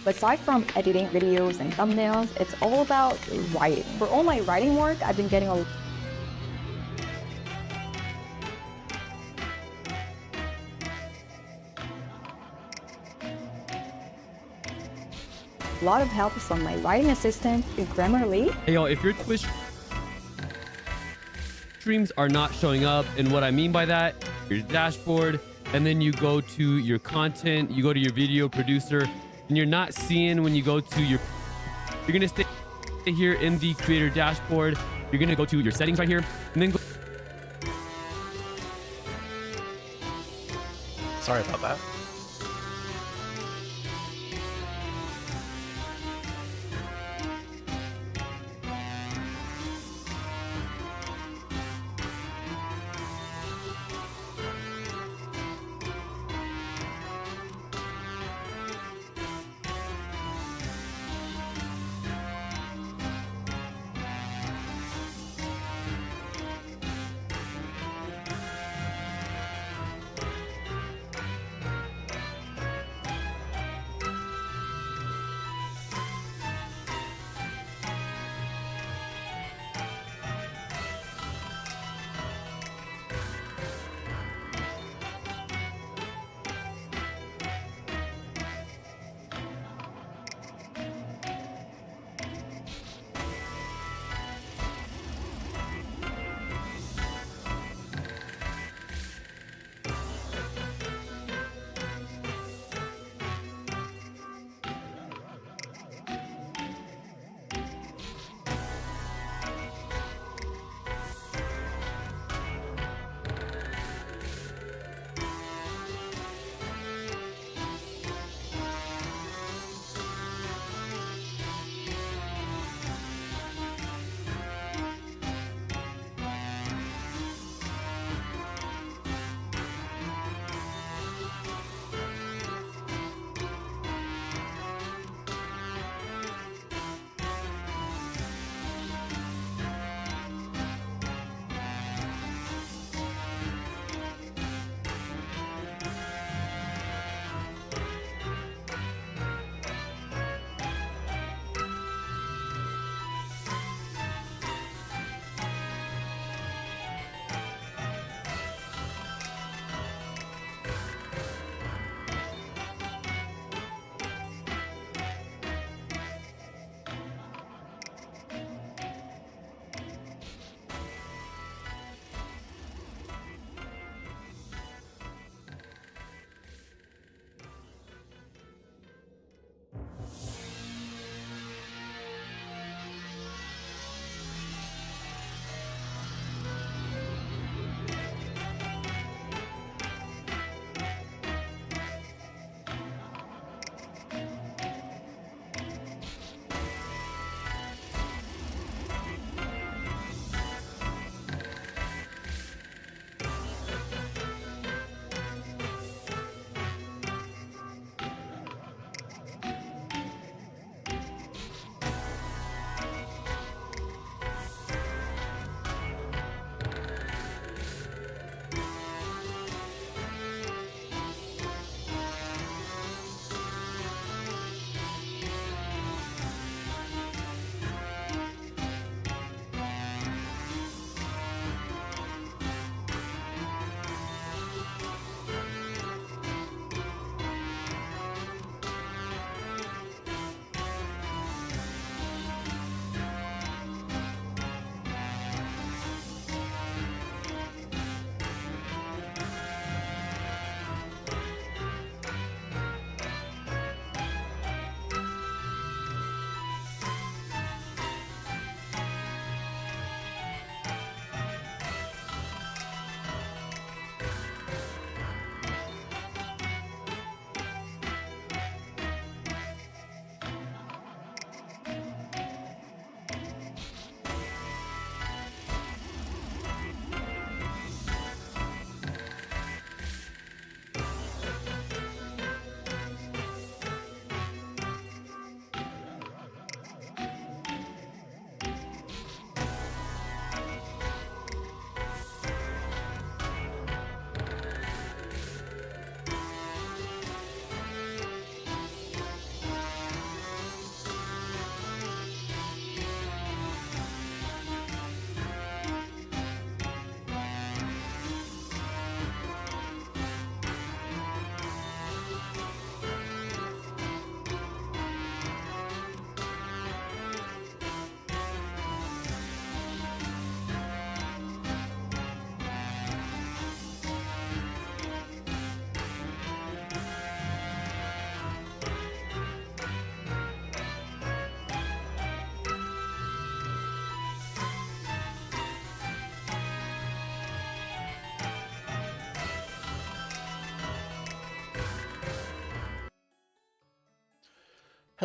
But aside from editing videos and thumbnails, it's all about writing. For all my writing work, I've been getting a lot of help from my writing assistant, Grammarly. Hey, y'all, if your Twitch streams are not showing up, and what I mean by that, your dashboard, and then you go to your content, you go to your video producer, and you're not seeing when you go to your, you're gonna stay here in the creator dashboard. You're gonna go to your settings right here, and then go. Sorry about that.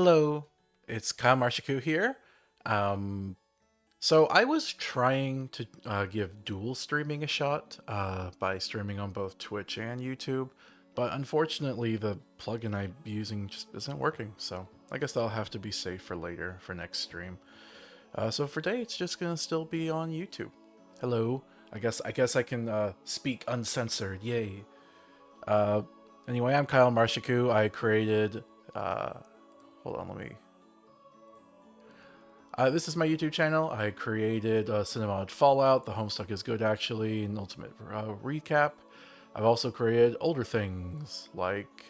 Hello, it's Kyle Marshaku here. Um, so I was trying to give dual streaming a shot by streaming on both Twitch and YouTube, but unfortunately the plugin I'm using just isn't working. So I guess that'll have to be saved for later for next stream. So for today, it's just gonna still be on YouTube. Hello. I guess I can speak uncensored. Yay. Uh, anyway, I'm Kyle Marshaku. I created. Hold on, let me. This is my YouTube channel. I created Cinemod Fallout, The Homestuck is Good actually, an Ultimate Recap. I've also created older things like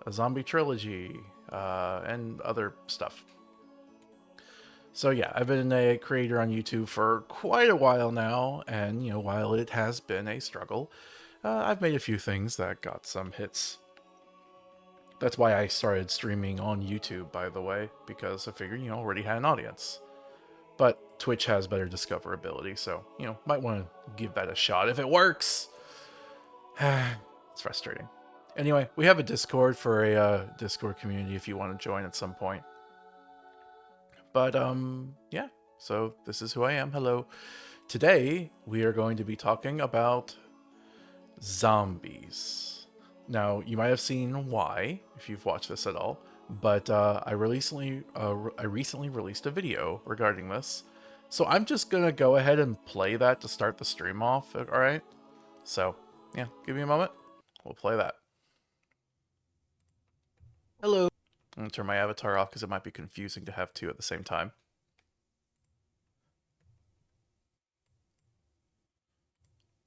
a zombie trilogy and other stuff. So yeah, I've been a creator on YouTube for quite a while now, and while it has been a struggle, I've made a few things that got some hits. That's why I started streaming on YouTube, by the way, because I figured, already had an audience. But Twitch has better discoverability, so, might want to give that a shot if it works. It's frustrating. Anyway, we have a Discord for a Discord community if you want to join at some point. But, yeah, so this is who I am. Hello. Today, we are going to be talking about zombies. Now, you might have seen why, if you've watched this at all, but I recently released a video regarding this. So I'm just going to go ahead and play that to start the stream off, alright? So, yeah, give me a moment. We'll play that. Hello. I'm going to turn my avatar off because it might be confusing to have two at the same time.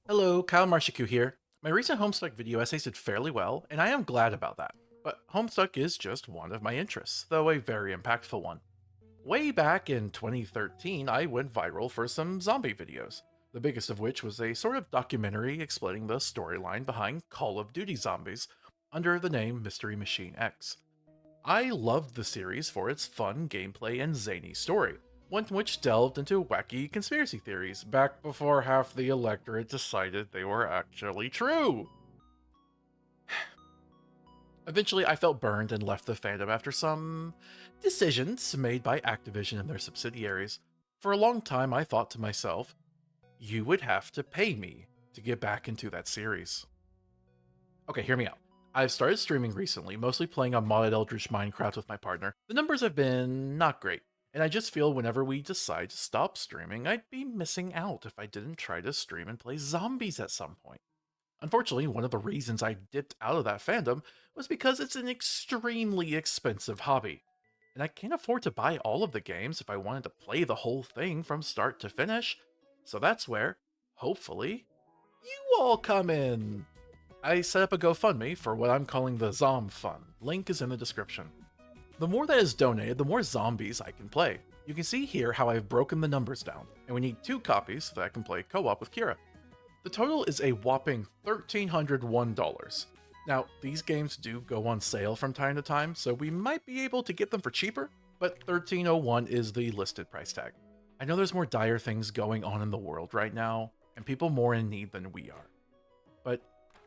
Hello, Kyle Marshaku here. My recent Homestuck video essays did fairly well, and I am glad about that. But Homestuck is just one of my interests, though a very impactful one. Way back in 2013, I went viral for some zombie videos, the biggest of which was a sort of documentary explaining the storyline behind Call of Duty Zombies under the name Mystery Machine X. I loved the series for its fun gameplay and zany story, one which delved into wacky conspiracy theories back before half the electorate decided they were actually true. Eventually, I felt burned and left the fandom after some decisions made by Activision and their subsidiaries. For a long time, I thought to myself, you would have to pay me to get back into that series. Okay, hear me out. I've started streaming recently, mostly playing on modded Eldritch Minecraft with my partner. The numbers have been not great, and I just feel whenever we decide to stop streaming, I'd be missing out if I didn't try to stream and play zombies at some point. Unfortunately, one of the reasons I dipped out of that fandom was because it's an extremely expensive hobby, and I can't afford to buy all of the games if I wanted to play the whole thing from start to finish, so that's where, hopefully, you all come in. I set up a GoFundMe for what I'm calling the Zom Fund. Link is in the description. The more that is donated, the more zombies I can play. You can see here how I've broken the numbers down, and we need 2 copies so that I can play co-op with Kira. The total is a whopping $1,301. Now, these games do go on sale from time to time, so we might be able to get them for cheaper, but $1,301 is the listed price tag. I know there's more dire things going on in the world right now, and people more in need than we are. But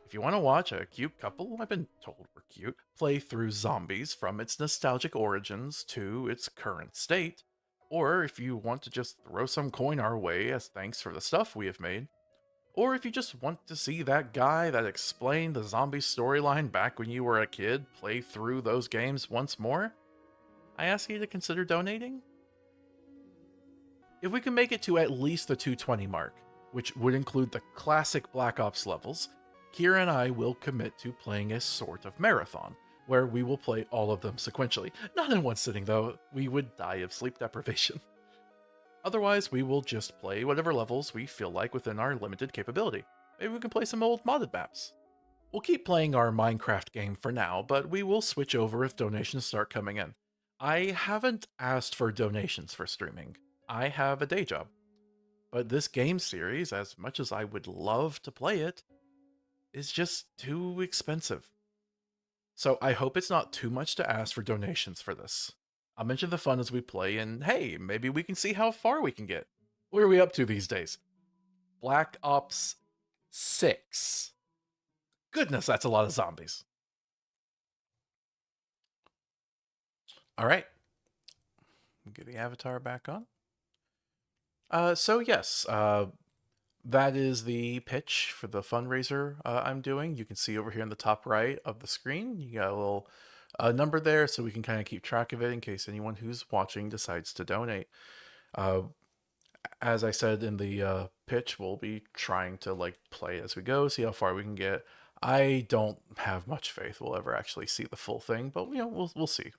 if you want to watch a cute couple, I've been told we're cute, play through zombies from its nostalgic origins to its current state, or if you want to just throw some coin our way as thanks for the stuff we have made, or if you just want to see that guy that explained the zombie storyline back when you were a kid play through those games once more, I ask you to consider donating. If we can make it to at least the 220 mark, which would include the classic Black Ops levels, Kira and I will commit to playing a sort of marathon, where we will play all of them sequentially. Not in one sitting though, we would die of sleep deprivation. Otherwise, we will just play whatever levels we feel like within our limited capability. Maybe we can play some old modded maps. We'll keep playing our Minecraft game for now, but we will switch over if donations start coming in. I haven't asked for donations for streaming. I have a day job. But this game series, as much as I would love to play it, is just too expensive. So I hope it's not too much to ask for donations for this. I'll mention the fun as we play, and hey, maybe we can see how far we can get. What are we up to these days? Black Ops 6. Goodness, that's a lot of zombies. Alright, Get the avatar back on. So yes, that is the pitch for the fundraiser I'm doing. You can see over here in the top right of the screen, you got a little number there so we can kind of keep track of it in case anyone who's watching decides to donate. Uh, as I said in the pitch, we'll be trying to like play as we go, see how far we can get. I don't have much faith we'll ever actually see the full thing, but we'll see.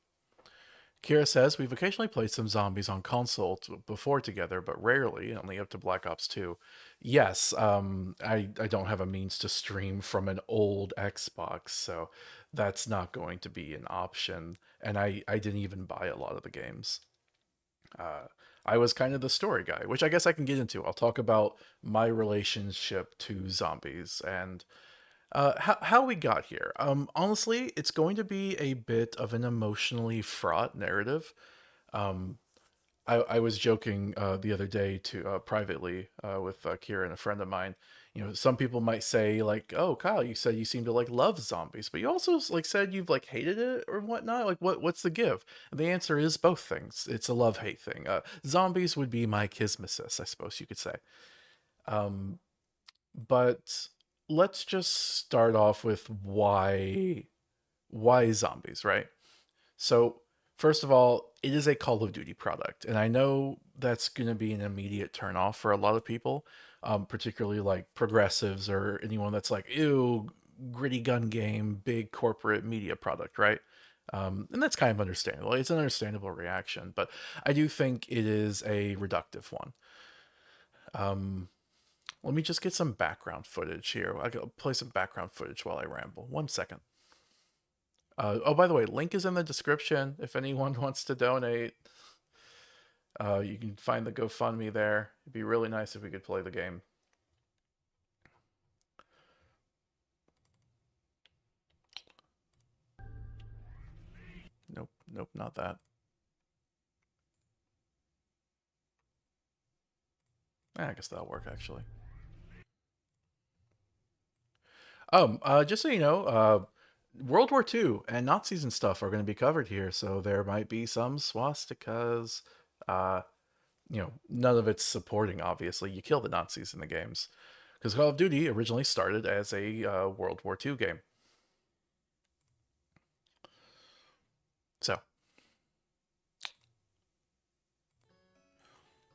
Kira says, we've occasionally played some zombies on console before together, but rarely, only up to Black Ops 2. Yes, I don't have a means to stream from an old Xbox, so that's not going to be an option. And I didn't even buy a lot of the games. I was kind of the story guy, which I guess I can get into. I'll talk about my relationship to zombies and how we got here. Honestly, it's going to be a bit of an emotionally fraught narrative. Um, I was joking the other day to privately with Kira and a friend of mine. You know, some people might say like, "Oh, Kyle, you said you seem to like love zombies, but you also like said you've like hated it or whatnot. Like, what's the give?" And the answer is both things. It's a love hate thing. Zombies would be my kismesis, I suppose you could say. Um, but let's just start off with why zombies, right? So, first of all, it is a Call of Duty product, and I know that's going to be an immediate turnoff for a lot of people, particularly like progressives or anyone that's like, ew, gritty gun game, big corporate media product, right? And that's kind of understandable. It's an understandable reaction, but I do think it is a reductive one. Um, Let me just get some background footage here. I will play some background footage while I ramble. 1 second. Oh, by the way, link is in the description if anyone wants to donate. You can find the GoFundMe there. It'd be really nice if we could play the game. Nope, nope, not that. I guess that'll work actually. Just so you know, World War II and Nazis and stuff are going to be covered here, so there might be some swastikas. Uh, none of it's supporting, obviously. You kill the Nazis in the games. Because Call of Duty originally started as a World War II game. So.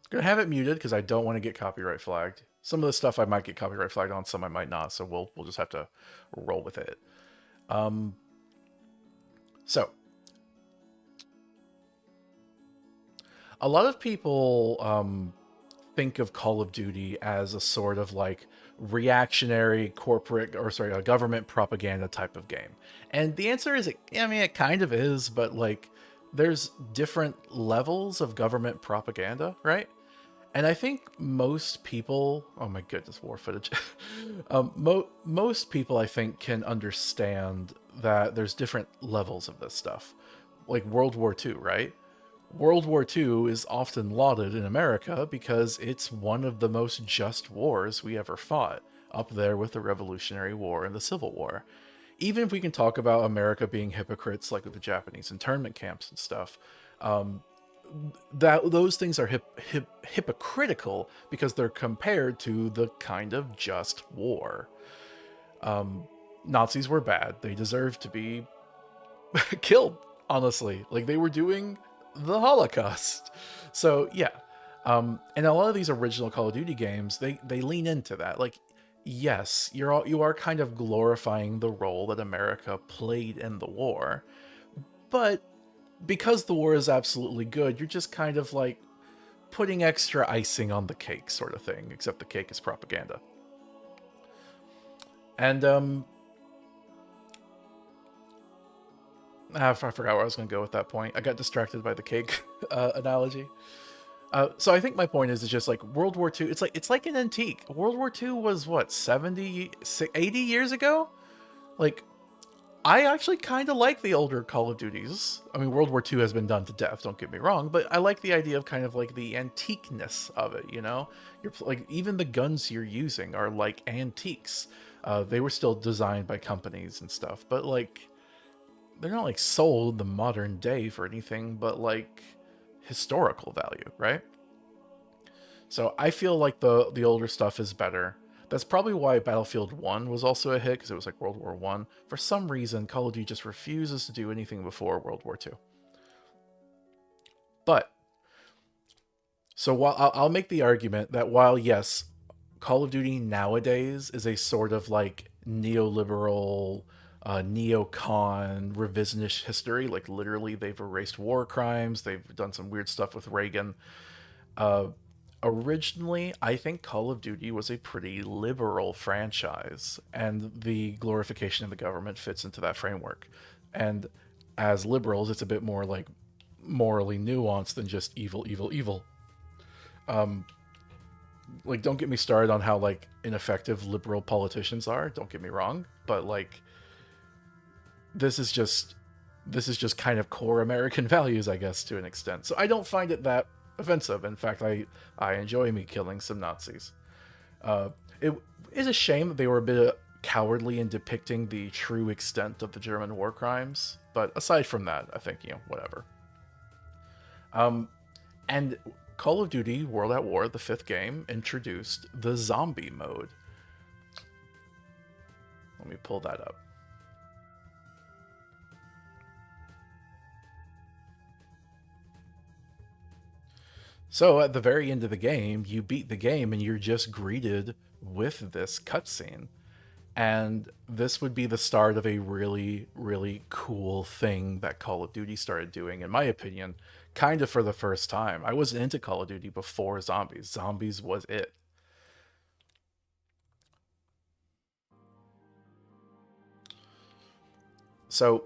Gonna have it muted because I don't want to get copyright flagged. Some of the stuff I might get copyright flagged on, some I might not, so we'll just have to roll with it. So a lot of people think of Call of Duty as a sort of like reactionary corporate or sorry, a government propaganda type of game. And the answer is, I mean, it kind of is, but like there's different levels of government propaganda, right? And I think most people, oh my goodness, war footage. Most people, I think, can understand that there's different levels of this stuff. Like World War II, right? World War II is often lauded in America because it's one of the most just wars we ever fought, up there with the Revolutionary War and the Civil War. Even if we can talk about America being hypocrites like with the Japanese internment camps and stuff, that those things are hypocritical because they're compared to the kind of just war. Nazis were bad. They deserved to be killed, honestly. Like, they were doing the Holocaust. So, yeah. And a lot of these original Call of Duty games, they lean into that. Like, yes, you are kind of glorifying the role that America played in the war, but because the war is absolutely good, you're just kind of like putting extra icing on the cake sort of thing, except the cake is propaganda. And I forgot where I was going to go with that point. I got distracted by the cake analogy. So I think my point is just like World War II, it's like an antique. World War II was what, 70, 80 years ago? Like, I actually kind of like the older Call of Duties. I mean, World War II has been done to death, don't get me wrong, but I like the idea of kind of like the antiqueness of it, you know? You're like, even the guns you're using are like antiques. They were still designed by companies and stuff, but like, they're not like sold the modern day for anything but like historical value, right? So I feel like the older stuff is better. That's probably why Battlefield 1 was also a hit, because it was like World War 1. For some reason, Call of Duty just refuses to do anything before World War 2. But, so while I'll make the argument that while, yes, Call of Duty nowadays is a sort of like neoliberal, neocon, revisionist history, like literally they've erased war crimes, they've done some weird stuff with Reagan. Uh, Originally, I think Call of Duty was a pretty liberal franchise, and the glorification of the government fits into that framework. And as liberals, it's a bit more like morally nuanced than just evil, evil, evil. Like, don't get me started on how like ineffective liberal politicians are. Don't get me wrong, but like this is just kind of core American values, I guess, to an extent. So I don't find it that offensive. In fact, I enjoy me killing some Nazis. It is a shame that they were a bit cowardly in depicting the true extent of the German war crimes. But aside from that, I think, whatever. And Call of Duty World at War, the 5th game, introduced the zombie mode. Let me pull that up. So at the very end of the game, you beat the game and you're just greeted with this cutscene. And this would be the start of a really, really cool thing that Call of Duty started doing, in my opinion, kind of for the first time. I wasn't into Call of Duty before Zombies. Zombies was it. So,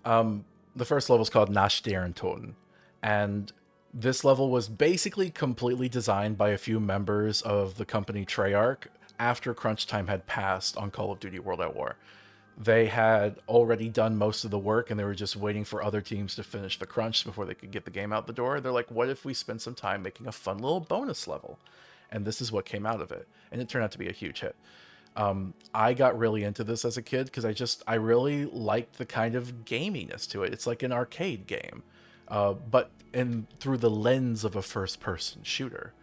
the first level is called Nach deren Toten, and this level was basically completely designed by a few members of the company Treyarch after crunch time had passed on Call of Duty World at War. They had already done most of the work, and they were just waiting for other teams to finish the crunch before they could get the game out the door. They're like, what if we spend some time making a fun little bonus level? And this is what came out of it, and it turned out to be a huge hit. I got really into this as a kid because I really liked the kind of gaminess to it. It's like an arcade game, but through the lens of a first-person shooter.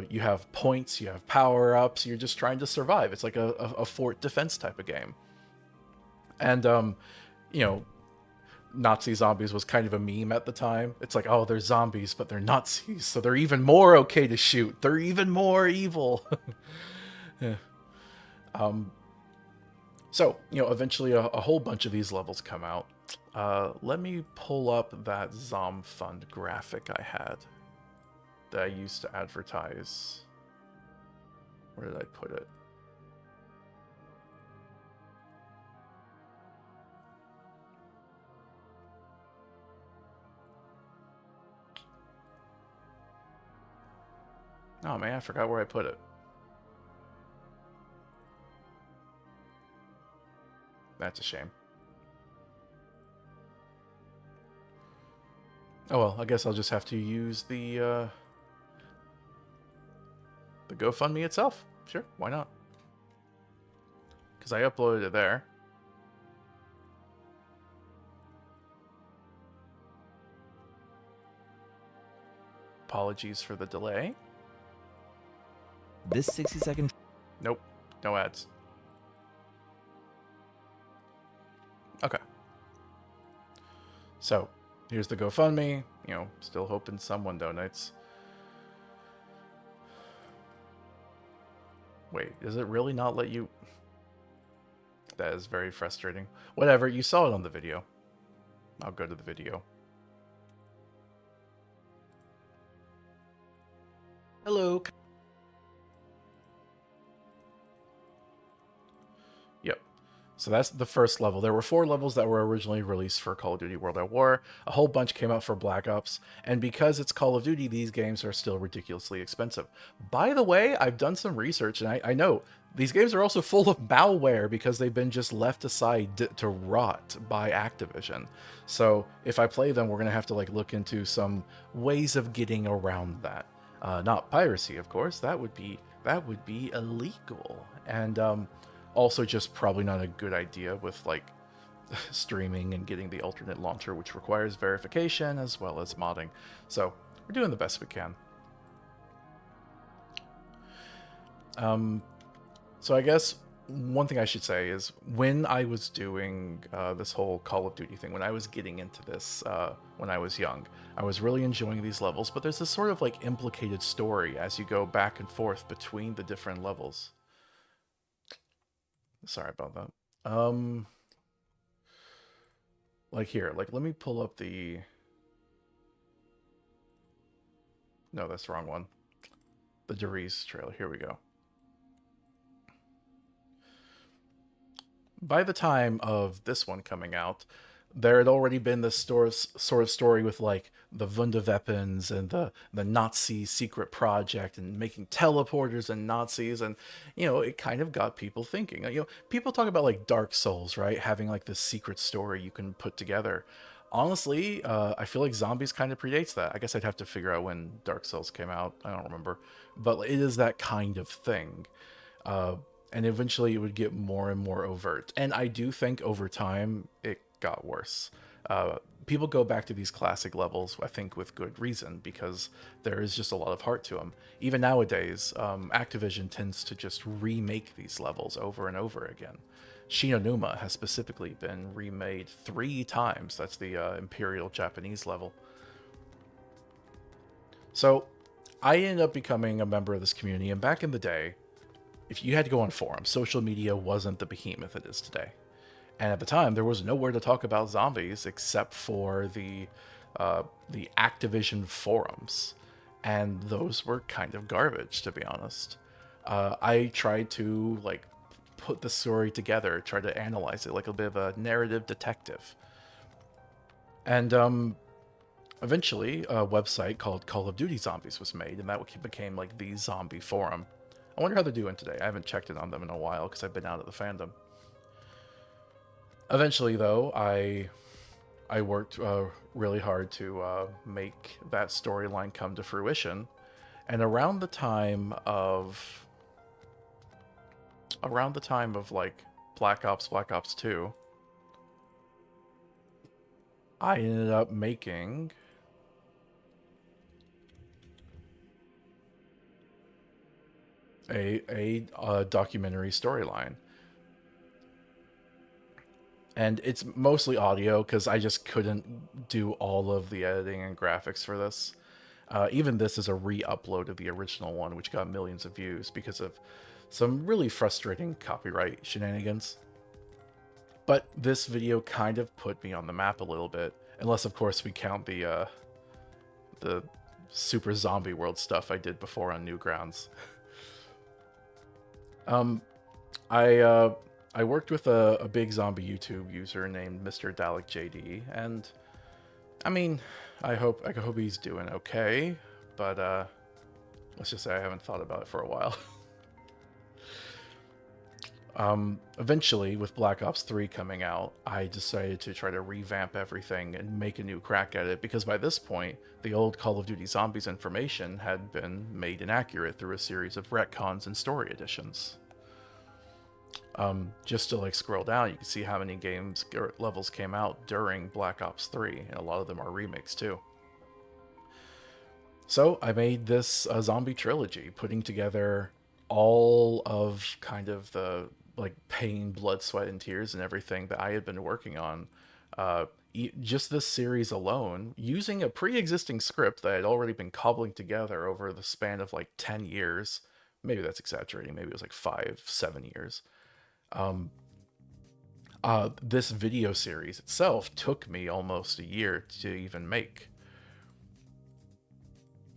You have points, you have power-ups, you're just trying to survive. It's like a fort defense type of game. And, Nazi zombies was kind of a meme at the time. It's like, oh, they're zombies, but they're Nazis, so they're even more okay to shoot. They're even more evil. Yeah. So, eventually a whole bunch of these levels come out. Let me pull up that Zomfund graphic I had that I used to advertise. Where did I put it? Oh man, I forgot where I put it. That's a shame. Oh well, I guess I'll just have to use the GoFundMe itself. Sure, why not? Because I uploaded it there. Apologies for the delay. This 60-second... Nope, no ads. Okay. So, here's the GoFundMe. Still hoping someone donates. Wait, does it really not let you... That is very frustrating. Whatever, you saw it on the video. I'll go to the video. Hello. Yep. So that's the first level. There were 4 levels that were originally released for Call of Duty World at War. A whole bunch came out for Black Ops. And because it's Call of Duty, these games are still ridiculously expensive. By the way, I've done some research, and I know these games are also full of malware because they've been just left aside to rot by Activision. So if I play them, we're going to have to look into some ways of getting around that. Not piracy, of course. That would be illegal. And also just probably not a good idea with streaming and getting the alternate launcher, which requires verification as well as modding. So we're doing the best we can. So I guess one thing I should say is when I was doing this whole Call of Duty thing, when I was getting into this when I was young, I was really enjoying these levels, but there's this sort of like implicated story as you go back and forth between the different levels. Sorry about that. Like here, like let me pull up the... No, that's the wrong one. The Deriz trailer. Here we go. By the time of this one coming out, there had already been this sort of story with like the Wunderweapons and the Nazi secret project and making teleporters and Nazis, and it kind of got people thinking. People talk about like Dark Souls, right? Having like this secret story you can put together. Honestly, I feel like Zombies kind of predates that. I guess I'd have to figure out when Dark Souls came out. I don't remember, but it is that kind of thing. And eventually it would get more and more overt. And I do think over time it got worse. People go back to these classic levels, I think, with good reason, because there is just a lot of heart to them. Even nowadays, Activision tends to just remake these levels over and over again. Shinonuma has specifically been remade 3 times. That's the Imperial Japanese level. So I ended up becoming a member of this community, and back in the day, if you had to go on forums, social media wasn't the behemoth it is today. And at the time, there was nowhere to talk about zombies except for the Activision forums. And those were kind of garbage, to be honest. I tried to like put the story together, try to analyze it like a bit of a narrative detective. And eventually, a website called Call of Duty Zombies was made, and that became like the zombie forum. I wonder how they're doing today. I haven't checked in on them in a while because I've been out of the fandom. Eventually, though, I worked really hard to make that storyline come to fruition. And around the time of like Black Ops 2, I ended up making a documentary storyline. And it's mostly audio because I just couldn't do all of the editing and graphics for this. Even this is a re-upload of the original one, which got millions of views because of some really frustrating copyright shenanigans. But this video kind of put me on the map a little bit, unless of course we count the Super Zombie World stuff I did before on Newgrounds. I worked with a big zombie YouTube user named Mr. Dalek JD, and I mean, I hope he's doing okay, but let's just say I haven't thought about it for a while. Eventually, with Black Ops 3 coming out, I decided to try to revamp everything and make a new crack at it, because by this point, the old Call of Duty Zombies information had been made inaccurate through a series of retcons and story additions. Just to like scroll down, you can see how many games or levels came out during Black Ops 3, and a lot of them are remakes too. So I made this zombie trilogy, putting together all of kind of the like pain, blood, sweat, and tears and everything that I had been working on. Just this series alone, using a pre-existing script that I had already been cobbling together over the span of like 10 years. Maybe that's exaggerating. Maybe it was like 5-7 years. This video series itself took me almost a year to even make.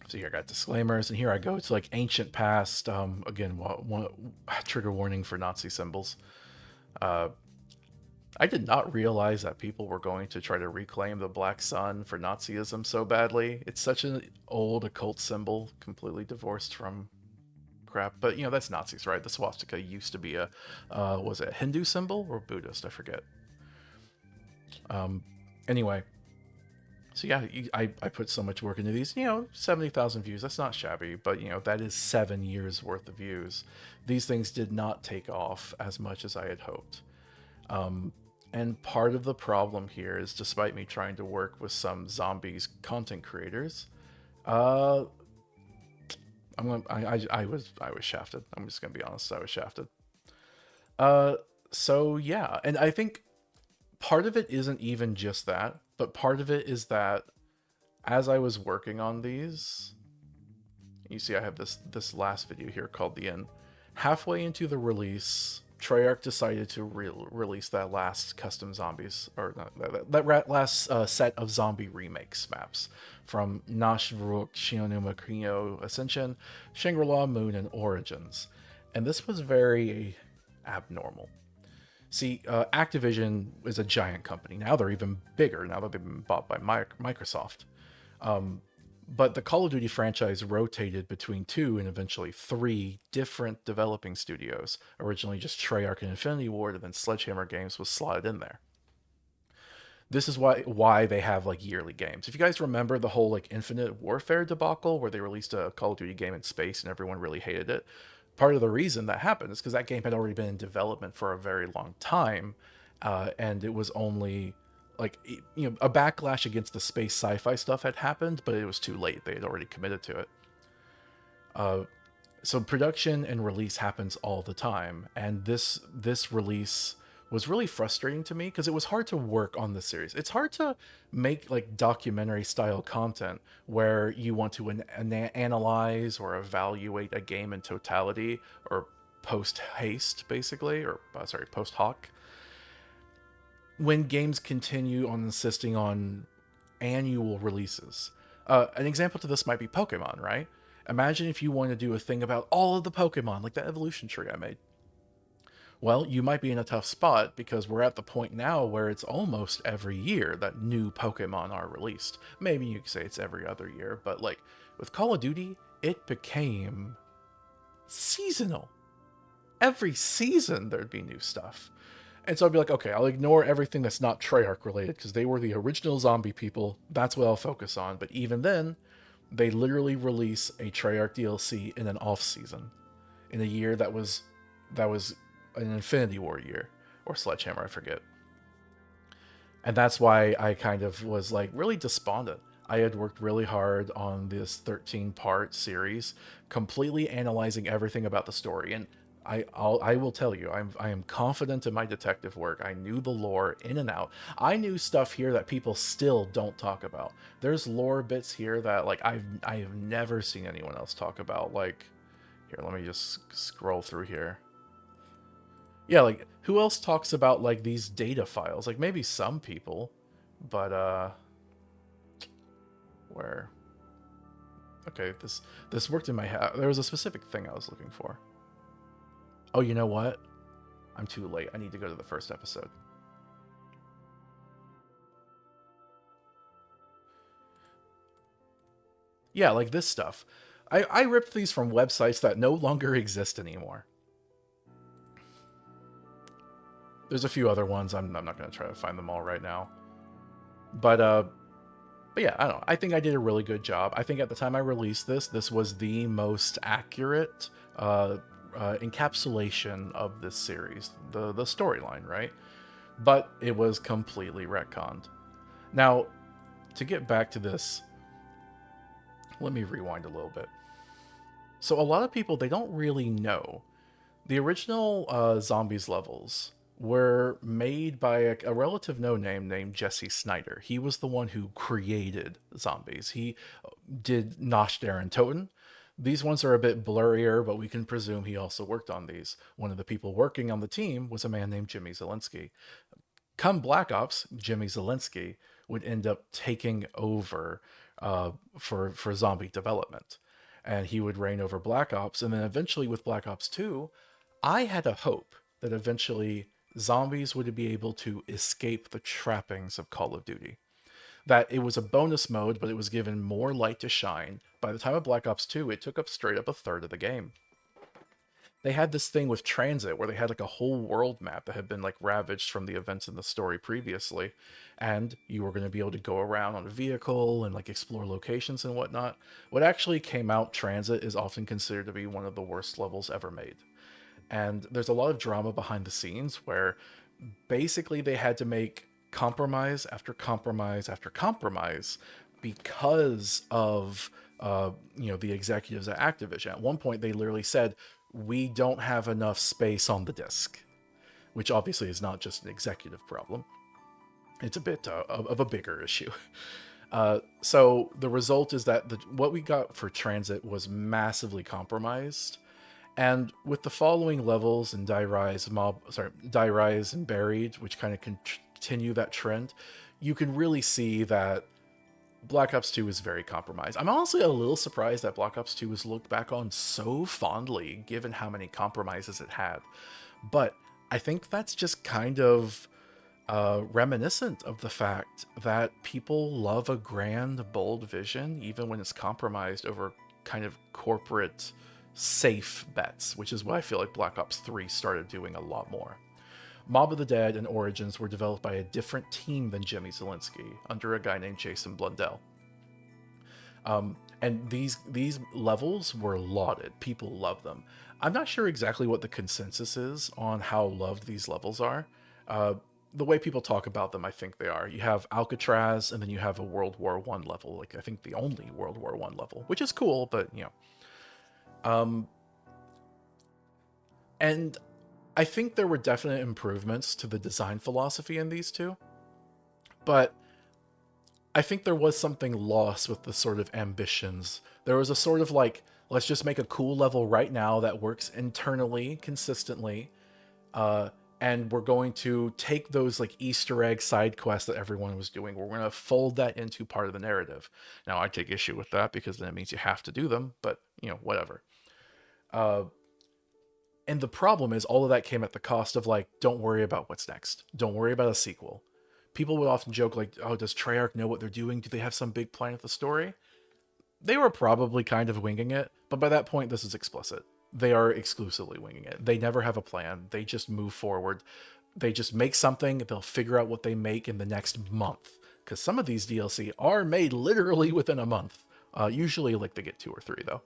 So here I got disclaimers, and here I go to like ancient past. Again, one trigger warning for Nazi symbols. I did not realize that people were going to try to reclaim the Black Sun for Nazism so badly. It's such an old occult symbol, completely divorced from crap. But that's Nazis, right? The swastika used to be a was it a Hindu symbol or Buddhist? I forget. Anyway, so yeah, I put so much work into these. 70,000 views. That's not shabby, but that is 7 years worth of views. These things did not take off as much as I had hoped. And part of the problem here is, despite me trying to work with some zombies content creators, uh, I was shafted. I'm just gonna be honest. I was shafted. Uh, so yeah, and I think part of it isn't even just that, but part of it is that as I was working on these, you see I have this last video here called The End. Halfway into the release, Treyarch decided to release that last custom zombies, or not, that last set of zombie remakes maps from Nash Vruk, Shionuma Kino Ascension, Shangri-La Moon, and Origins. And this was very abnormal. See, Activision is a giant company. Now they're even bigger, now that they've been bought by Microsoft. But the Call of Duty franchise rotated between 2 and eventually 3 different developing studios. Originally just Treyarch and Infinity Ward, and then Sledgehammer Games was slotted in there. This is why they have like yearly games. If you guys remember the whole like Infinite Warfare debacle where they released a Call of Duty game in space and everyone really hated it, part of the reason that happened is because that game had already been in development for a very long time, and it was only like, you know, a backlash against the space sci-fi stuff had happened, but it was too late. They had already committed to it. So production and release happens all the time, and this release was really frustrating to me because it was hard to work on the series. It's hard to make like documentary style content where you want to analyze or evaluate a game in totality, or post haste basically, or post hoc, when games continue on insisting on annual releases. An example to this might be Pokemon, right? Imagine if you want to do a thing about all of the Pokemon, like the evolution tree I made. Well, you might be in a tough spot because we're at the point now where it's almost every year that new Pokemon are released. Maybe you could say it's every other year, but like with Call of Duty, it became seasonal. Every season there'd be new stuff. And so I'd be like, okay, I'll ignore everything that's not Treyarch related because they were the original zombie people. That's what I'll focus on. But even then, they literally release a Treyarch DLC in an off season, in a year that was an Infinity War year, or Sledgehammer, I forget. And that's why I kind of was like really despondent. I had worked really hard on this 13-part series, completely analyzing everything about the story, and I will tell you, I am confident in my detective work. I knew the lore in and out. I knew stuff here that people still don't talk about. There's lore bits here that like I have never seen anyone else talk about. Like, here, let me just scroll through here. Yeah, like who else talks about like these data files? Like maybe some people, but where? Okay, this worked in my head. There was a specific thing I was looking for. Oh, you know what? I'm too late. I need to go to the first episode. Yeah, like this stuff. I ripped these from websites that no longer exist anymore. There's a few other ones. I'm not going to try to find them all right now. But yeah, I don't know. I think I did a really good job. I think at the time I released this was the most accurate encapsulation of this series, the storyline, right? But it was completely retconned. Now, to get back to this, let me rewind a little bit. So a lot of people, they don't really know. The original Zombies levels were made by a relative no-name named Jesse Snyder. He was the one who created Zombies. He did Nosh Darren Toten. These ones are a bit blurrier, but we can presume he also worked on these. One of the people working on the team was a man named Jimmy Zielinski. Come Black Ops, Jimmy Zielinski would end up taking over for zombie development. And he would reign over Black Ops. And then eventually with Black Ops 2, I had a hope that eventually zombies would be able to escape the trappings of Call of Duty. That it was a bonus mode, but it was given more light to shine. By the time of Black Ops 2, it took up straight up a third of the game. They had this thing with Transit where they had like a whole world map that had been like ravaged from the events in the story previously, and you were going to be able to go around on a vehicle and like explore locations and whatnot. What actually came out, Transit, is often considered to be one of the worst levels ever made. And there's a lot of drama behind the scenes where basically they had to make compromise after compromise after compromise because of the executives at Activision. At one point, they literally said, "We don't have enough space on the disk," which obviously is not just an executive problem. It's a bit of a bigger issue. So the result is that what we got for Transit was massively compromised. And with the following levels in Die Rise and Buried, which kind of continue that trend, you can really see that Black Ops 2 is very compromised. I'm honestly a little surprised that Black Ops 2 was looked back on so fondly, given how many compromises it had. But I think that's just kind of reminiscent of the fact that people love a grand, bold vision, even when it's compromised over kind of corporate safe bets, which is what I feel like Black Ops 3 started doing a lot more. Mob of the Dead and Origins were developed by a different team than Jimmy Zielinski, under a guy named Jason Blundell. And these levels were lauded. People love them. I'm not sure exactly what the consensus is on how loved these levels are. The way people talk about them, I think they are. You have Alcatraz, and then you have a World War I level. Like, I think the only World War I level, which is cool, but, and I think there were definite improvements to the design philosophy in these two, but I think there was something lost with the sort of ambitions. There was a sort of like, let's just make a cool level right now that works internally, consistently, and we're going to take those like Easter egg side quests that everyone was doing. We're going to fold that into part of the narrative. Now, I take issue with that because then it means you have to do them, but, whatever. And the problem is all of that came at the cost of like, don't worry about what's next. Don't worry about a sequel. People would often joke like, oh, does Treyarch know what they're doing? Do they have some big plan with the story? They were probably kind of winging it, but by that point, this is explicit. They are exclusively winging it. They never have a plan. They just move forward. They just make something. They'll figure out what they make in the next month. Because some of these DLC are made literally within a month. Usually like they get 2 or 3 though.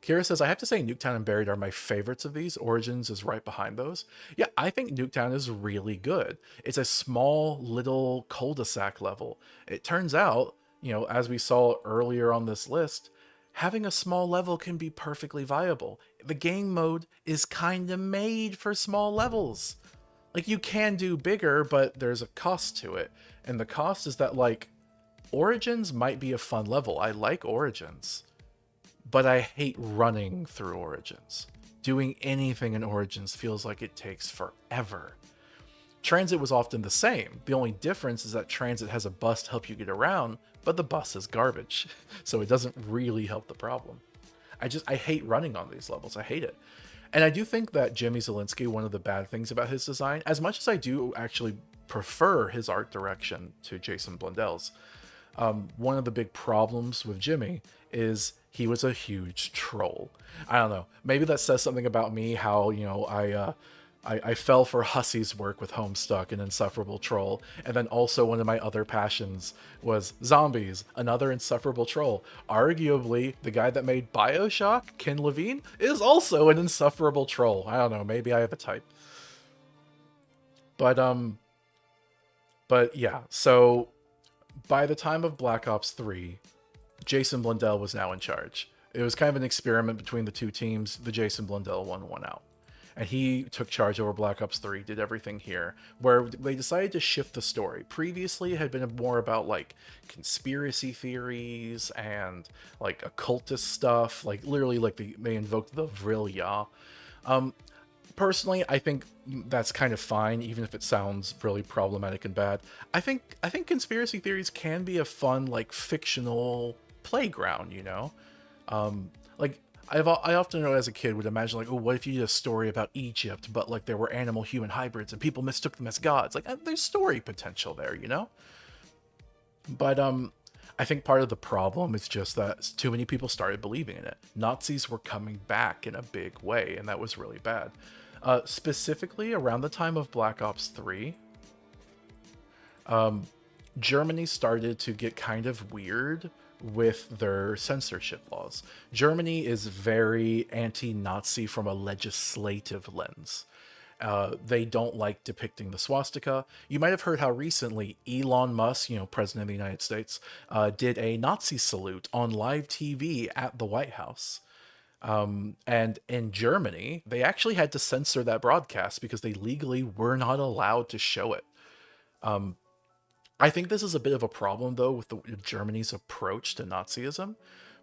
Kira says, I have to say Nuketown and Buried are my favorites of these. Origins is right behind those. Yeah, I think Nuketown is really good. It's a small little cul-de-sac level. It turns out, as we saw earlier on this list, having a small level can be perfectly viable. The game mode is kind of made for small levels. Like, you can do bigger, but there's a cost to it. And the cost is that, like, Origins might be a fun level. I like Origins. But I hate running through Origins. Doing anything in Origins feels like it takes forever. Transit was often the same. The only difference is that Transit has a bus to help you get around, but the bus is garbage, so it doesn't really help the problem. I hate running on these levels. I hate it. And I do think that Jimmy Zielinski, one of the bad things about his design, as much as I do actually prefer his art direction to Jason Blundell's, one of the big problems with Jimmy is he was a huge troll. I don't know. Maybe that says something about me, how, I fell for Hussy's work with Homestuck and Insufferable Troll. And then also one of my other passions was zombies, another insufferable troll. Arguably, the guy that made BioShock, Ken Levine, is also an insufferable troll. I don't know. Maybe I have a type. But yeah. So by the time of Black Ops 3, Jason Blundell was now in charge. It was kind of an experiment between the two teams. The Jason Blundell one won out. And he took charge over Black Ops 3, did everything here, where they decided to shift the story. Previously, it had been more about, like, conspiracy theories and, like, occultist stuff. Like, literally, like, they invoked the Vril Ya. Personally, I think that's kind of fine, even if it sounds really problematic and bad. I think conspiracy theories can be a fun, like, fictional playground, like, I often know as a kid would imagine, like, oh, what if you did a story about Egypt, but like there were animal-human hybrids and people mistook them as gods? Like, there's story potential there, But I think part of the problem is just that too many people started believing in it. Nazis were coming back in a big way, and that was really bad. Specifically around the time of Black Ops 3, Germany started to get kind of weird with their censorship laws. Germany is very anti-Nazi from a legislative lens. They don't like depicting the swastika. You might have heard how recently Elon Musk, President of the United States, did a Nazi salute on live TV at the White House. And in Germany, they actually had to censor that broadcast because they legally were not allowed to show it. I think this is a bit of a problem, though, with Germany's approach to Nazism,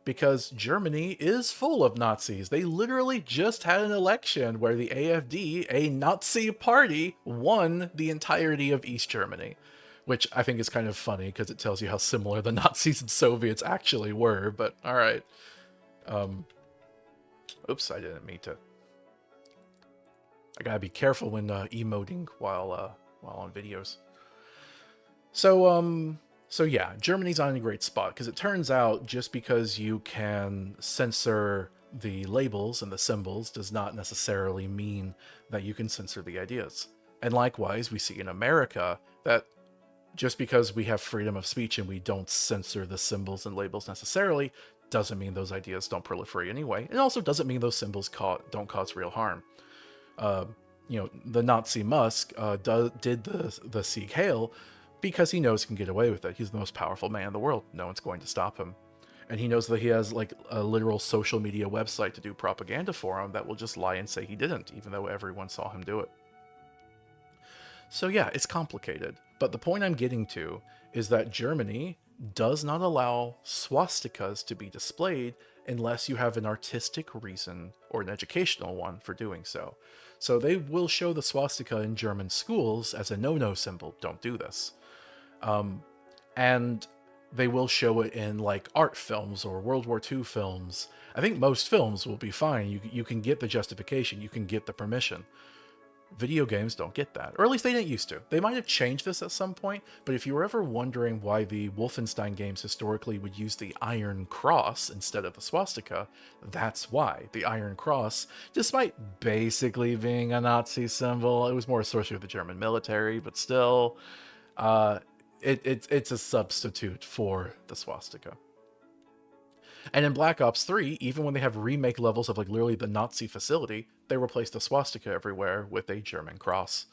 because Germany is full of Nazis. They literally just had an election where the AfD, a Nazi party, won the entirety of East Germany, which I think is kind of funny because it tells you how similar the Nazis and Soviets actually were, but all right. Oops, I didn't mean to. I gotta be careful when emoting while on videos. So yeah, Germany's on a great spot because it turns out just because you can censor the labels and the symbols does not necessarily mean that you can censor the ideas. And likewise, we see in America that just because we have freedom of speech and we don't censor the symbols and labels necessarily doesn't mean those ideas don't proliferate anyway. It also doesn't mean those symbols don't cause real harm. The Nazi Musk did the Sieg Heil because he knows he can get away with it. He's the most powerful man in the world. No one's going to stop him. And he knows that he has like a literal social media website to do propaganda for him that will just lie and say he didn't, even though everyone saw him do it. So yeah, it's complicated. But the point I'm getting to is that Germany does not allow swastikas to be displayed unless you have an artistic reason or an educational one for doing so. So they will show the swastika in German schools as a no-no symbol. Don't do this. And they will show it in like art films or World War II films. I think most films will be fine. You can get the justification. You can get the permission. Video games don't get that, or at least they didn't used to. They might have changed this at some point, but if you were ever wondering why the Wolfenstein games historically would use the Iron Cross instead of the swastika, that's why. The Iron Cross, despite basically being a Nazi symbol, it was more associated with the German military, but still, it's a substitute for the swastika. And in Black Ops 3, even when they have remake levels of like literally the Nazi facility, they replace the swastika everywhere with a German cross.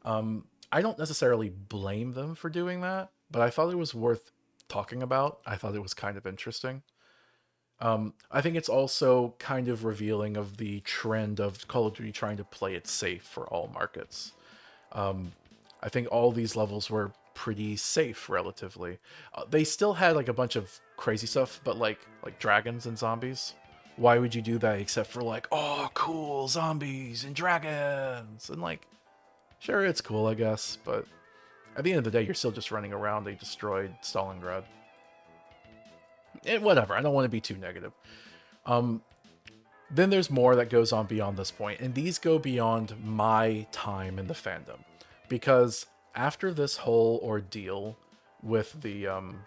I don't necessarily blame them for doing that, but I thought it was worth talking about. I thought it was kind of interesting. I think it's also kind of revealing of the trend of Call of Duty trying to play it safe for all markets. I think all these levels were pretty safe relatively. They still had like a bunch of crazy stuff, but like dragons and zombies. Why would you do that except for like, oh, cool, zombies and dragons? And like, sure, it's cool, I guess, but at the end of the day, you're still just running around a destroyed Stalingrad. Whatever, I don't want to be too negative. Then there's more that goes on beyond this point, and these go beyond my time in the fandom. Because after this whole ordeal with the, dumb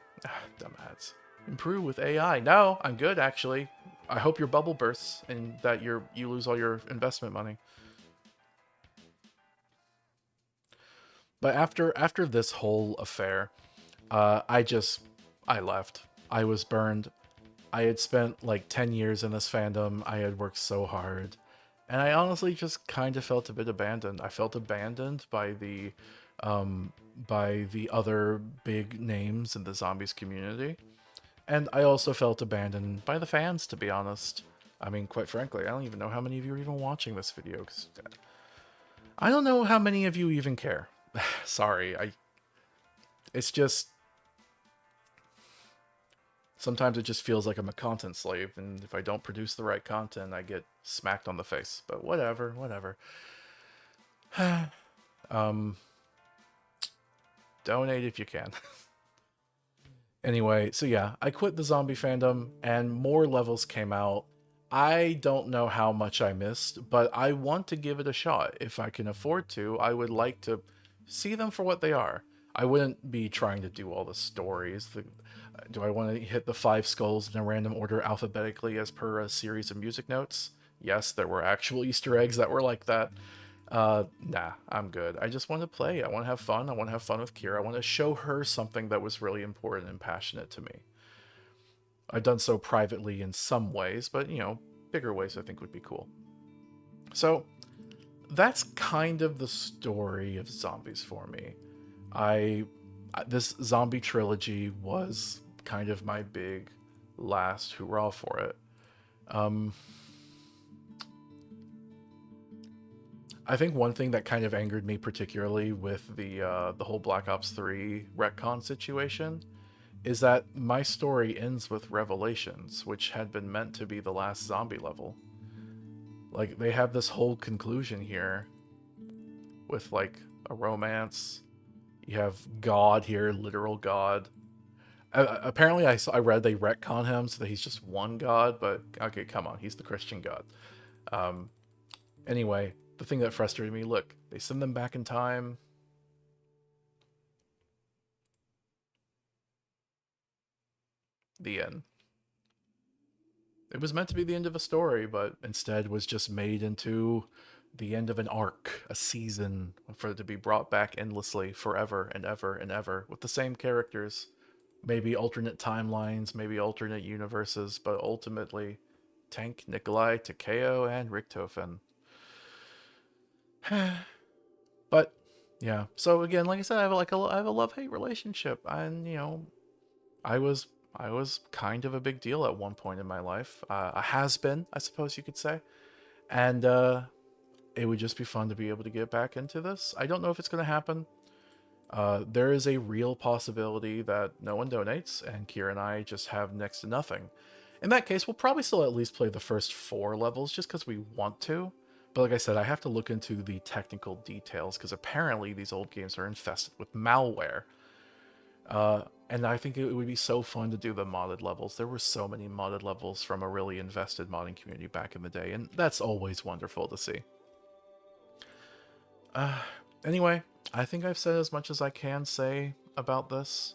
ads, improve with AI. No, I'm good, actually. I hope your bubble bursts and that you lose all your investment money. But after this whole affair, I left. I was burned. I had spent like 10 years in this fandom. I had worked so hard. And I honestly just kind of felt a bit abandoned. I felt abandoned by the other big names in the zombies community. And I also felt abandoned by the fans, to be honest. I mean, quite frankly, I don't even know how many of you are even watching this video. 'Cause I don't know how many of you even care. Sorry, it's just... Sometimes it just feels like I'm a content slave, and if I don't produce the right content, I get smacked on the face. But whatever. Donate if you can. Anyway, so yeah, I quit the zombie fandom, and more levels came out. I don't know how much I missed, but I want to give it a shot. If I can afford to, I would like to see them for what they are. I wouldn't be trying to do all the stories. Do I want to hit the 5 skulls in a random order alphabetically as per a series of music notes? Yes, there were actual Easter eggs that were like that. Nah, I'm good. I just want to play. I want to have fun. I want to have fun with Kira. I want to show her something that was really important and passionate to me. I've done so privately in some ways, but, bigger ways I think would be cool. So, that's kind of the story of zombies for me. This zombie trilogy was kind of my big last hurrah for it. I think one thing that kind of angered me particularly with the whole Black Ops 3 retcon situation is that my story ends with Revelations, which had been meant to be the last zombie level. Like, they have this whole conclusion here with, like, a romance. You have God here, literal God. Apparently, I read they retcon him so that he's just one God, but okay, come on, he's the Christian God. Anyway, the thing that frustrated me, look, they send them back in time. The end. It was meant to be the end of a story, but instead was just made into the end of an arc, a season, for it to be brought back endlessly, forever and ever and ever, with the same characters. Maybe alternate timelines, maybe alternate universes, but ultimately, Tank, Nikolai, Takeo, and Richtofen. But yeah, so again, like I said, I have a love-hate relationship, and I was kind of a big deal at one point in my life, a has-been, I suppose you could say, and it would just be fun to be able to get back into this. I don't know if it's going to happen. There is a real possibility that no one donates, and Kira and I just have next to nothing. In that case, we'll probably still at least play the first 4 levels just because we want to. But like I said, I have to look into the technical details because apparently these old games are infested with malware. And I think it would be so fun to do the modded levels. There were so many modded levels from a really invested modding community back in the day, and that's always wonderful to see. Anyway, I think I've said as much as I can say about this.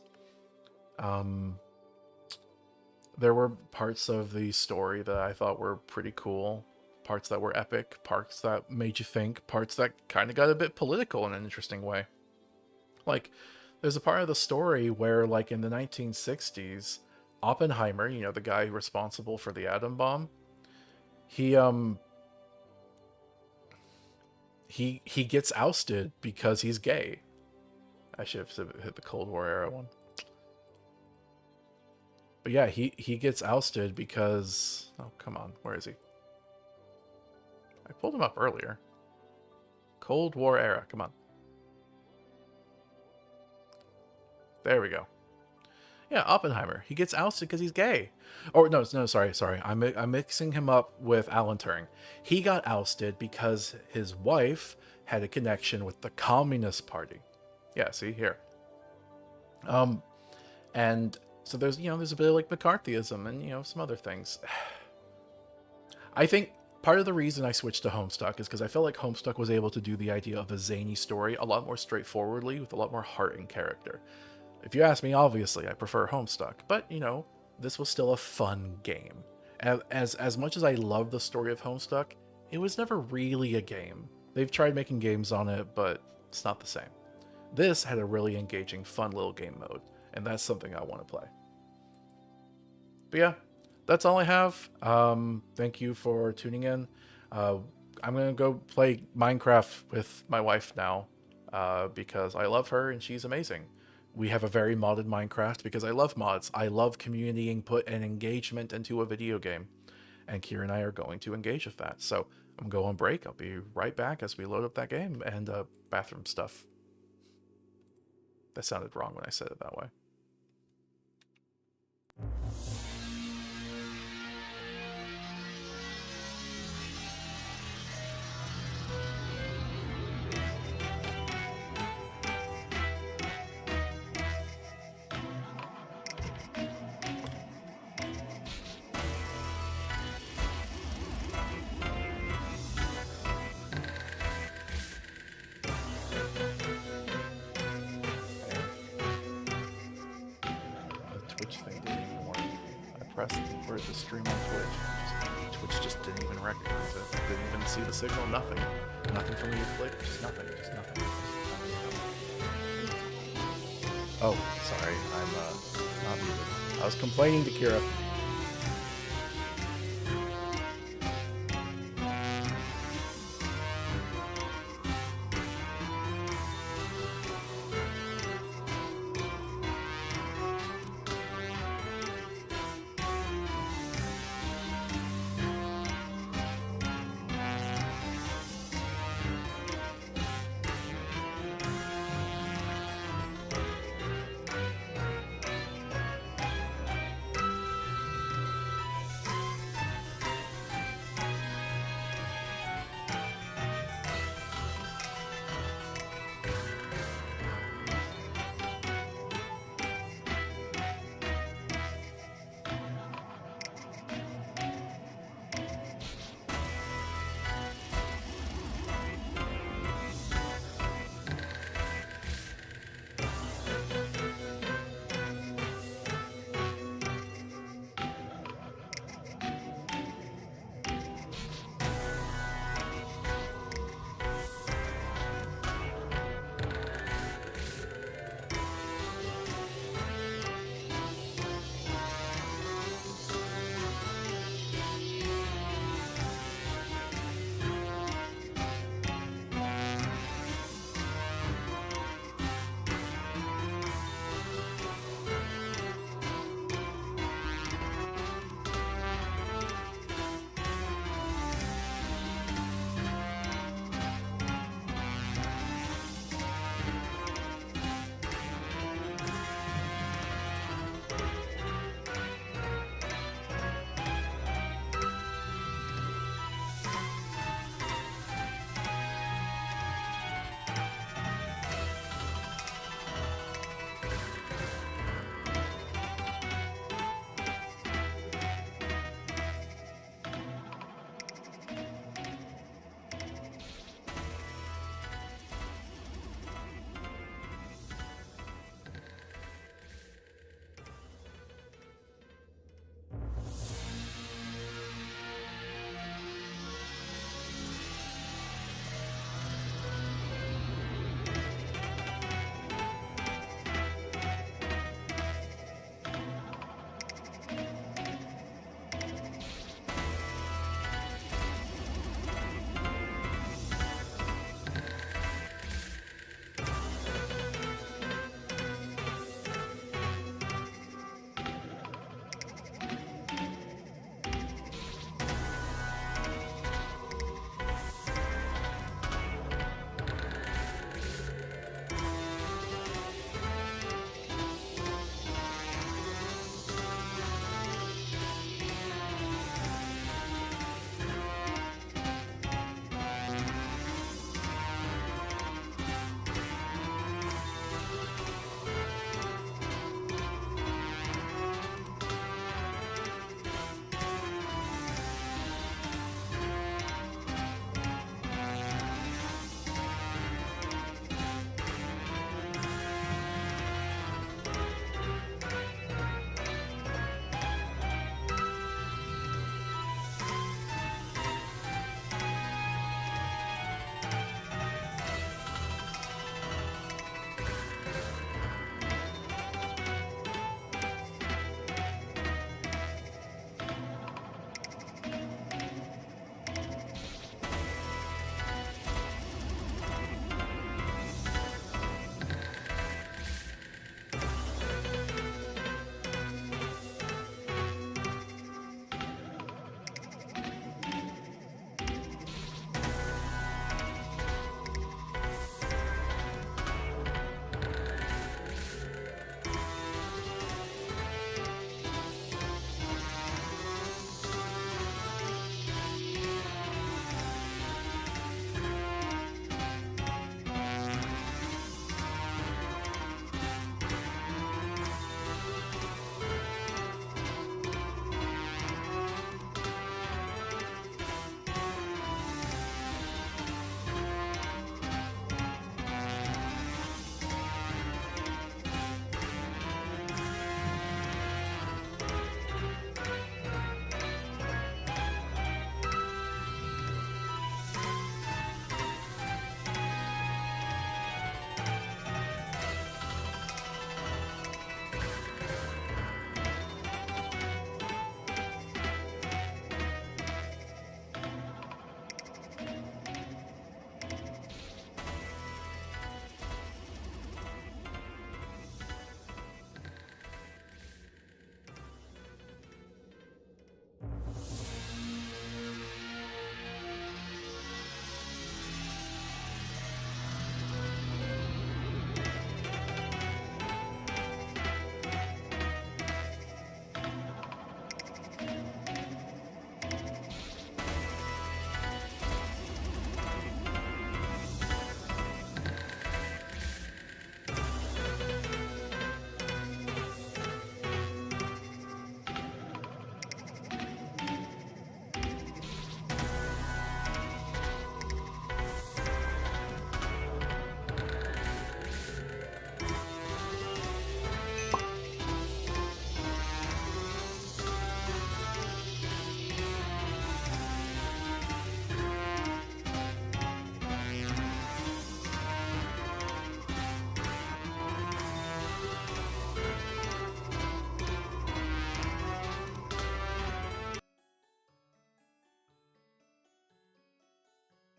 There were parts of the story that I thought were pretty cool. Parts that were epic, parts that made you think, parts that kind of got a bit political in an interesting way. Like, there's a part of the story where, like, in the 1960s, Oppenheimer, the guy responsible for the atom bomb, he gets ousted because he's gay. I should have hit the Cold War era one. But yeah, he gets ousted because... Oh, come on. Where is he? I pulled him up earlier. Cold War era. Come on. There we go. Yeah, Oppenheimer. He gets ousted because he's gay. Or no, sorry. I'm mixing him up with Alan Turing. He got ousted because his wife had a connection with the Communist Party. Yeah, see here. And so there's a bit of like McCarthyism and some other things. I think part of the reason I switched to Homestuck is because I felt like Homestuck was able to do the idea of a zany story a lot more straightforwardly with a lot more heart and character. If you ask me, obviously, I prefer Homestuck, but, this was still a fun game. As much as I love the story of Homestuck, it was never really a game. They've tried making games on it, but it's not the same. This had a really engaging, fun little game mode, and that's something I want to play. But yeah, that's all I have. Thank you for tuning in. I'm going to go play Minecraft with my wife now, because I love her and she's amazing. We have a very modded Minecraft because I love mods. I love community input and engagement into a video game. And Kira and I are going to engage with that. So I'm going on break. I'll be right back as we load up that game and bathroom stuff. That sounded wrong when I said it that way. Pressed for it to stream on Twitch. Twitch just didn't even recognize it. Didn't even see the signal. Nothing. Nothing from you click. Just nothing. Just nothing. Oh, sorry. I'm not muted. I was complaining to Kira.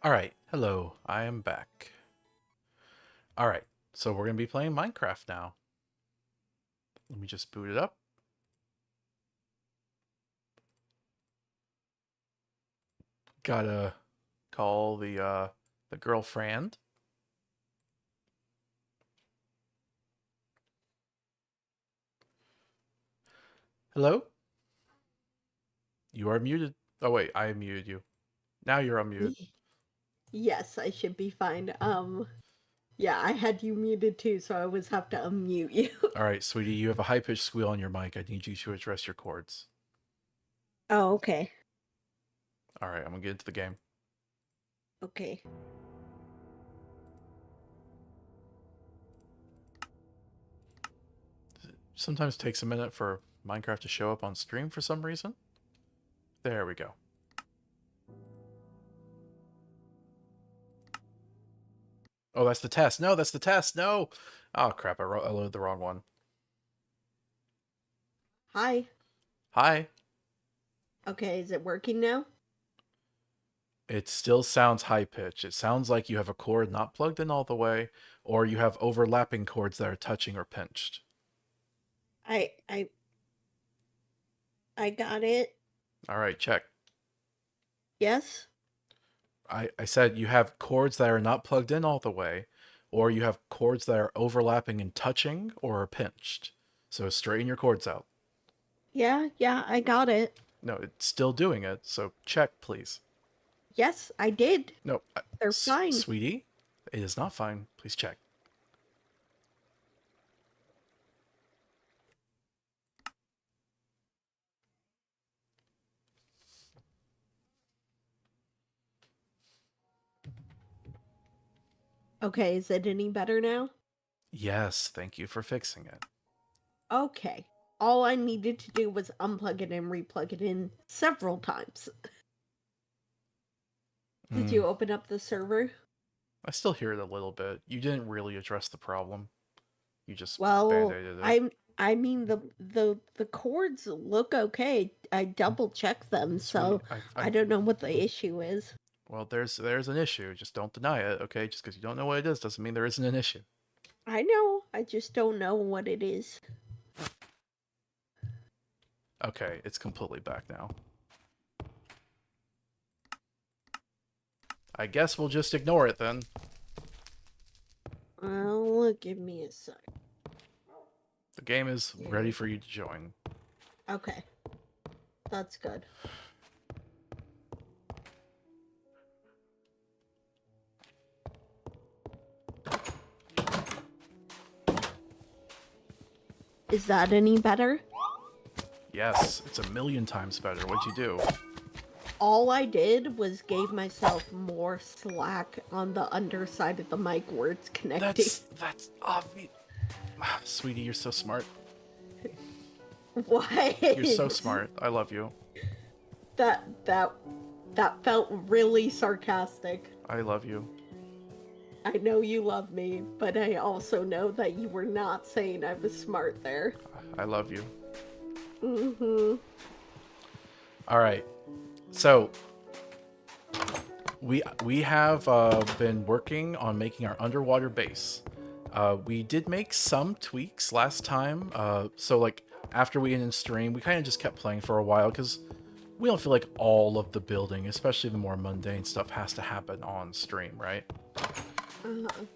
All right, hello, I am back. All right, so we're gonna be playing Minecraft now. Let me just boot it up. Gotta call the girlfriend. Hello? You are muted. Oh wait, I muted you. Now you're unmuted. Yes, I should be fine. Yeah, I had you muted too, so I always have to unmute you. All right, sweetie, you have a high-pitched squeal on your mic. I need you to address your chords. Oh, okay. All right, I'm gonna get into the game. Okay. Sometimes it takes a minute for Minecraft to show up on stream for some reason. There we go. Oh, that's the test. No, that's the test. No. Oh crap! I loaded the wrong one. Hi. Hi. Okay, is it working now? It still sounds high pitched. It sounds like you have a cord not plugged in all the way, or you have overlapping cords that are touching or pinched. I I I got it. All right, check. Yes? I said you have cords that are not plugged in all the way, or you have cords that are overlapping and touching or are pinched. So straighten your cords out. Yeah, I got it. No, it's still doing it, so check, please. Yes, I did. No, They're fine. Sweetie, it is not fine. Please check. Okay, is it any better now? Yes, thank you for fixing it. Okay. All I needed to do was unplug it and replug it in several times. Did you open up the server? I still hear it a little bit. You didn't really address the problem. You just Well, band-aided it. I mean the chords look okay. I double checked them, so Sweetie, I don't know what the issue is. well, there's an issue. Just don't deny it, okay? Just because you don't know what it is doesn't mean there isn't an issue. I know, I just don't know what it is. Okay, it's completely back now. I guess we'll just ignore it then. Well, give me a sec. The game is ready for you to join. Okay. That's good. Is that any better? Yes, it's a million times better. What'd you do? All I did was gave myself more slack on the underside of the mic where it's connecting. That's obvious. Sweetie, you're so smart. What? You're so smart. I love you. That felt really sarcastic. I love you. I know you love me, but I also know that you were not saying I was smart there. I love you. Mm-hmm. All right. So we have been working on making our underwater base. We did make some tweaks last time. So like after we ended in stream, we kind of just kept playing for a while because we don't feel like all of the building, especially the more mundane stuff, has to happen on stream, right?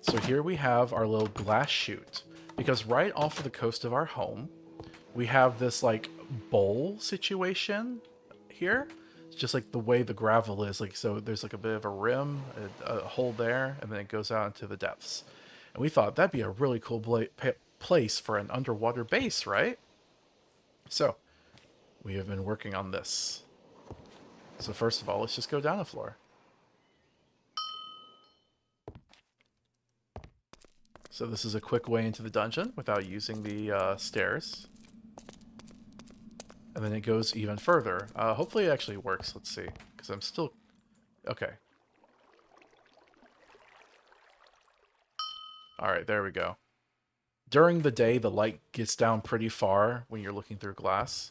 So here we have our little glass chute, because right off of the coast of our home, we have this like bowl situation here. It's just like the way the gravel is, like, so there's like a bit of a rim, a hole there, and then it goes out into the depths. And we thought that'd be a really cool place for an underwater base, right? So we have been working on this. So first of all, let's just go down a floor. So this is a quick way into the dungeon without using the stairs. And then it goes even further. Hopefully it actually works. Let's see. Because I'm still... Okay. Alright, there we go. During the day, the light gets down pretty far when you're looking through glass.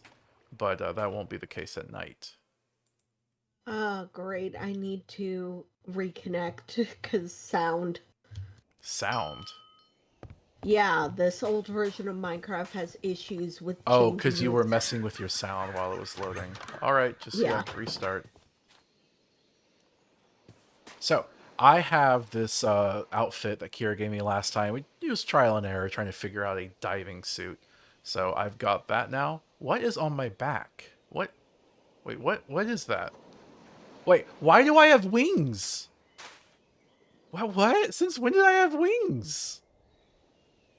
But that won't be the case at night. Great. I need to reconnect because sound. Sound. Yeah, this old version of Minecraft has issues with Oh, changing because you were its- messing with your sound while it was loading. All right, just Yeah. restart. So I have this outfit that Kira gave me last time. We used trial and error trying to figure out a diving suit. So I've got that now. What is on my back? What? Wait, what? What is that? Wait, why do I have wings? What? Since when did I have wings?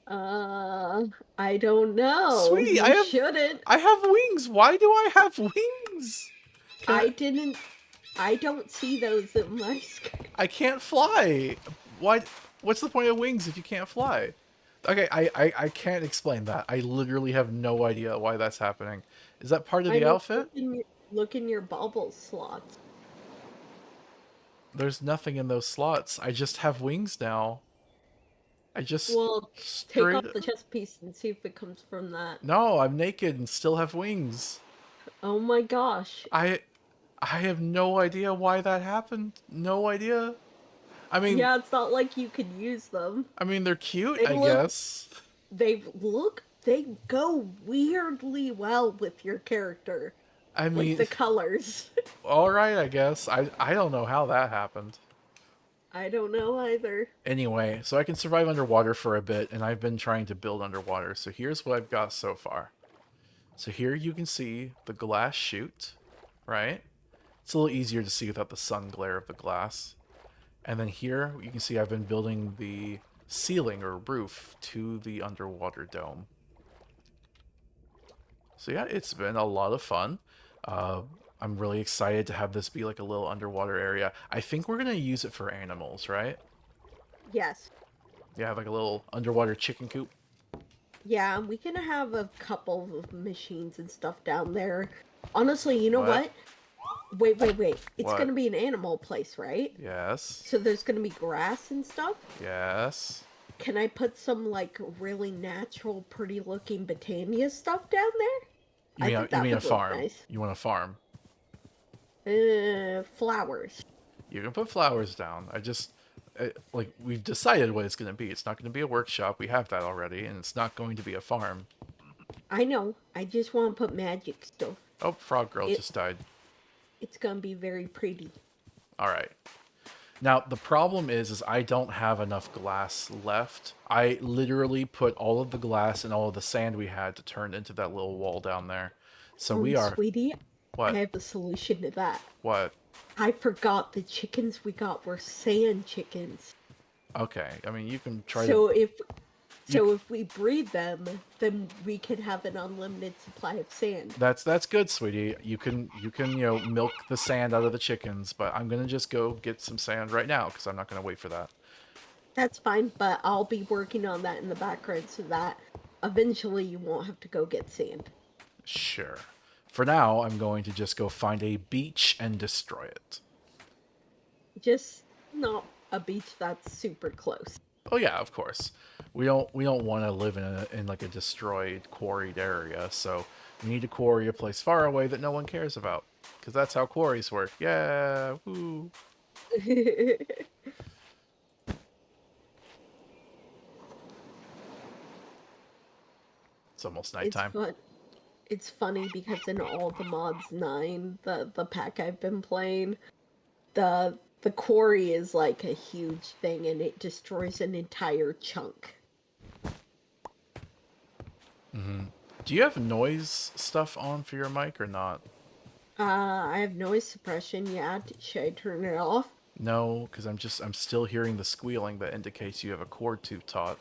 Uh, I don't know. Sweetie, You shouldn't. I have wings. Why do I have wings? I didn't. I don't see those in my screen. I can't fly. Why? What's the point of wings if you can't fly? Okay, I can't explain that. I literally have no idea why that's happening. Is that part of I the mean, outfit? look in your bubble slots. There's nothing in those slots. I just have wings now. I just Well, take straight. off the chest piece and see if it comes from that. No, I'm naked and still have wings. Oh my gosh. I have no idea why that happened. No idea. I mean, Yeah, it's not like you could use them. they're cute, They I look- guess. They go weirdly well with your character. I Like mean, the colors. all right, I guess. I don't know how that happened. I don't know either. Anyway, so I can survive underwater for a bit, and I've been trying to build underwater. So here's what I've got so far. So here you can see the glass chute, right? It's a little easier to see without the sun glare of the glass. And then here you can see I've been building the ceiling or roof to the underwater dome. So yeah, it's been a lot of fun. I'm really excited to have this be like a little underwater area. I think we're going to use it for animals, right? Yes. Yeah, like a little underwater chicken coop. Yeah, we can have a couple of machines and stuff down there. Honestly, you know What? what? Wait. It's What? gonna be an animal place, right? Yes. So there's gonna be grass and stuff? Yes. Can I put some, like, really natural, pretty-looking Botania stuff down there? You mean a would look farm? nice. You want a farm? Flowers. You can put flowers down. Like, we've decided what it's going to be. It's not going to be a workshop. We have that already, and it's not going to be a farm. I know. I just want to put magic stuff. Oh, Frog Girl It- just died. It's gonna be very pretty. All right. Now, the problem is I don't have enough glass left. I literally put all of the glass and all of the sand we had to turn into that little wall down there. So we are... Sweetie, What? I have a solution to that. What? I forgot the chickens we got were sand chickens. Okay. I mean, you can try So to... if we breed them, then we can have an unlimited supply of sand. That's good, sweetie. You can milk the sand out of the chickens, but I'm gonna just go get some sand right now because I'm not gonna wait for that. That's fine, but I'll be working on that in the background so that eventually you won't have to go get sand. Sure. For now, I'm going to just go find a beach and destroy it. Just not a beach that's super close. Oh yeah, of course. We don't want to live in like a destroyed, quarried area, so we need to quarry a place far away that no one cares about, because that's how quarries work. Yeah, woo. It's almost nighttime. It's funny because in all the mods 9, the pack I've been playing, the quarry is like a huge thing and it destroys an entire chunk. Do you have noise stuff on for your mic or not? I have noise suppression, yeah. Should I turn it off? No, because I'm still hearing the squealing that indicates you have a cord too taut.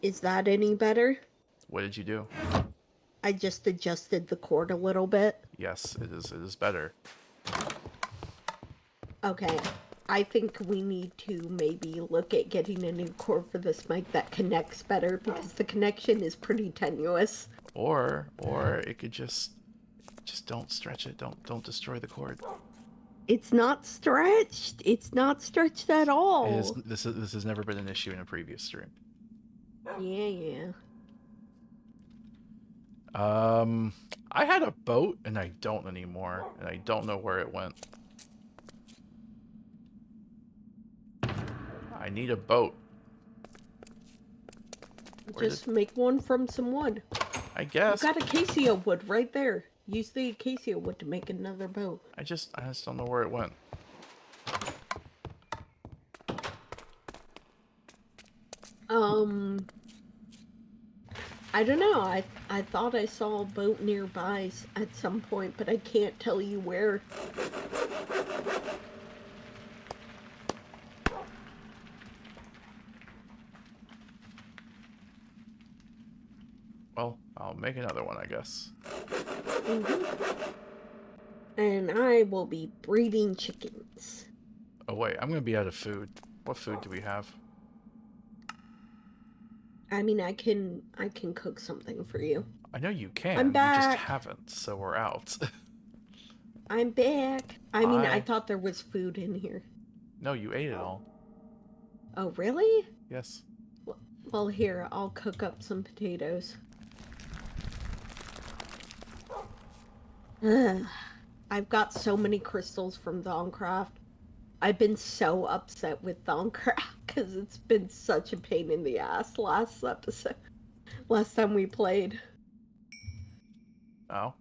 Is that any better? What did you do? I just adjusted the cord a little bit. Yes, it is better. Okay. I think we need to maybe look at getting a new cord for this mic that connects better because the connection is pretty tenuous. Or it could just don't stretch it. Don't destroy the cord. It's not stretched. It's not stretched at all. This has never been an issue in a previous stream. Yeah. I had a boat and I don't anymore, and I don't know where it went. I need a boat. Just make one from some wood. I You've guess. got acacia wood right there. Use the acacia wood to make another boat. I just don't know where it went. I don't know. I thought I saw a boat nearby at some point, but I can't tell you where. Well, I'll make another one, I guess. And I will be breeding chickens. Oh wait, I'm gonna be out of food. What food do we have? I mean, I can cook something for you. I know you can. I'm You just back. haven't, so we're out. I'm back. I mean, I Hi. thought there was food in here. No, you ate it all. Oh, really? Yes. Well, here, I'll cook up some potatoes. Ugh. I've got so many crystals from Thaumcraft. I've been so upset with Thaumcraft because it's been such a pain in the ass last time we played. Oh.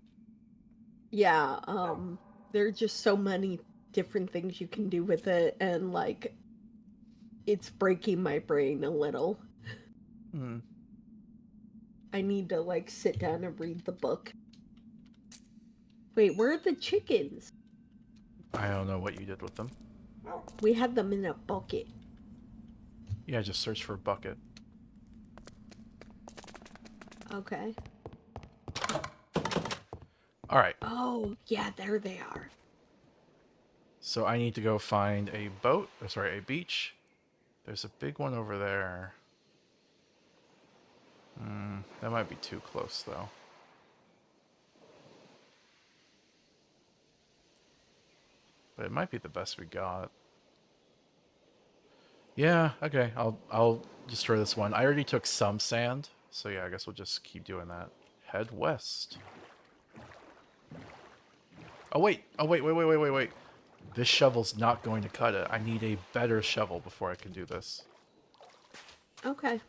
Yeah, there are just so many different things you can do with it, and like, it's breaking my brain a little. Hmm. I need to like sit down and read the book. Wait, where are the chickens? I don't know what you did with them. We had them in a bucket. Yeah, just search for a bucket. Okay. Alright. Oh, yeah, there they are. So I need to go find a boat. Or sorry, a beach. There's a big one over there. That might be too close, though. But it might be the best we got. Yeah, okay. I'll destroy this one. I already took some sand, so yeah, I guess we'll just keep doing that. Head west. Oh wait. Wait. This shovel's not going to cut it. I need a better shovel before I can do this. Okay.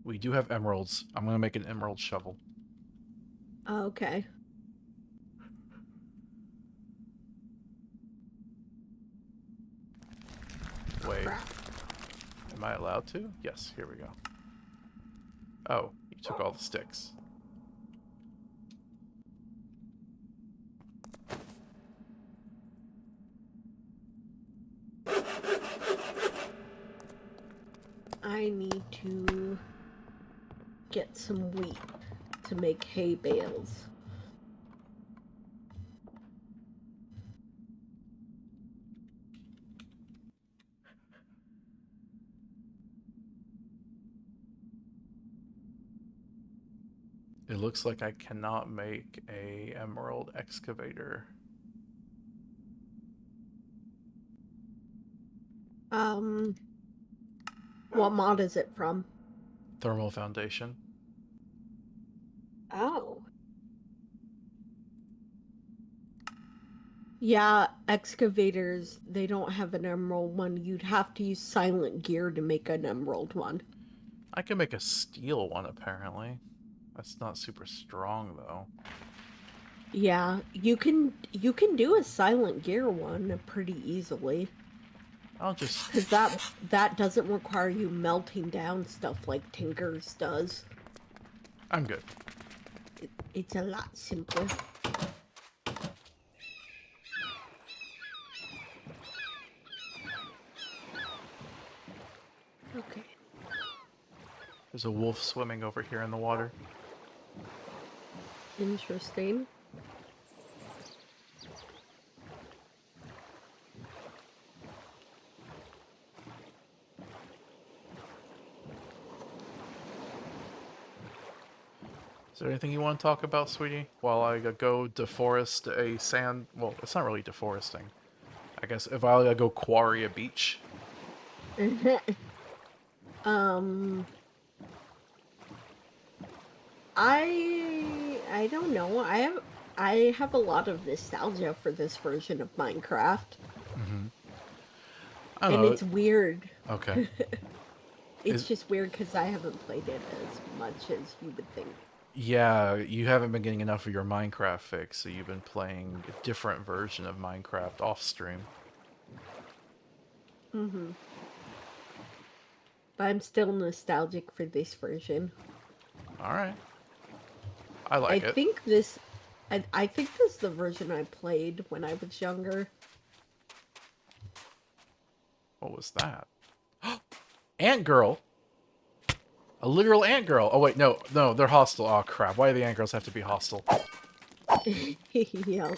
We do have emeralds. I'm gonna make an emerald shovel. Okay. Wait. Crap. Am I allowed to? Yes, here we go. Oh, you took all the sticks. I need to get some wheat to make hay bales. It looks like I cannot make a emerald excavator. What mod is it from? Thermal foundation. Oh. Yeah, excavators, they don't have an emerald one. You'd have to use silent gear to make an emerald one. I can make a steel one, apparently. That's not super strong, though. Yeah, you can do a silent gear one pretty easily. I'll just... Because that doesn't require you melting down stuff like Tinker's does. I'm good. It's a lot simpler. Okay. There's a wolf swimming over here in the water. Interesting. Is there anything you want to talk about, sweetie? While I go deforest a sand... Well, it's not really deforesting. I guess if I go quarry a beach. um, I don't know. I have a lot of nostalgia for this version of Minecraft, I don't and know. it's weird. Okay. It's Is just weird because I haven't played it as much as you would think. Yeah, you haven't been getting enough of your Minecraft fix, so you've been playing a different version of Minecraft off stream. Mm-hmm. But I'm still nostalgic for this version. All right. I I like it. think this, I think this is the version I played when I was younger. What was that? Ant girl. A literal ant girl. Oh wait, no, they're hostile. Oh crap! Why do the ant girls have to be hostile? Yeah.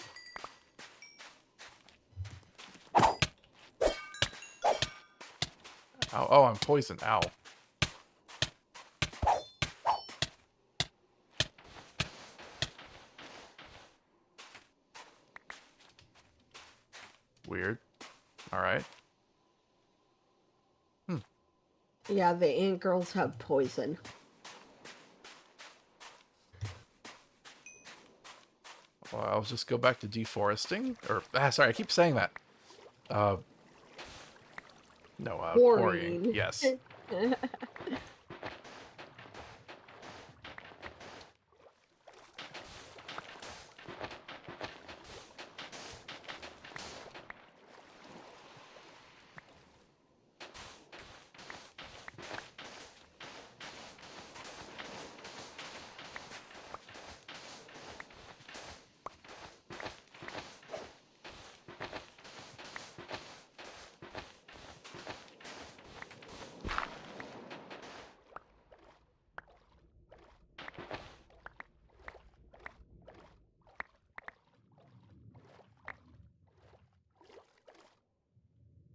Ow, oh, I'm poisoned. Ow. Weird. All right. Yeah, the ant girls have poison. Well, I'll just go back to deforesting. Or sorry, I keep saying that. No, quarrying. Quarrying. Yes.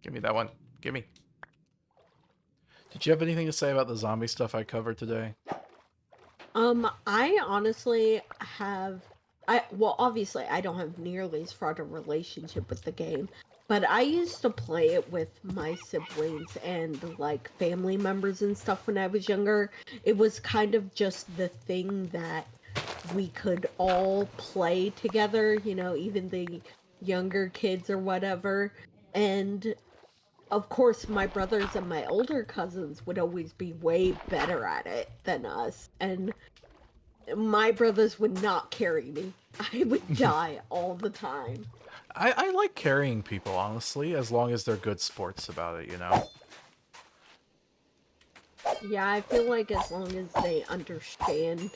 Give me that one. Give me. Did you have anything to say about the zombie stuff I covered today? I honestly have, well, obviously I don't have nearly as fraught a relationship with the game, but I used to play it with my siblings and like family members and stuff when I was younger. It was kind of just the thing that we could all play together, even the younger kids or whatever. And of course, my brothers and my older cousins would always be way better at it than us. And my brothers would not carry me. I would die all the time. I like carrying people, honestly, as long as they're good sports about it, you know? Yeah, I feel like as long as they understand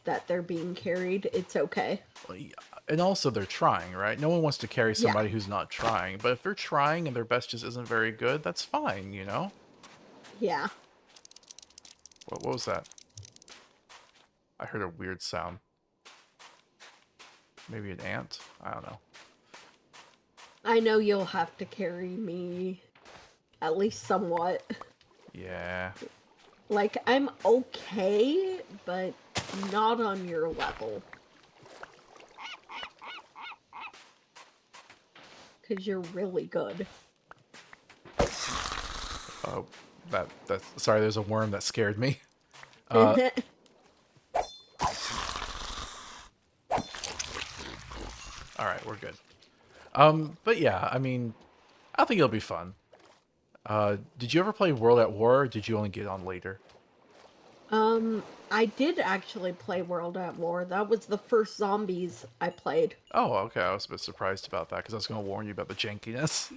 that they're being carried, it's okay. Well, yeah, and also they're trying, right? No one wants to carry Yeah. somebody who's not trying, but if they're trying and their best just isn't very good, that's fine, you know? Yeah. What was that? I heard a weird sound. Maybe an ant? I don't know. I know you'll have to carry me at least somewhat. Yeah. Like, I'm okay, but not on your level. Because you're really good. Oh, sorry, there's a worm that scared me. Alright, we're good. But yeah, I mean, I think it'll be fun. Did you ever play World at War, or did you only get on later? I did actually play World at War. That was the first zombies I played. Oh, okay, I was a bit surprised about that, because I was going to warn you about the jankiness.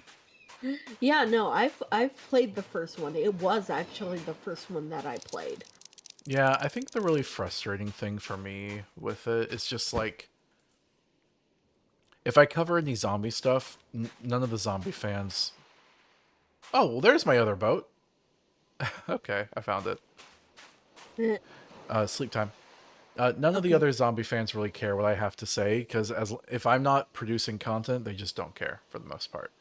Yeah, no, I've played the first one. It was actually the first one that I played. Yeah, I think the really frustrating thing for me with it is just like, if I cover any zombie stuff, none of the zombie fans... Oh, well, there's my other boat. Okay, I found it. Sleep time. None of the other zombie fans really care what I have to say, because if I'm not producing content, they just don't care, for the most part.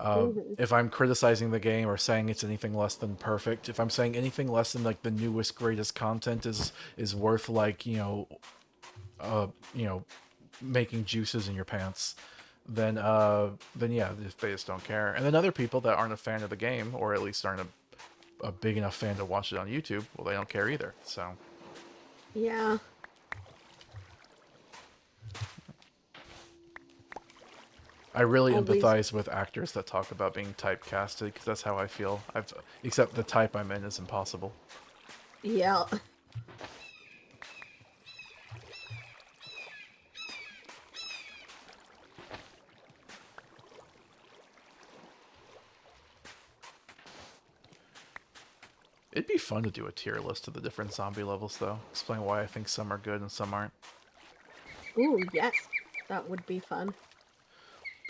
Mhm. If I'm criticizing the game or saying it's anything less than perfect, if I'm saying anything less than like the newest greatest content is worth like you know making juices in your pants, then yeah, they just don't care. And then other people that aren't a fan of the game, or at least aren't a big enough fan to watch it on YouTube, well, they don't care either. So Yeah. I really At least, empathize with actors that talk about being typecasted because that's how I feel. Except the type I'm in is impossible. yeah. It'd be fun to do a tier list of the different zombie levels, though. Explain why I think some are good and some aren't. Ooh, yes. That would be fun.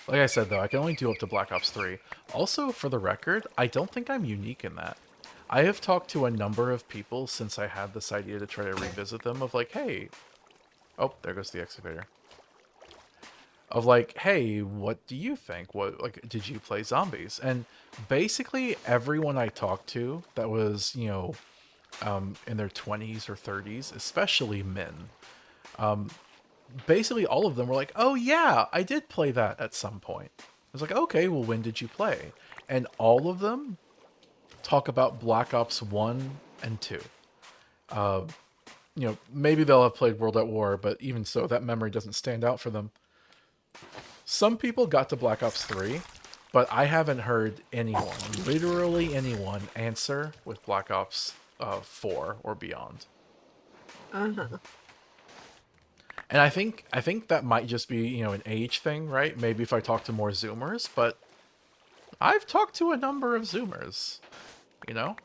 Like I said, though, I can only do up to Black Ops 3. Also, for the record, I don't think I'm unique in that. I have talked to a number of people since I had this idea to try to revisit them of like, hey... Oh, there goes the excavator. Of like, hey, what do you think? What, like, did you play zombies? And basically everyone I talked to that was, in their 20s or 30s, especially men, basically all of them were like, oh yeah, I did play that at some point. I was like, okay, well, when did you play? And all of them talk about Black Ops 1 and 2. Maybe they'll have played World at War, but even so, that memory doesn't stand out for them. Some people got to Black Ops 3, but I haven't heard anyone, literally anyone, answer with Black Ops 4 or beyond. Uh-huh. And I think that might just be, an age thing, right? Maybe if I talk to more Zoomers, but I've talked to a number of Zoomers, you know?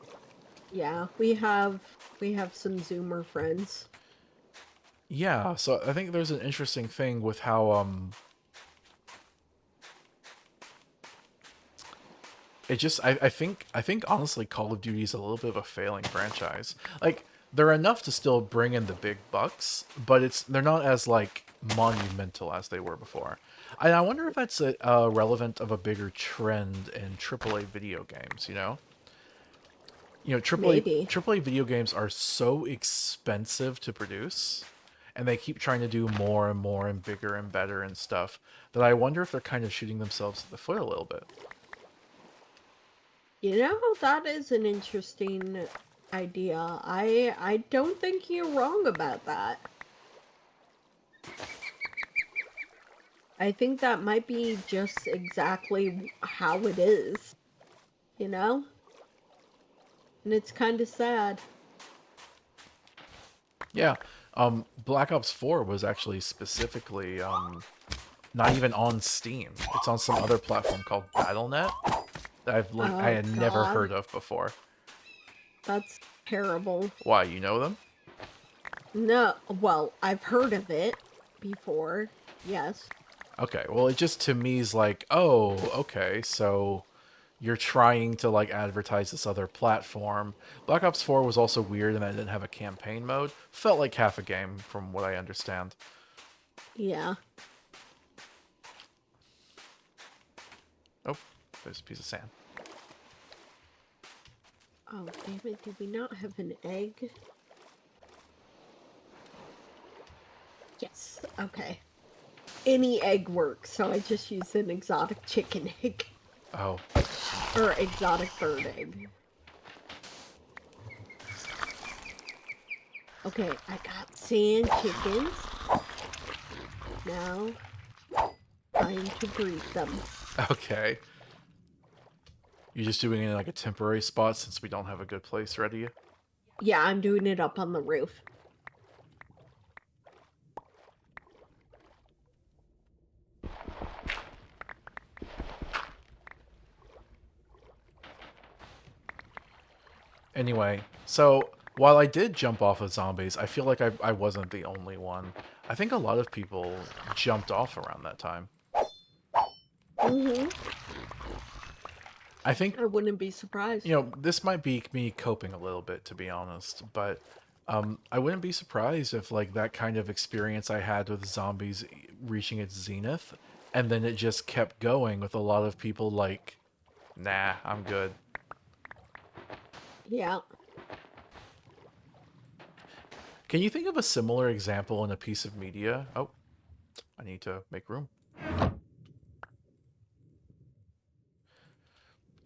Yeah, we have some Zoomer friends. Yeah, so I think there's an interesting thing with how it just I think honestly Call of Duty is a little bit of a failing franchise. Like they're enough to still bring in the big bucks, but they're not as like monumental as they were before. And I wonder if that's relevant of a bigger trend in AAA video games, AAA Maybe. AAA video games are so expensive to produce, and they keep trying to do more and more and bigger and better and stuff, that I wonder if they're kind of shooting themselves in the foot a little bit. That is an interesting idea. I don't think you're wrong about that. I think that might be just exactly how it is, And it's kind of sad. Yeah. Black Ops 4 was actually specifically not even on Steam. It's on some other platform called Battle.net that I had never God. heard of before. That's terrible. Why, you know them? No, well, I've heard of it before. Yes. Okay, well, it just to me is like, oh, okay, so you're trying to like advertise this other platform. Black Ops 4 was also weird in that it didn't have a campaign mode. Felt like half a game from what I understand. Yeah. Oh, there's a piece of sand. Oh, damn it. Do we not have an egg? Yes. Okay. Any egg works, so I just used an exotic chicken egg. Oh. Or exotic bird egg. Okay, I got sand chickens. Now, time to breed them. Okay. You're just doing it in like a temporary spot since we don't have a good place ready? Yeah, I'm doing it up on the roof. Anyway, so while I did jump off of zombies, I feel like I wasn't the only one. I think a lot of people jumped off around that time. Mm-hmm. I think, I wouldn't be surprised. this might be me coping a little bit, to be honest, but I wouldn't be surprised if like that kind of experience I had with zombies reaching its zenith And then it just kept going with a lot of people like, nah, I'm good. Yeah. Can you think of a similar example in a piece of media? Oh, I need to make room.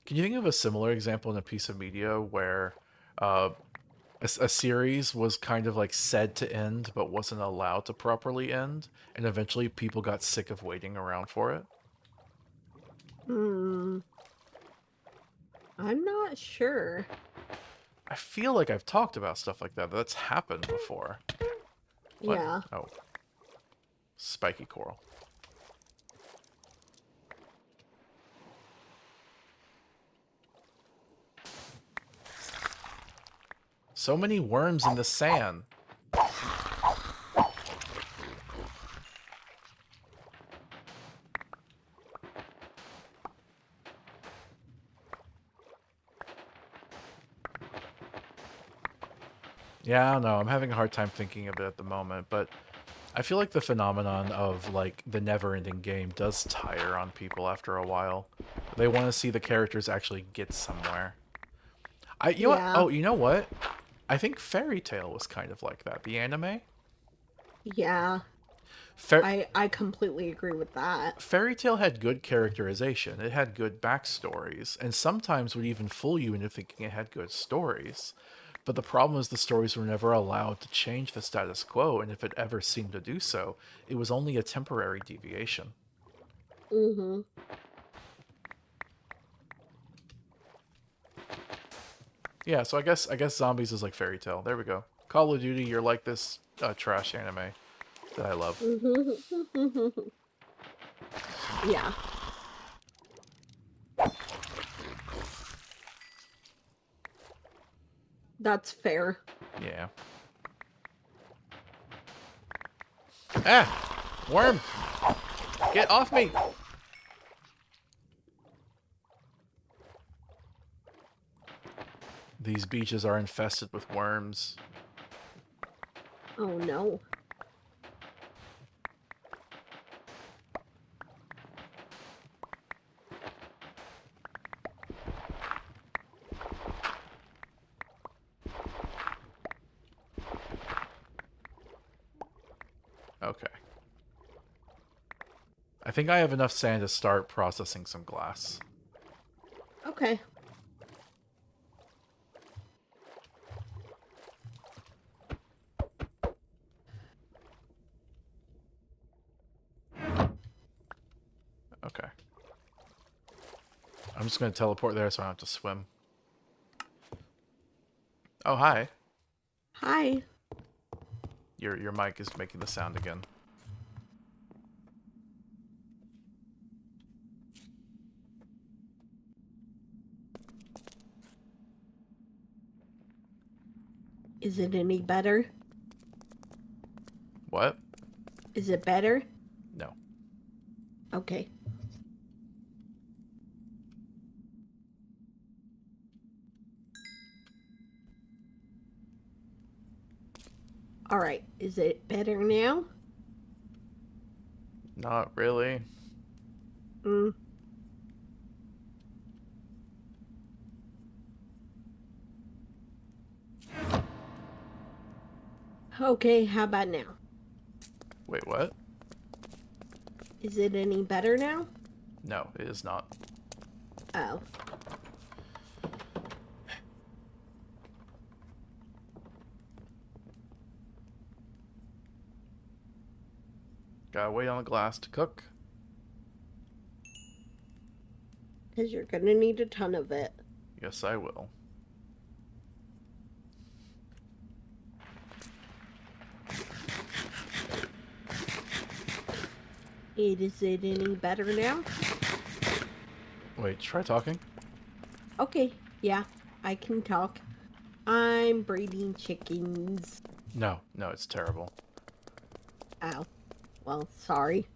Can you think of a similar example in a piece of media where uh, a series was kind of like said to end but wasn't allowed to properly end, and eventually people got sick of waiting around for it? Hmm. I'm not sure. I feel like I've talked about stuff like that. That's happened before. What? Yeah. Oh, spiky coral. So many worms in the sand. Yeah, I don't know. I'm having a hard time thinking of it at the moment, but I feel like the phenomenon of like the never-ending game does tire on people after a while. They want to see the characters actually get somewhere. You know what? Yeah. Oh, you know what? I think Fairy Tail was kind of like that. The anime. Yeah. Fa I completely agree with that. Fairy Tail had good characterization. It had good backstories, and sometimes would even fool you into thinking it had good stories. But the problem is the stories were never allowed to change the status quo, and if it ever seemed to do so, it was only a temporary deviation. Mm-hmm. Yeah, so I guess zombies is like Fairy Tail. There we go. Call of Duty, you're like this trash anime that I love. Mm-hmm. Yeah. That's fair. Yeah. Ah! Worm! Get off me! These beaches are infested with worms. Oh no. Okay. I think I have enough sand to start processing some glass. Okay. Okay. I'm just going to teleport there so I don't have to swim. Oh, hi. Hi. Your mic is making the sound again. Is it any better? What? Is it better? No. Okay. All right. Is it better now? Not really. Mm. Okay, how about now? Wait, what? Is it any better now? No, it is not. Oh. Gotta wait on the glass to cook. Because you're going to need a ton of it. Yes, I will. Is it any better now? Wait, try talking. Okay, yeah, I can talk. I'm breeding chickens. No, it's terrible. Ow. Well, sorry.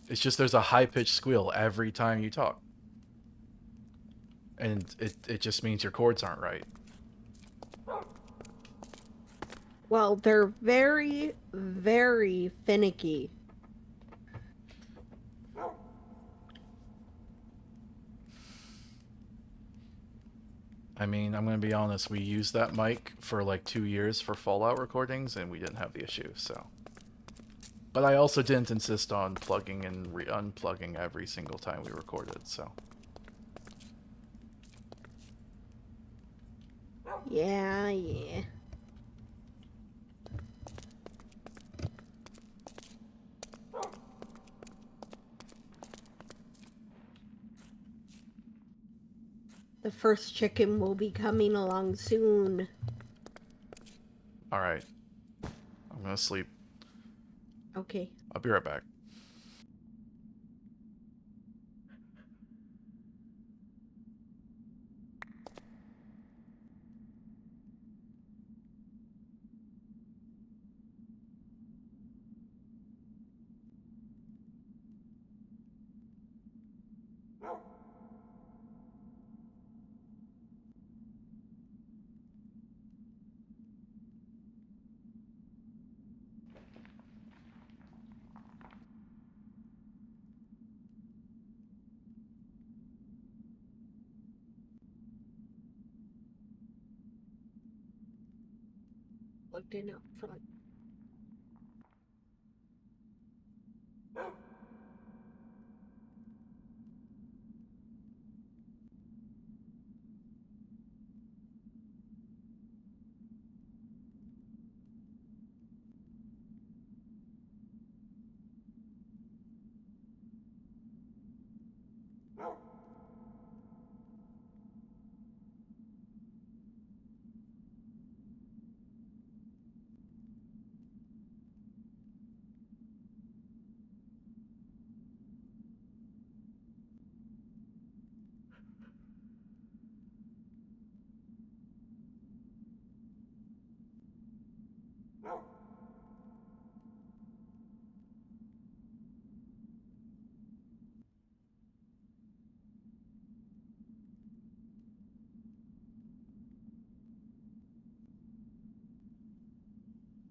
It's just there's a high-pitched squeal every time you talk. And it just means your chords aren't right. Well, they're very, very finicky. I mean, I'm going to be honest, we used that mic for like 2 years for Fallout recordings, and we didn't have the issue, so. But I also didn't insist on plugging and unplugging every single time we recorded, so. Yeah. The first chicken will be coming along soon. Alright. I'm going to sleep. Okay. I'll be right back. Plugged in up front.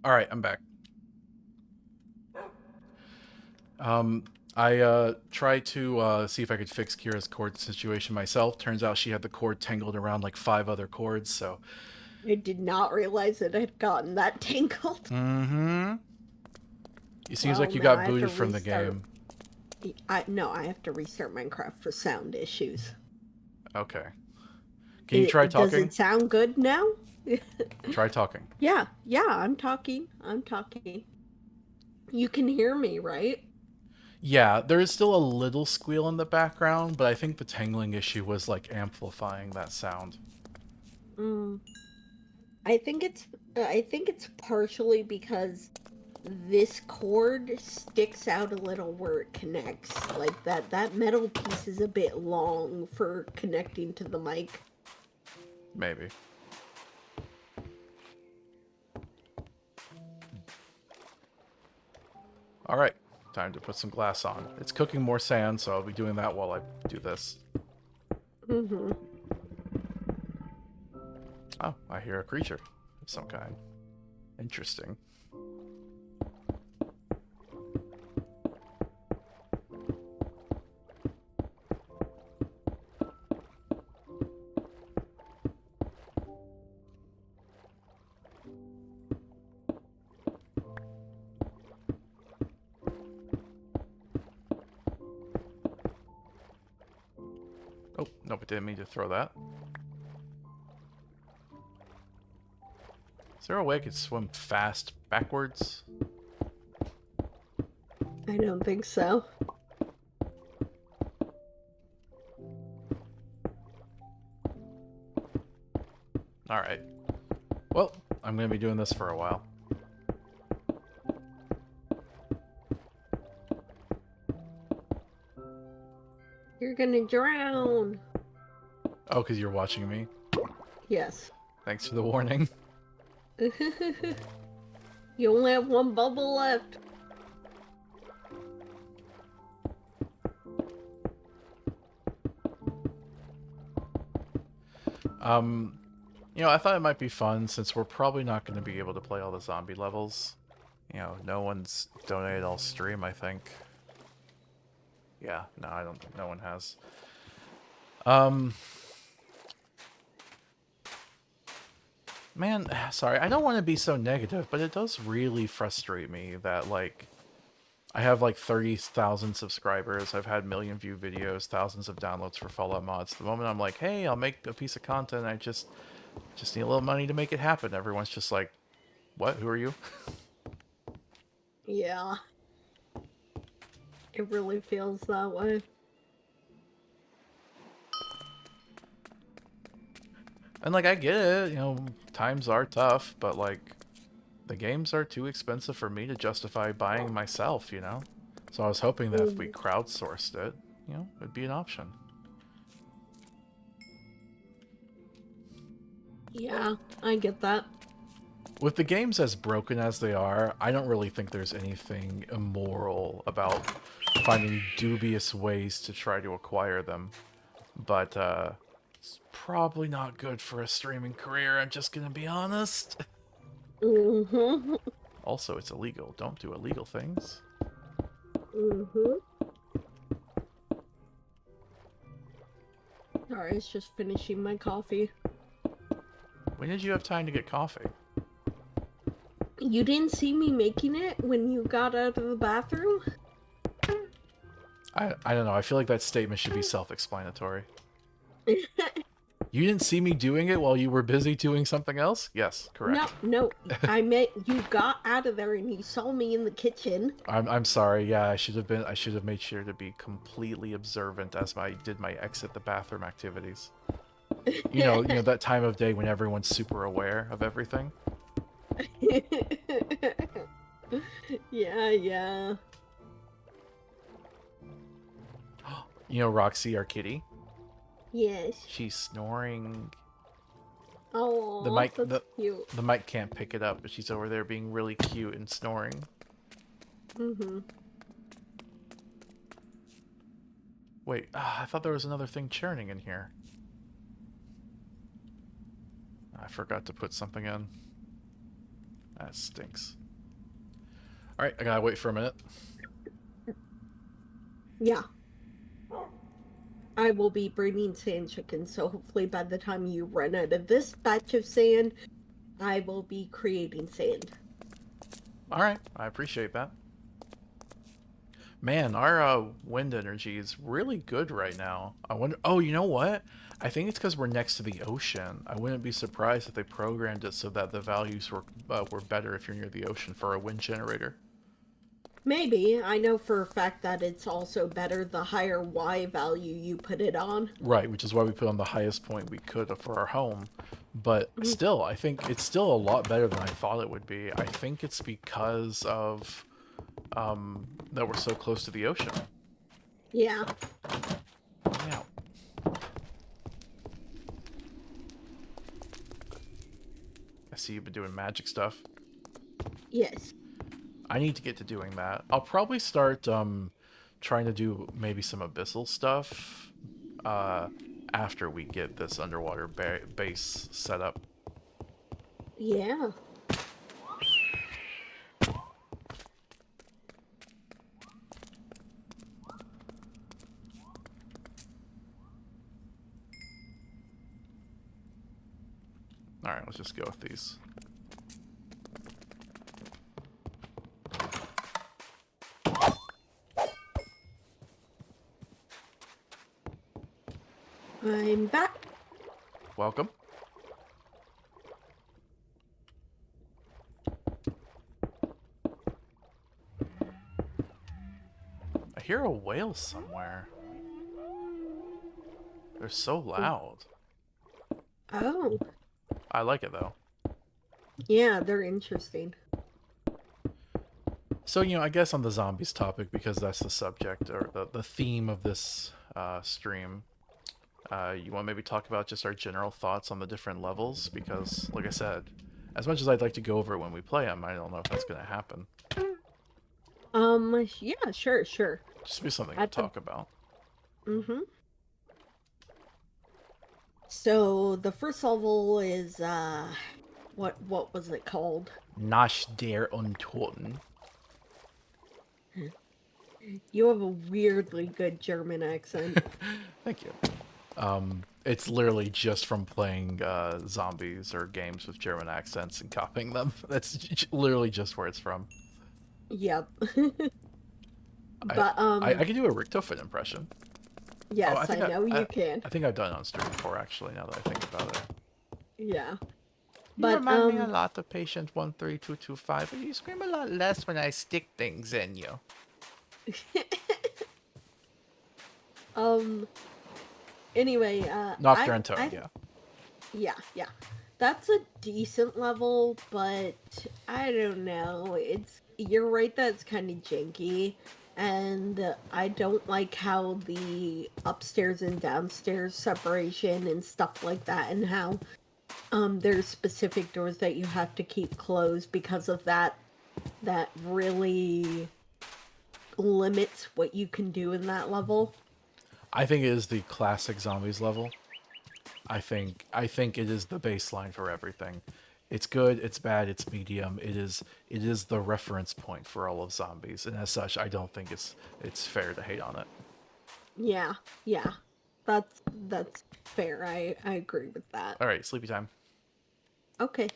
Alright, I'm back. I tried to see if I could fix Kira's cord situation myself. Turns out she had the cord tangled around like 5 other cords, so. I did not realize it had gotten that tangled. Mm-hmm. It seems Well, like you now I got have to booted from the restart. game. No, I have to restart Minecraft for sound issues. Okay. Can you try Does talking? it sound good now? Try talking. Yeah, I'm talking. You can hear me, right? Yeah, there is still a little squeal in the background, but I think the tangling issue was like amplifying that sound. Mm. I think it's partially because this cord sticks out a little where it connects. Like that metal piece is a bit long for connecting to the mic. Maybe. Alright, time to put some glass on. It's cooking more sand, so I'll be doing that while I do this. Mm-hmm. Oh, I hear a creature of some kind. Interesting. Oh, nope, I didn't mean to throw that. Is there a way I could swim fast backwards? I don't think so. Alright. Well, I'm going to be doing this for a while. You're gonna drown. Oh, because you're watching me? Yes. Thanks for the warning. You only have one bubble left. You know, I thought it might be fun since we're probably not going to be able to play all the zombie levels. You know, no one's donated all stream, I think. Yeah, no, I don't think no one has. Man, sorry, I don't want to be so negative, but it does really frustrate me that, like, I have like 30,000 subscribers, I've had million view videos, thousands of downloads for Fallout mods. The moment I'm like, hey, I'll make a piece of content, I just need a little money to make it happen. Everyone's just like, what? Who are you? Yeah. It really feels that way. And like, I get it, you know, times are tough, but like, the games are too expensive for me to justify buying myself, you know? So I was hoping that if we crowdsourced it, you know, it'd be an option. Yeah, I get that. With the games as broken as they are, I don't really think there's anything immoral about finding dubious ways to try to acquire them. But, it's probably not good for a streaming career, I'm just gonna be honest. Mm-hmm. Also, it's illegal. Don't do illegal things. Mm-hmm. Sorry, I was just finishing my coffee. When did you have time to get coffee? You didn't see me making it when you got out of the bathroom? I don't know. I feel like that statement should be self-explanatory. You didn't see me doing it while you were busy doing something else? Yes, correct. No. I meant you got out of there and you saw me in the kitchen. I'm sorry. Yeah, I should have made sure to be completely observant as I did my exit the bathroom activities. You know that time of day when everyone's super aware of everything. Yeah. You know Roxy, our kitty? Yes. She's snoring. Oh, that's cute. The mic can't pick it up, but she's over there being really cute and snoring. Mm-hmm. Wait, I thought there was another thing churning in here. I forgot to put something in. That stinks. Alright, I gotta wait for a minute. Yeah. I will be breeding sand chickens, so hopefully by the time you run out of this batch of sand, I will be creating sand. Alright, I appreciate that. Man, our wind energy is really good right now. I wonder... Oh, you know what? I think it's because we're next to the ocean. I wouldn't be surprised if they programmed it so that the values were better if you're near the ocean for a wind generator. Maybe. I know for a fact that it's also better the higher Y value you put it on. Right, which is why we put on the highest point we could for our home. But still, I think it's still a lot better than I thought it would be. I think it's because of that we're so close to the ocean. Yeah. Yeah. I see you've been doing magic stuff. Yes. I need to get to doing that. I'll probably start trying to do maybe some abyssal stuff after we get this underwater base set up. Yeah. Alright, let's just go with these. I'm back. Welcome. I hear a whale somewhere. They're so loud. Oh. I like it though. Yeah, they're interesting. So, I guess on the zombies topic, because that's the subject or the theme of this stream, you want to maybe talk about just our general thoughts on the different levels? Because, like I said, as much as I'd like to go over it when we play them, I don't know if that's going to happen. Yeah, sure. Just be something to talk about. Mm-hmm. So, the first level is, what was it called? Nach der Untoten. You have a weirdly good German accent. Thank you. It's literally just from playing zombies or games with German accents and copying them. That's literally just where it's from. Yep. I But I can do a Richtofen impression. Oh, yes, I know you can. I think I've done it on stream before, actually, now that I think about it. Yeah. You But remind me a lot of Patient 13225, but you scream a lot less when I stick things in you. um anyway, Nocturne Tone, yeah. yeah. That's a decent level, but I don't know. You're right that it's kind of janky, and I don't like how the upstairs and downstairs separation and stuff like that, and how there's specific doors that you have to keep closed because of that. That really limits what you can do in that level. I think it is the classic zombies level. I think it is the baseline for everything. It's good, it's bad, it's medium. It is the reference point for all of zombies, and as such, I don't think it's fair to hate on it. Yeah, yeah. That's fair. I agree with that. All right, sleepy time. Okay.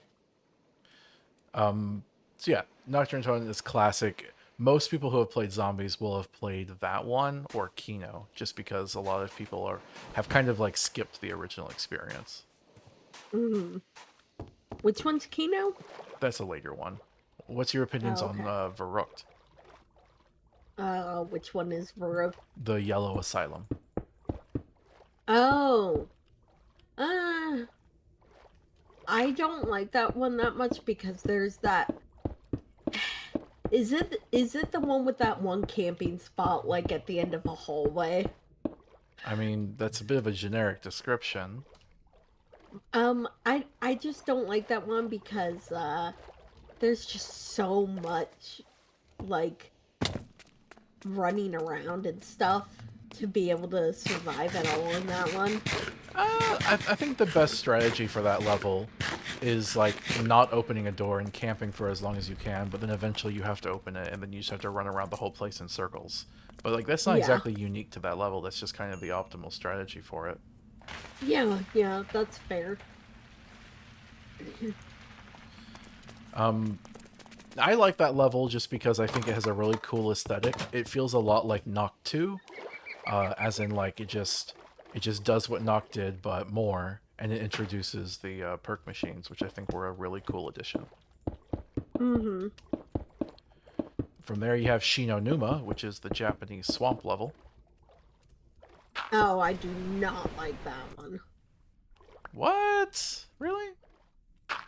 So yeah, Nocturne Tone is classic. Most people who have played zombies will have played that one or Kino, just because a lot of people have kind of like skipped the original experience. Which one's Kino? That's a later one. What's your opinions Oh, okay. on Verrückt, Which one is Baroque? the Yellow Asylum? Oh. Uh I don't like that one that much because there's that Is it the one with that one camping spot like at the end of a hallway? I mean, that's a bit of a generic description. I just don't like that one because there's just so much like running around and stuff to be able to survive at all in that one. I think the best strategy for that level is like not opening a door and camping for as long as you can, but then eventually you have to open it and then you just have to run around the whole place in circles. But like that's not Yeah. exactly unique to that level. That's just kind of the optimal strategy for it. Yeah, that's fair. I like that level just because I think it has a really cool aesthetic. It feels a lot like Knock 2, as in like it just does what Knock did but more, and it introduces the perk machines, which I think were a really cool addition. Mm-hmm. From there you have Shinonuma, which is the Japanese swamp level. Oh, I do not like that one. What? Really?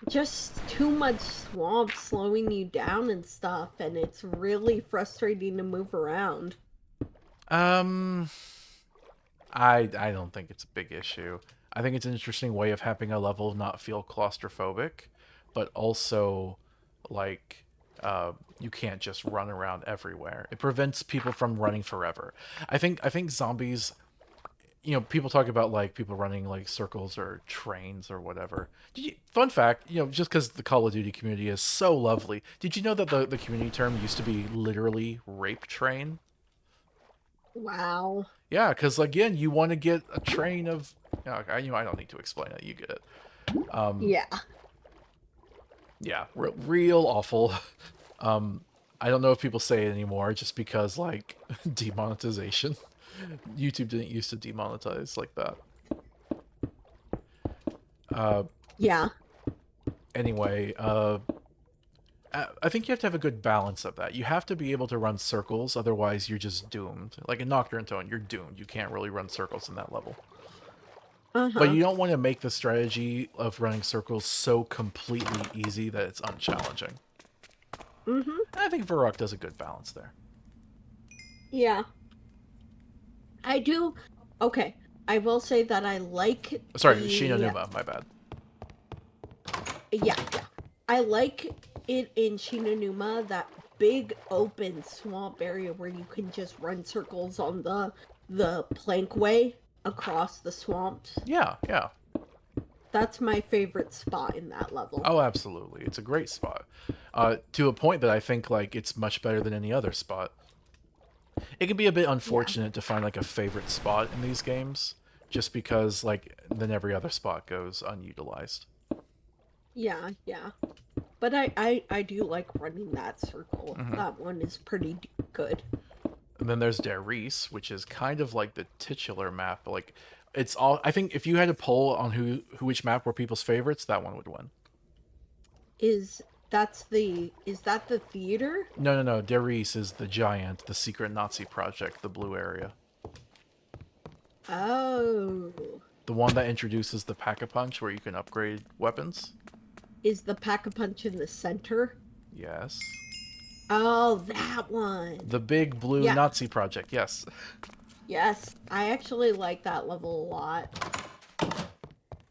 Just too much swamp slowing you down and stuff, and it's really frustrating to move around. I don't think it's a big issue. I think it's an interesting way of having a level not feel claustrophobic, but also like you can't just run around everywhere. It prevents people from running forever. I think zombies, you know, people talk about like people running like circles or trains or whatever. Fun fact, you know, just because the Call of Duty community is so lovely, did you know that the community term used to be literally rape train? Wow. Yeah, because again, you want to get a train of. I don't need to explain it. You get it. Yeah. Yeah, real awful. I don't know if people say it anymore, just because like demonetization. YouTube didn't used to demonetize like that. Yeah. Anyway, I think you have to have a good balance of that. You have to be able to run circles, otherwise you're just doomed. Like in Nocturne Tone, you're doomed. You can't really run circles in that level. Uh-huh. But you don't want to make the strategy of running circles so completely easy that it's unchallenging. Mm-hmm. And I think Varrock does a good balance there. Yeah. I do. Okay. I will say that I like. Sorry, the- Shinonuma, my bad. Yeah. I like it in Shinonuma, that big open swamp area where you can just run circles on the plankway across the swamps. Yeah. That's my favorite spot in that level. Oh, absolutely. It's a great spot. To a point that I think like it's much better than any other spot. It can be a bit unfortunate to find like a favorite spot in these games, just because like then every other spot goes unutilized. Yeah, yeah. But I do like running that circle. Mhm. That one is pretty good. And then there's Der Riese, which is kind of like the titular map. Like, it's all. I think if you had a poll on which map were people's favorites, that one would win. Is that the theater? No. Der Riese is the giant, the secret Nazi project, the blue area, Oh. the one that introduces the Pack-a-Punch, where you can upgrade weapons. Is the Pack-a-Punch in the center? Yes. Oh, that one. The big blue Yeah. Nazi project. Yes. Yes, I actually like that level a lot.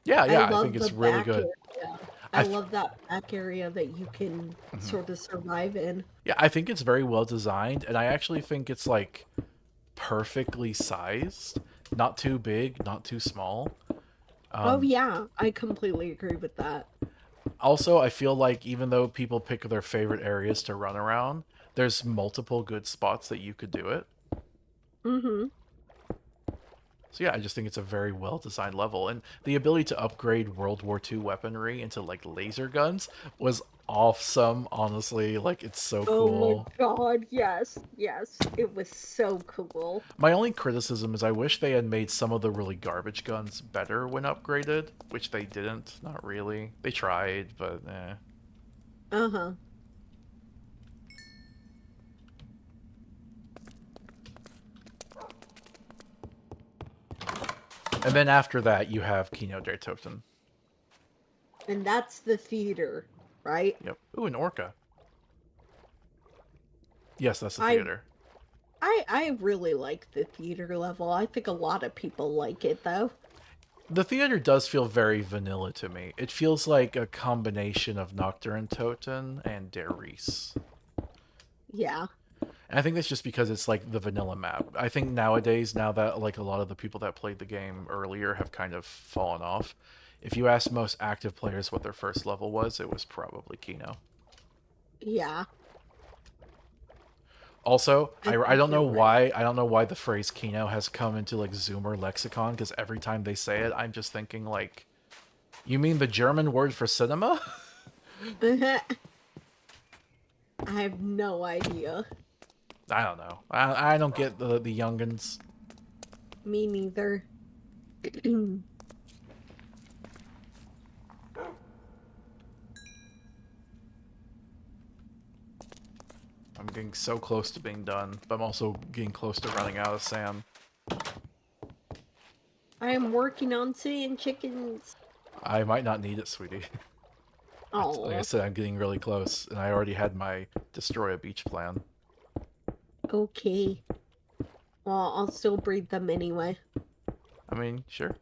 Yeah. I love think it's the really back good. area. I I th- love that back area that you can sort of survive in. Yeah, I think it's very well designed, and I actually think it's like perfectly sized. Not too big, not too small. Oh yeah, I completely agree with that. Also, I feel like even though people pick their favorite areas to run around, there's multiple good spots that you could do it. Mm-hmm. So yeah, I just think it's a very well designed level, and the ability to upgrade World War II weaponry into like laser guns was awesome. Honestly, like it's so Oh my cool. god, yes, yes. It was so cool. My only criticism is I wish they had made some of the really garbage guns better when upgraded, which they didn't. Not really. They tried, but eh. Uh-huh. And then after that, you have Kino der Toten. And that's the theater, right? Yep. Ooh, an orca. Yes, that's the I- theater. I really like the theater level. I think a lot of people like it though. The theater does feel very vanilla to me. It feels like a combination of Nocturne Toten and Der Riese. Yeah. And I think that's just because it's like the vanilla map. I think nowadays, now that like a lot of the people that played the game earlier have kind of fallen off, if you ask most active players what their first level was, it was probably Kino. Yeah. Also, I think don't know you're why the phrase Kino has come into like Zoomer lexicon, because every time they say it, I'm just thinking like, you mean the German word for cinema? I have no idea. I don't know. I don't get the youngins. Me neither. I'm getting so close to being done, but I'm also getting close to running out of sand. I am working on sand chickens. I might not need it, sweetie. Oh, Like I said, I'm getting really close, and I already had my destroy a beach plan. okay. Well, I'll still breed them anyway. I mean, sure.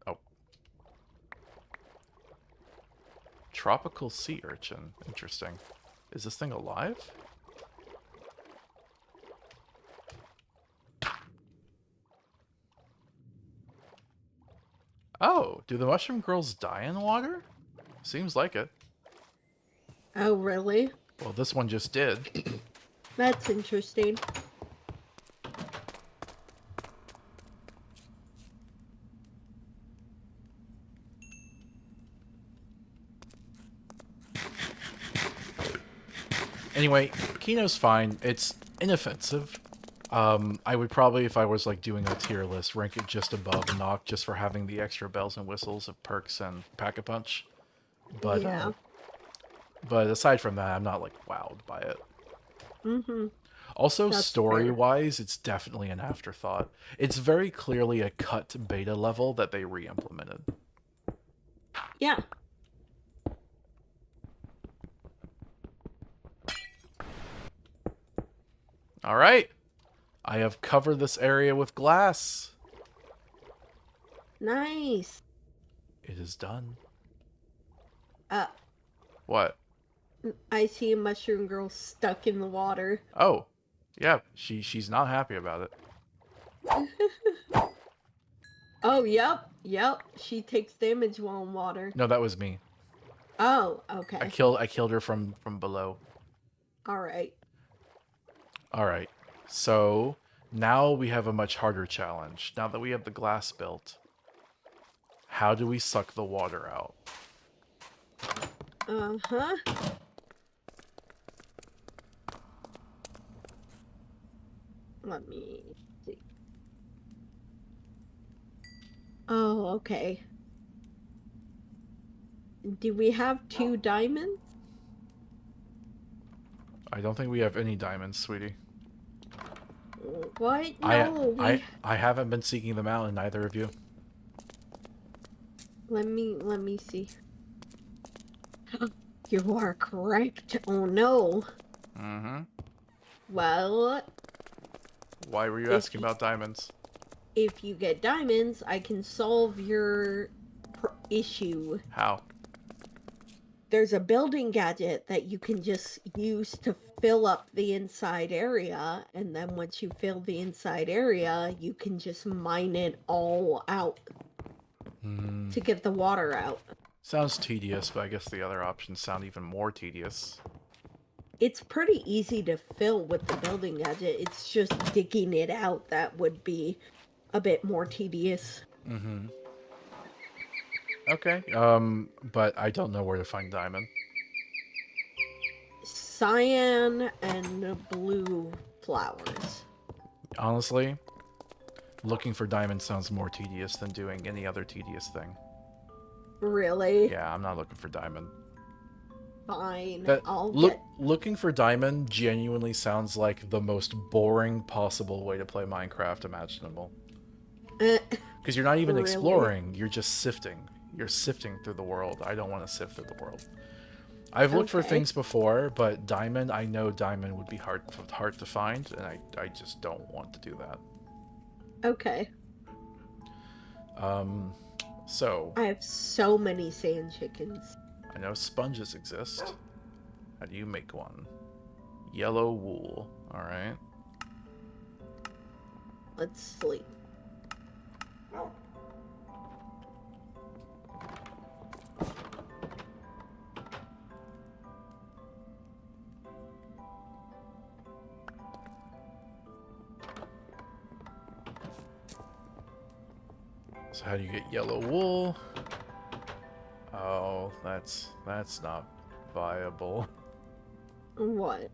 Oh. Tropical sea urchin. Interesting. Is this thing alive? Oh, do the mushroom girls die in water? Seems like it. Oh, really? Well, this one just did. That's interesting. Anyway, Kino's fine. It's inoffensive. I would probably, if I was like doing a tier list, rank it just above Noct just for having the extra bells and whistles of perks and Pack-a-Punch. But Yeah. but aside from that, I'm not like wowed by it. Mm-hmm. Also, That's story-wise, it's definitely an afterthought. It's very clearly a cut beta level that they re-implemented. Yeah. All right, I have covered this area with glass. Nice. It is done. Uh, What? I see a mushroom girl stuck in the water. Oh, yeah, she's not happy about it. Oh, yep. She takes damage while in water. No, that was me. Oh, okay. I killed her from below. All right. All right. So now we have a much harder challenge. Now that we have the glass built, how do we suck the water out? Uh-huh. Let me see. Oh, okay. Do we have 2 diamonds? I don't think we have any diamonds, sweetie. What? No, I haven't been seeking them out in either of you. let me see. You are correct. Oh no. Mm-hmm. Well, Why were you If asking you- about diamonds? if you get diamonds, I can solve your issue. How? There's a building gadget that you can just use to fill up the inside area, and then once you fill the inside area, you can just mine it all out to get the water out. Sounds tedious, but I guess the other options sound even more tedious. It's pretty easy to fill with the building gadget. It's just digging it out that would be a bit more tedious. Mm-hmm. Okay. But I don't know where to find diamond. Cyan and blue flowers. Honestly, looking for diamond sounds more tedious than doing any other tedious thing. Really? Yeah, I'm not looking for diamond. Fine. That I'll looking for diamond genuinely sounds like the most boring possible way to play Minecraft imaginable. get. Because you're not even Really? exploring, you're just sifting. You're sifting through the world. I don't want to sift through the world. I've looked for Okay. things before, but diamond, I know diamond would be hard to find, and I just don't want to do that. Okay. So, I have so many sand chickens. I know sponges exist. How do you make one? Yellow wool. Alright. Let's sleep. So how do you get yellow wool? Oh, that's not viable. What?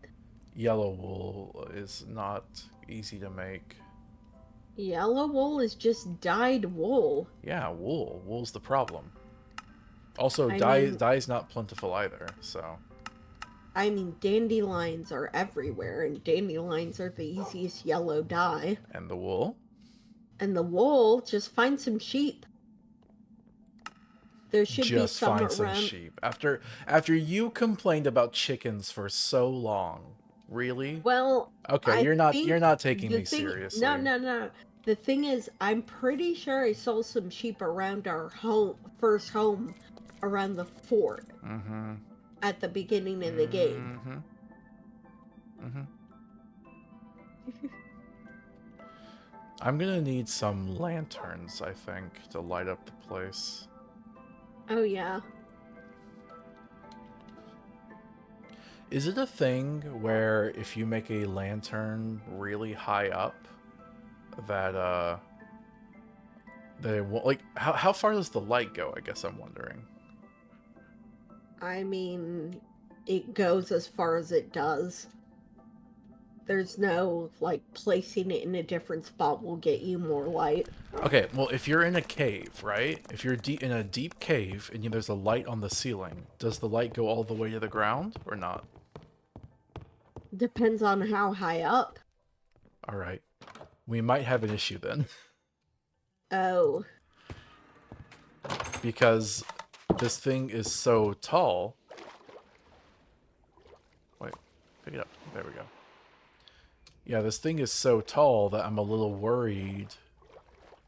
Yellow wool is not easy to make. Yellow wool is just dyed wool. Yeah, wool. Wool's the problem. Also, I mean- dye's not plentiful either, so... I mean, dandelions are everywhere, and dandelions are the easiest yellow dye. And the wool? And the wool, just find some sheep. There should Just be some find some around. sheep. After you complained about chickens for so long. Really? Well, Okay, I you're not think taking the me thing- seriously. No. The thing is, I'm pretty sure I saw some sheep around our first home, around the fort Mm-hmm. at the beginning of the game. Mm-hmm. Mm-hmm. I'm gonna need some lanterns, I think, to light up the place. Oh yeah. Is it a thing where if you make a lantern really high up, that they won't, like, how far does the light go? I guess I'm wondering. I mean, it goes as far as it does. There's no, like, placing it in a different spot will get you more light. Okay, well, if you're in a cave, right? If you're in a deep cave and there's a light on the ceiling, does the light go all the way to the ground or not? Depends on how high up. All right. We might have an issue then. Oh. Because this thing is so tall. Wait, pick it up. There we go. Yeah, this thing is so tall that I'm a little worried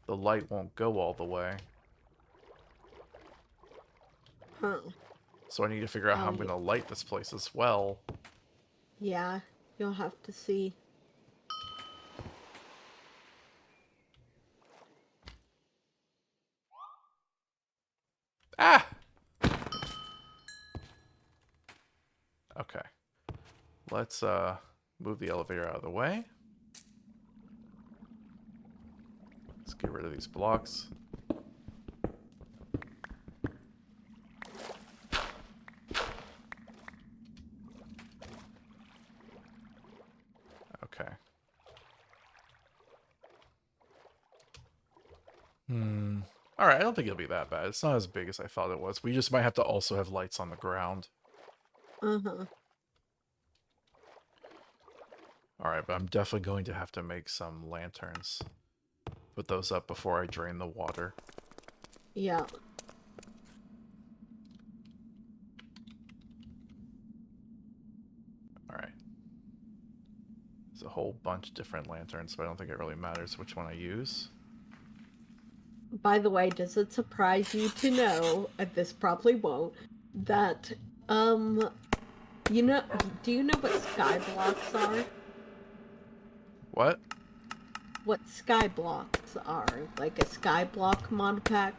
the light won't go all the way. Huh. So I need to figure out how I'm yeah. going to light this place as well. Yeah, you'll have to see. Ah! Okay. Let's move the elevator out of the way. get rid of these blocks. Okay. Alright, I don't think it'll be that bad. It's not as big as I thought it was. We just might have to also have lights on the ground. Uh-huh. Alright, but I'm definitely going to have to make some lanterns. Put those up before I drain the water. Yeah. Alright. There's a whole bunch of different lanterns, but I don't think it really matters which one I use. By the way, does it surprise you to know, and this probably won't, that, you know, do you know what sky blocks are? What? What sky blocks are? Like a sky block mod pack?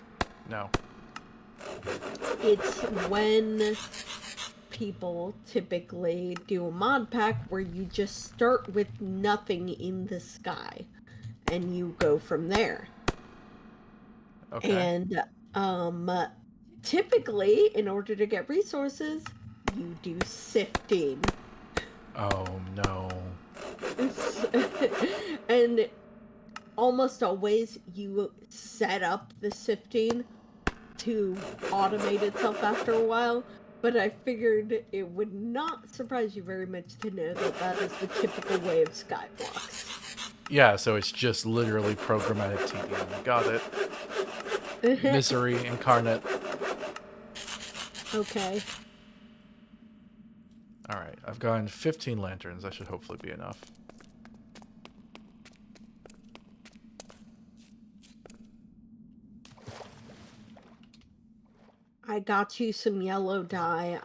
No. It's when people typically do a mod pack where you just start with nothing in the sky, and you go from there. Okay. And typically, in order to get resources, you do sifting. Oh, no. And almost always you set up the sifting to automate itself after a while, but I figured it would not surprise you very much to know that that is the typical way of Skyblocks. Yeah, so it's just literally programmatic TDM. Got it. Misery incarnate. Okay. Alright, I've gotten 15 lanterns. That should hopefully be enough. I got you some yellow dye.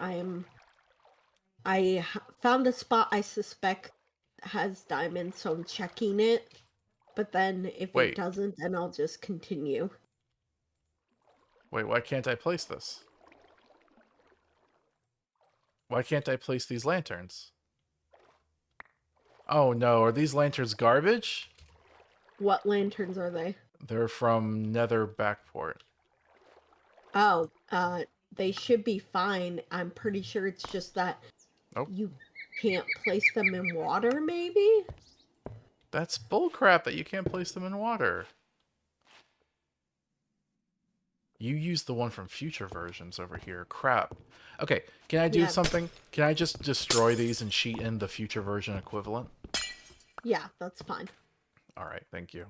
Found a spot I suspect has diamonds, so I'm checking it. But then if Wait. it doesn't, then I'll just continue. Wait, why can't I place this? Why can't I place these lanterns? Oh no, are these lanterns garbage? What lanterns are they? They're from Nether Backport. Oh, they should be fine. I'm pretty sure it's just that Nope. you can't place them in water, maybe? That's bullcrap that you can't place them in water. You used the one from future versions over here. Crap. Okay, can I do Yeah. something? Can I just destroy these and cheat in the future version equivalent? Yeah, that's fine. Alright, thank you.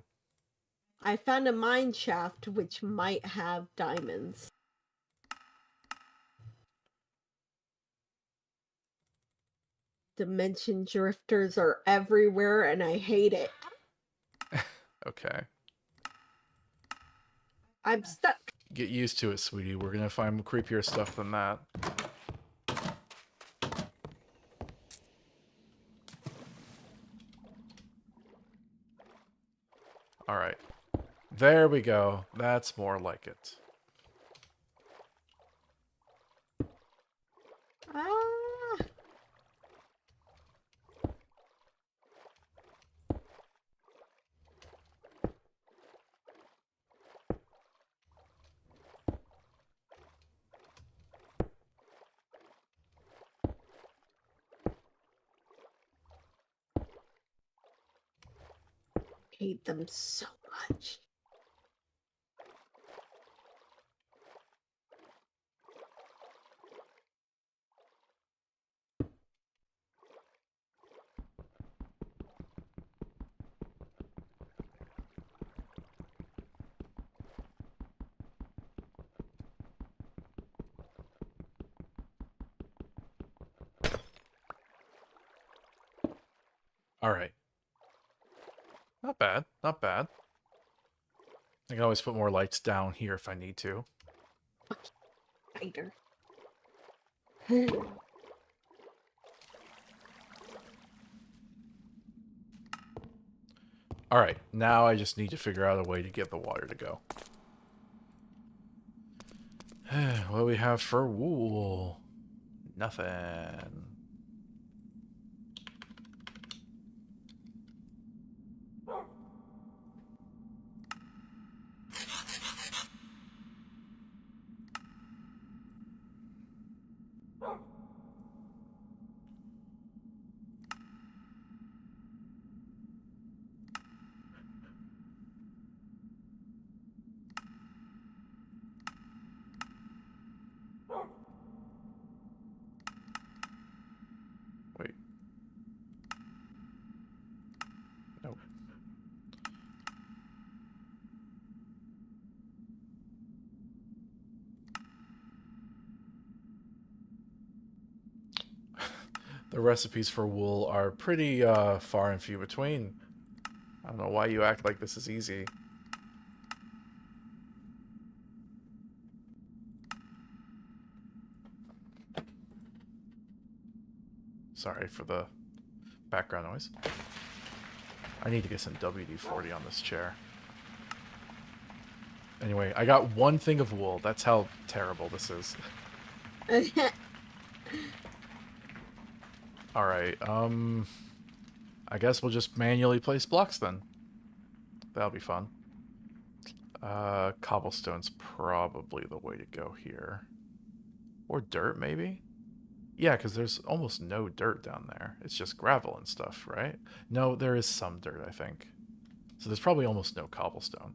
I found a mine shaft which might have diamonds. Dimension drifters are everywhere and I hate it. Okay. I'm stuck. Get used to it, sweetie. We're gonna find creepier stuff than that. Alright. There we go. That's more like it. Ah. Hate them so much. Alright. Not bad. Not bad. I can always put more lights down here if I need to. Spider. Alright, now I just need to figure out a way to get the water to go. What do we have for wool? Nothing. The recipes for wool are pretty far and few between. I don't know why you act like this is easy. Sorry for the background noise. I need to get some WD-40 on this chair. Anyway, I got one thing of wool. That's how terrible this is. Alright, I guess we'll just manually place blocks then. That'll be fun. Cobblestone's probably the way to go here. Or dirt, maybe? Yeah, because there's almost no dirt down there. It's just gravel and stuff, right? No, there is some dirt, I think. So there's probably almost no cobblestone.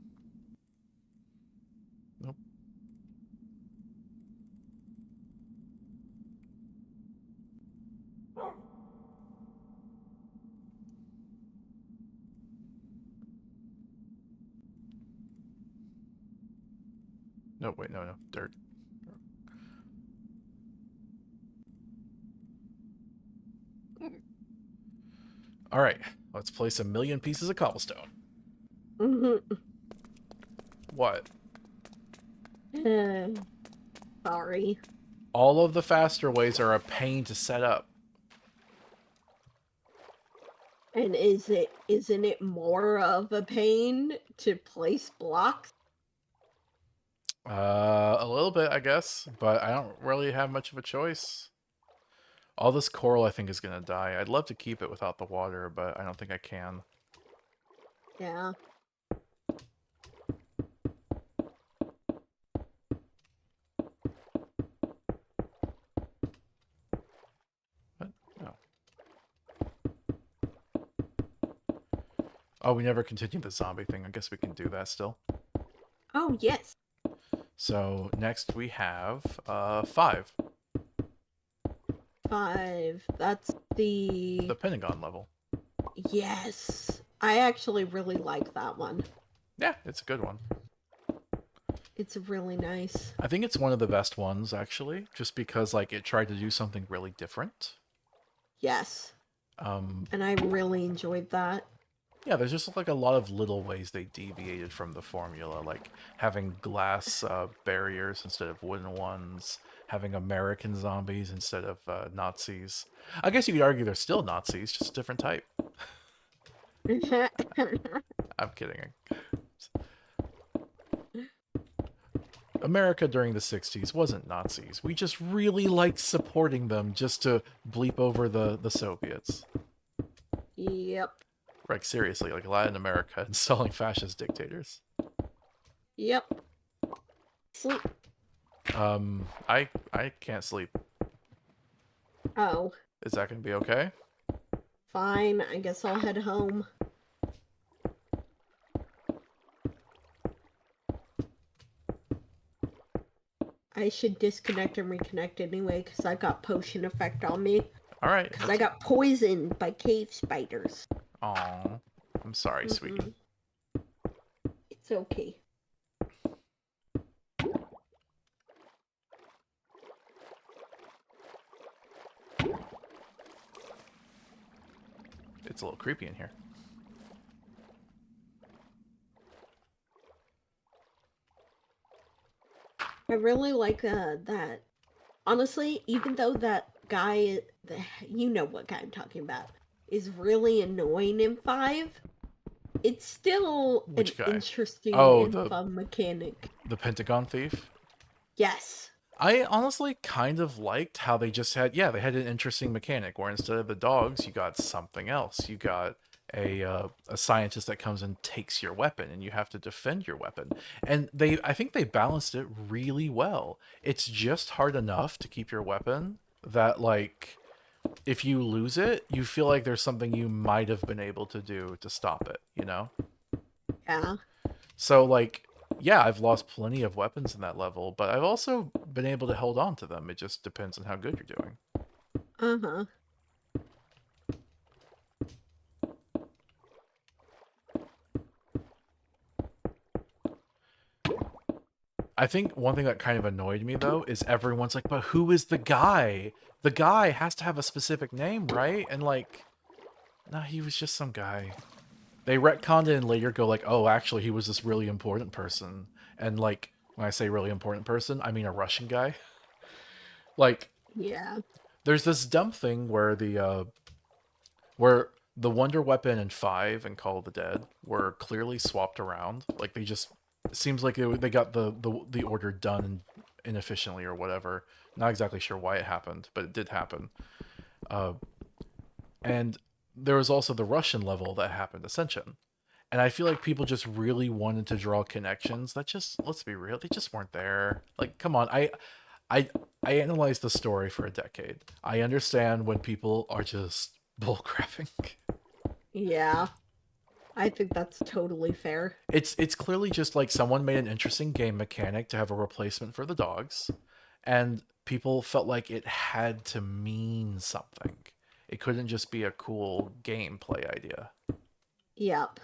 Nope. No, wait, no, dirt. All right, let's place 1,000,000 pieces of cobblestone. What? Sorry. All of the faster ways are a pain to set up. And isn't it more of a pain to place blocks? A little bit, I guess, but I don't really have much of a choice. All this coral, I think, is gonna die. I'd love to keep it without the water, but I don't think I can. Yeah. What? No. Oh, we never continued the zombie thing. I guess we can do that still. Oh, yes. So next we have 5. 5. That's the... The Pentagon level. Yes. I actually really like that one. Yeah, it's a good one. It's really nice. I think it's one of the best ones, actually, just because like it tried to do something really different. Yes. Um, And I really enjoyed that. yeah, there's just like a lot of little ways they deviated from the formula, like having glass barriers instead of wooden ones, having American zombies instead of Nazis. I guess you could argue they're still Nazis, just a different type. I'm kidding. America during the 60s wasn't Nazis. We just really liked supporting them just to bleep over the Soviets. Yep. Like, seriously, like Latin America installing fascist dictators. Yep. Sleep. I can't sleep. Oh. Is that gonna be okay? Fine. I guess I'll head home. I should disconnect and reconnect anyway, because I got potion effect on me. Alright. Because I got poisoned by cave spiders. Aw. I'm sorry, sweetie. It's okay. It's a little creepy in here. I really like that. Honestly, even though that guy, you know what guy I'm talking about, is really annoying in 5, it's still Which an guy? interesting Oh, and fun mechanic. The Pentagon thief? Yes. I honestly kind of liked how they just had, yeah, they had an interesting mechanic where instead of the dogs, you got something else. You got a scientist that comes and takes your weapon, and you have to defend your weapon. And I think they balanced it really well. It's just hard enough to keep your weapon that, like, if you lose it, you feel like there's something you might have been able to do to stop it, you know? Yeah. So, like, yeah, I've lost plenty of weapons in that level, but I've also been able to hold on to them. It just depends on how good you're doing. Uh-huh. I think one thing that kind of annoyed me though is everyone's like, but who is the guy? The guy has to have a specific name, right? And like, nah, he was just some guy. They retconned it and later go like, oh, actually, he was this really important person. And like, when I say really important person, I mean a Russian guy. Like, Yeah. there's this dumb thing where the Wonder Weapon and 5 and Call of the Dead were clearly swapped around. Like they just it seems like they got the order done inefficiently or whatever. Not exactly sure why it happened, but it did happen. And there was also the Russian level that happened, Ascension. And I feel like people just really wanted to draw connections that just, let's be real, they just weren't there. Like, come on, I analyzed the story for a decade. I understand when people are just bullcrapping. Yeah. I think that's totally fair. It's clearly just like someone made an interesting game mechanic to have a replacement for the dogs, and people felt like it had to mean something. It couldn't just be a cool gameplay idea. Yep.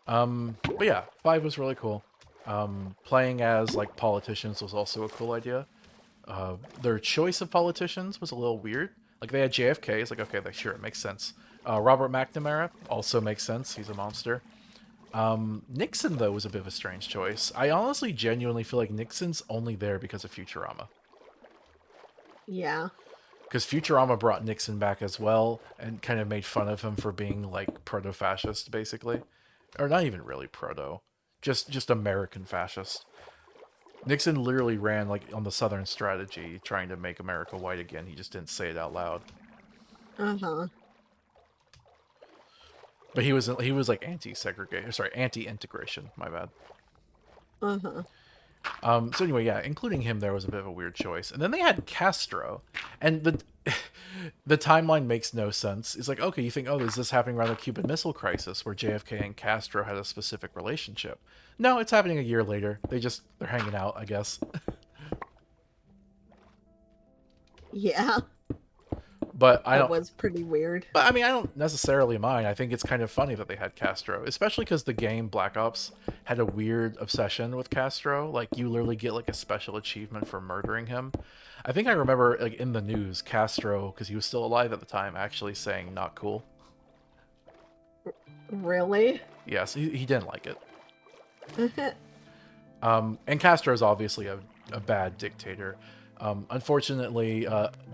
But yeah, 5 was really cool. Playing as like politicians was also a cool idea. Their choice of politicians was a little weird. Like they had JFK. It's like, okay, like, sure, it makes sense. Robert McNamara also makes sense. He's a monster. Nixon though was a bit of a strange choice. I honestly genuinely feel like Nixon's only there because of Futurama. Yeah. Because Futurama brought Nixon back as well and kind of made fun of him for being like proto-fascist, basically. Or not even really proto. Just American fascist. Nixon literally ran like on the Southern strategy, trying to make America white again. He just didn't say it out loud. Uh-huh. But he was like anti-segregation, sorry, anti-integration. My bad. Uh-huh. So anyway, yeah, including him, there was a bit of a weird choice. And then they had Castro, and the timeline makes no sense. It's like, okay, you think, oh, is this happening around the Cuban Missile Crisis, where JFK and Castro had a specific relationship? No, it's happening a year later. They're hanging out, I guess. Yeah. But I That don't. was pretty weird. But I mean, I don't necessarily mind. I think it's kind of funny that they had Castro, especially because the game Black Ops had a weird obsession with Castro. Like you literally get like a special achievement for murdering him. I think I remember like in the news, Castro, because he was still alive at the time, actually saying "not cool." Really? Yes, he didn't like it. And Castro is obviously a bad dictator. Unfortunately,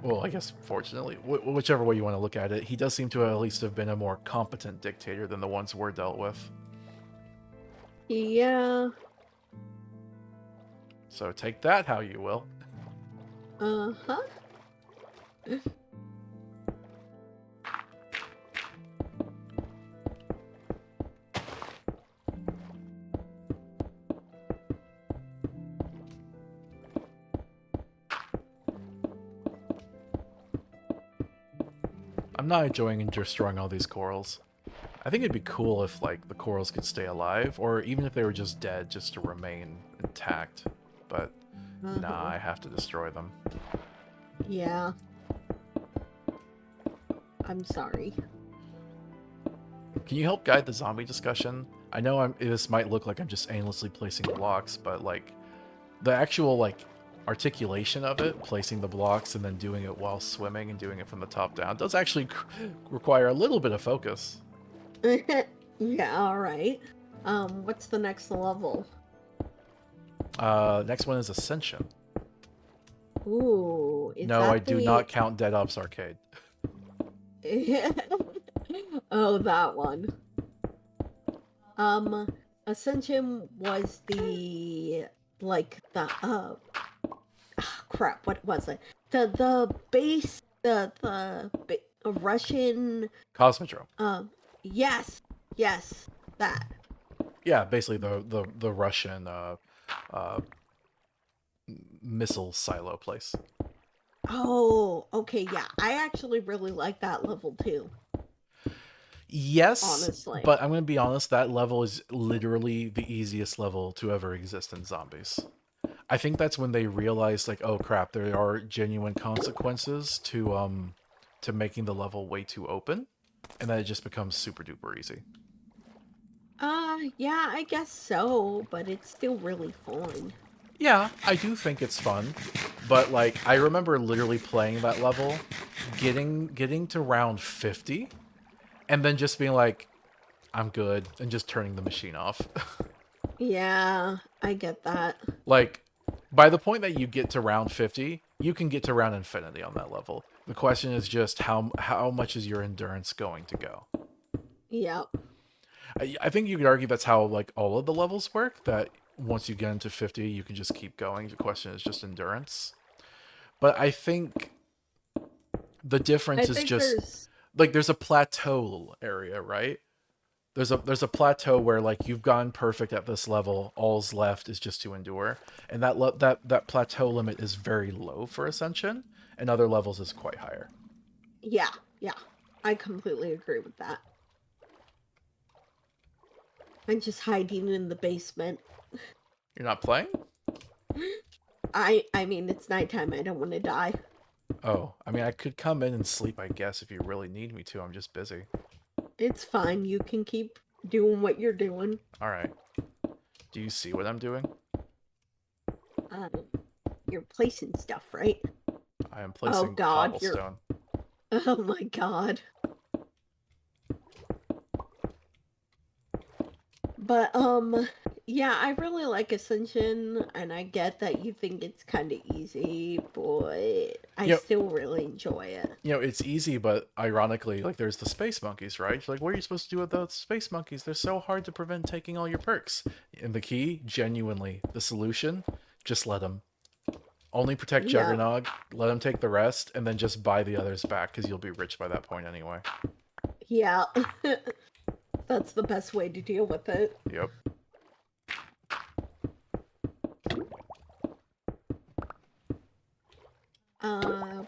well, I guess fortunately, whichever way you want to look at it, he does seem to at least have been a more competent dictator than the ones we're dealt with. Yeah. So take that how you will. Uh-huh. I'm not enjoying destroying all these corals. I think it'd be cool if like the corals could stay alive, or even if they were just dead, just to remain intact. But nah, I have to destroy them. Yeah. I'm sorry. Can you help guide the zombie discussion? I know this might look like I'm just aimlessly placing blocks, but like the actual like articulation of it, placing the blocks and then doing it while swimming and doing it from the top down, does actually require a little bit of focus. Yeah, alright. What's the next level? Next one is Ascension. Ooh, is No, that I do the- not count Dead Ops Arcade. Oh, that one. Ascension was the crap, what was it? The base, Russian, Cosmodrome. yes, that. Yeah, basically the Russian missile silo place. Oh, okay, yeah. I actually really like that level too. Yes, Honestly. but I'm going to be honest, that level is literally the easiest level to ever exist in zombies. I think that's when they realized, like, oh crap, there are genuine consequences to to making the level way too open, and then it just becomes super duper easy. Yeah, I guess so, but it's still really fun. Yeah, I do think it's fun, but like I remember literally playing that level, getting to round 50, and then just being like, I'm good, and just turning the machine off. Yeah, I get that. Like, by the point that you get to round 50, you can get to round infinity on that level. The question is just how much is your endurance going to go? Yep. I think you could argue that's how like all of the levels work, that once you get into 50, you can just keep going. The question is just endurance. But I think the I difference is think just there's like there's a plateau area, right? There's a plateau where like you've gone perfect at this level, all's left is just to endure, and that plateau limit is very low for ascension, and other levels is quite higher. yeah, yeah. I completely agree with that. I'm just hiding in the basement. You're not playing? I mean it's nighttime, I don't want to die. Oh, I mean I could come in and sleep, I guess, if you really need me to. I'm just busy. It's fine, you can keep doing what you're doing. All right. Do you see what I'm doing? Um, you're placing stuff, right? I am Oh placing god, you're cobblestone. oh my god. But yeah, I really like Ascension, and I get that you think it's kind of easy, but I Yep. still really enjoy it. You know, it's easy, but ironically, like there's the space monkeys, right? Like, what are you supposed to do with the space monkeys? They're so hard to prevent taking all your perks. And the key, genuinely, the solution, just let them. Only protect Yeah. Juggernog, let them take the rest, and then just buy the others back, because you'll be rich by that point anyway. Yeah. That's the best way to deal with it. Yep.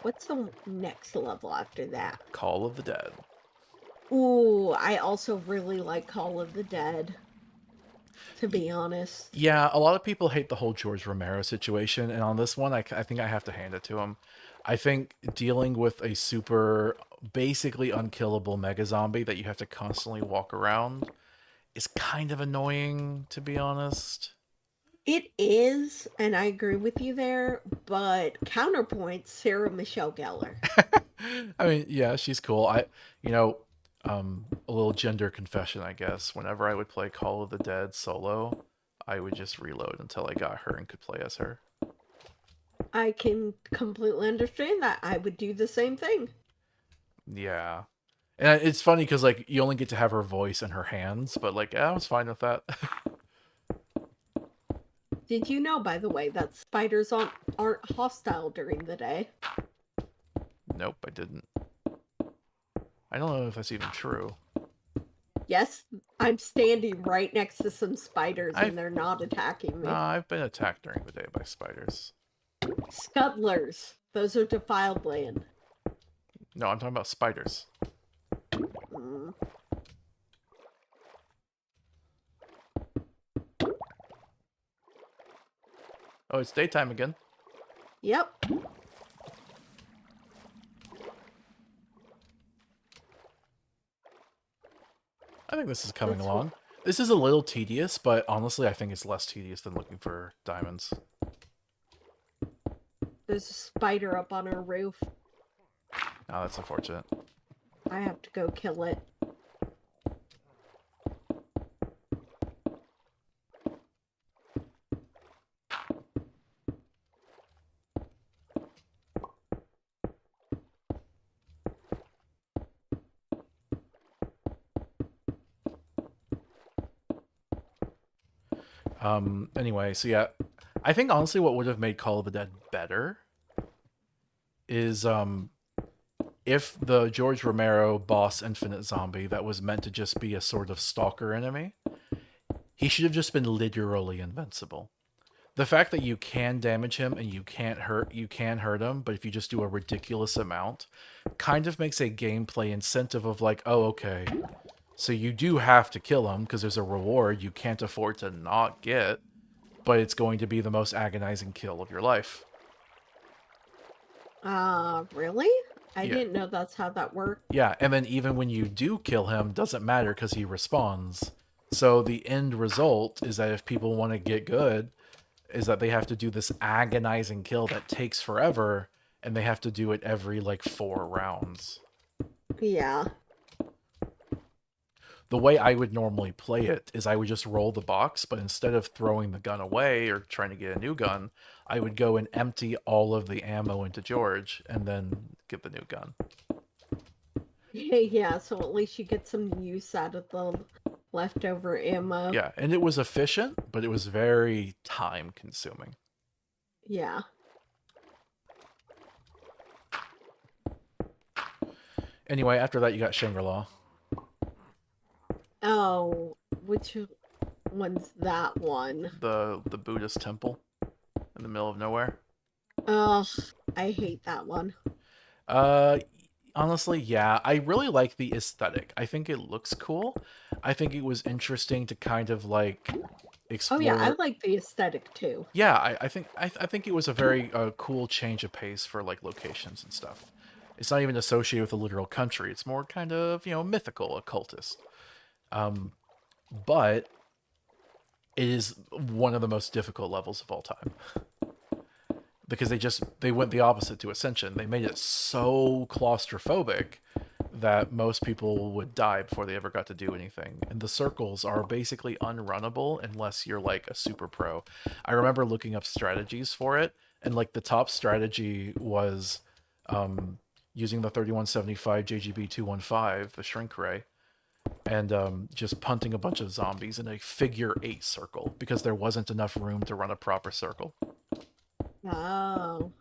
What's the next level after that? Call of the Dead. Ooh, I also really like Call of the Dead, to be honest. Yeah, a lot of people hate the whole George Romero situation, and on this one, I think I have to hand it to him. I think dealing with a super, basically unkillable mega zombie that you have to constantly walk around is kind of annoying, to be honest. It is, and I agree with you there, but counterpoint, Sarah Michelle Gellar. I mean, yeah, she's cool. A little gender confession, I guess. Whenever I would play Call of the Dead solo, I would just reload until I got her and could play as her. I can completely understand that. I would do the same thing. Yeah. And it's funny because, like, you only get to have her voice and her hands, but, like, yeah, I was fine with that. Did you know, by the way, that spiders aren't hostile during the day? Nope, I didn't. I don't know if that's even true. Yes, I'm standing right next to some spiders I've- and they're not attacking me. Nah, I've been attacked during the day by spiders. Scuttlers. Those are defiled land. No, I'm talking about spiders. Mm. Oh, it's daytime again. Yep. I think this is coming That's along. This is a little tedious, but honestly, I think it's less tedious than looking for diamonds. There's a spider up on our roof. Oh, that's unfortunate. I have to go kill it. Anyway, so yeah, I think honestly what would have made Call of the Dead better is if the George Romero boss Infinite Zombie that was meant to just be a sort of stalker enemy, he should have just been literally invincible. The fact that you can damage him and you can hurt him, but if you just do a ridiculous amount, kind of makes a gameplay incentive of like, oh, okay, so you do have to kill him because there's a reward you can't afford to not get, but it's going to be the most agonizing kill of your life. Really? I Yeah. didn't know that's how that worked. Yeah, and then even when you do kill him, doesn't matter because he respawns. So the end result is that if people want to get good, is that they have to do this agonizing kill that takes forever, and they have to do it every like 4 rounds. Yeah. The way I would normally play it is I would just roll the box, but instead of throwing the gun away or trying to get a new gun, I would go and empty all of the ammo into George and then get the new gun. Yeah, so at least you get some use out of the leftover ammo. Yeah, and it was efficient, but it was very time consuming. Yeah. Anyway, after that you got Shangri-La. Oh, which one's that one? The Buddhist temple in the middle of nowhere. Ugh, I hate that one. Honestly, yeah, I really like the aesthetic. I think it looks cool. I think it was interesting to kind of like explore. Oh yeah, I like the aesthetic too. Yeah, I think it was a very cool change of pace for like locations and stuff. It's not even associated with a literal country. It's more kind of, mythical, occultist. But it is one of the most difficult levels of all time. Because they went the opposite to Ascension. They made it so claustrophobic that most people would die before they ever got to do anything. And the circles are basically unrunnable unless you're like a super pro. I remember looking up strategies for it, and like the top strategy was using the 3175 JGB 215, the shrink ray, and just punting a bunch of zombies in a figure 8 circle because there wasn't enough room to run a proper circle. Oh.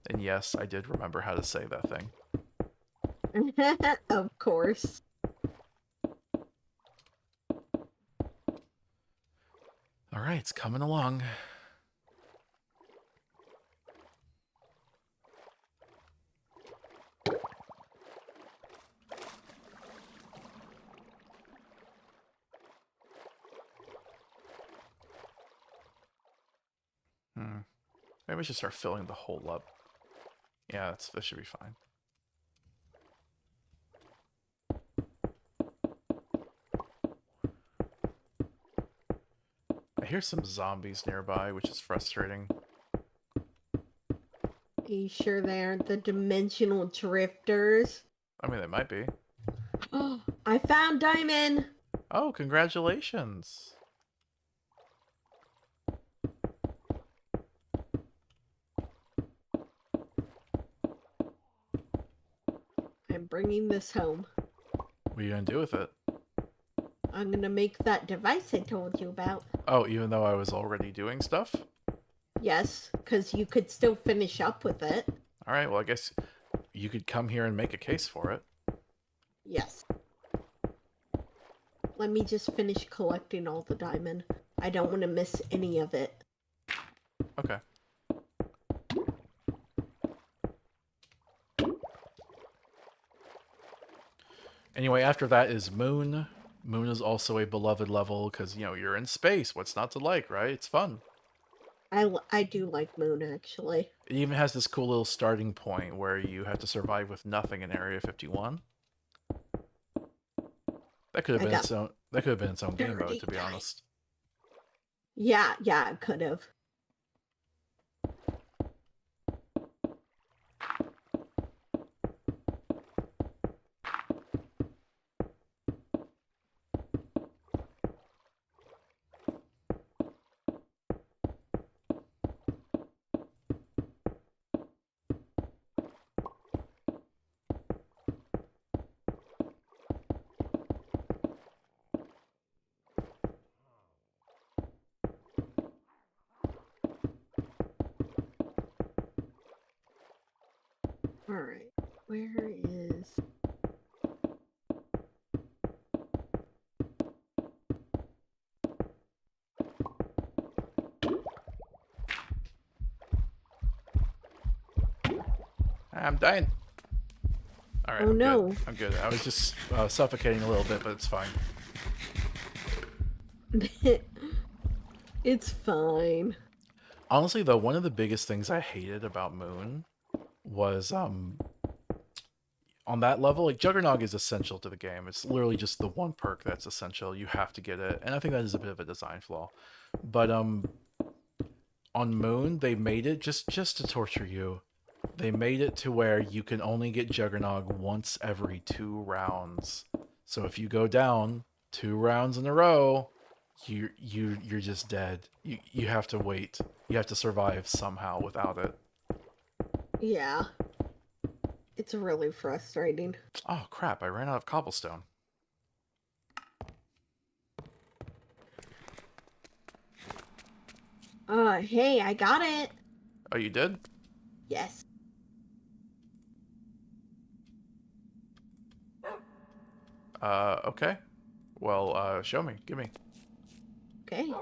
And yes, I did remember how to say that thing. Of course. All right, it's coming along. Maybe we should start filling the hole up. Yeah, that should be fine. I hear some zombies nearby, which is frustrating. Are you sure they aren't the dimensional drifters? I mean, they might be. Oh, I found Diamond! Oh, congratulations. I'm bringing this home. What are you going to do with it? I'm gonna make that device I told you about. Oh, even though I was already doing stuff? Yes, because you could still finish up with it. All right, well, I guess you could come here and make a case for it. Yes. Let me just finish collecting all the diamond. I don't want to miss any of it. Okay. Anyway, after that is Moon. Moon is also a beloved level because, you're in space. What's not to like, right? It's fun. I do like Moon, actually. It even has this cool little starting point where you have to survive with nothing in Area 51. That could have been its own game mode, to be honest. Yeah, it could have. Alright, where is... I'm dying. All right, Oh, I'm no. good. I'm good. I was just suffocating a little bit, but it's fine. It's fine. Honestly, though, one of the biggest things I hated about Moon was on that level, like Juggernog is essential to the game. It's literally just the one perk that's essential. You have to get it, and I think that is a bit of a design flaw. But on Moon, they made it just to torture you. They made it to where you can only get Juggernog once every 2 rounds. So if you go down 2 rounds in a row, you're just dead. You have to wait. You have to survive somehow without it. Yeah. It's really frustrating. Oh crap, I ran out of cobblestone. Hey, I got it. Oh, you did? Yes. Okay. Well, show me. Give me. Okay.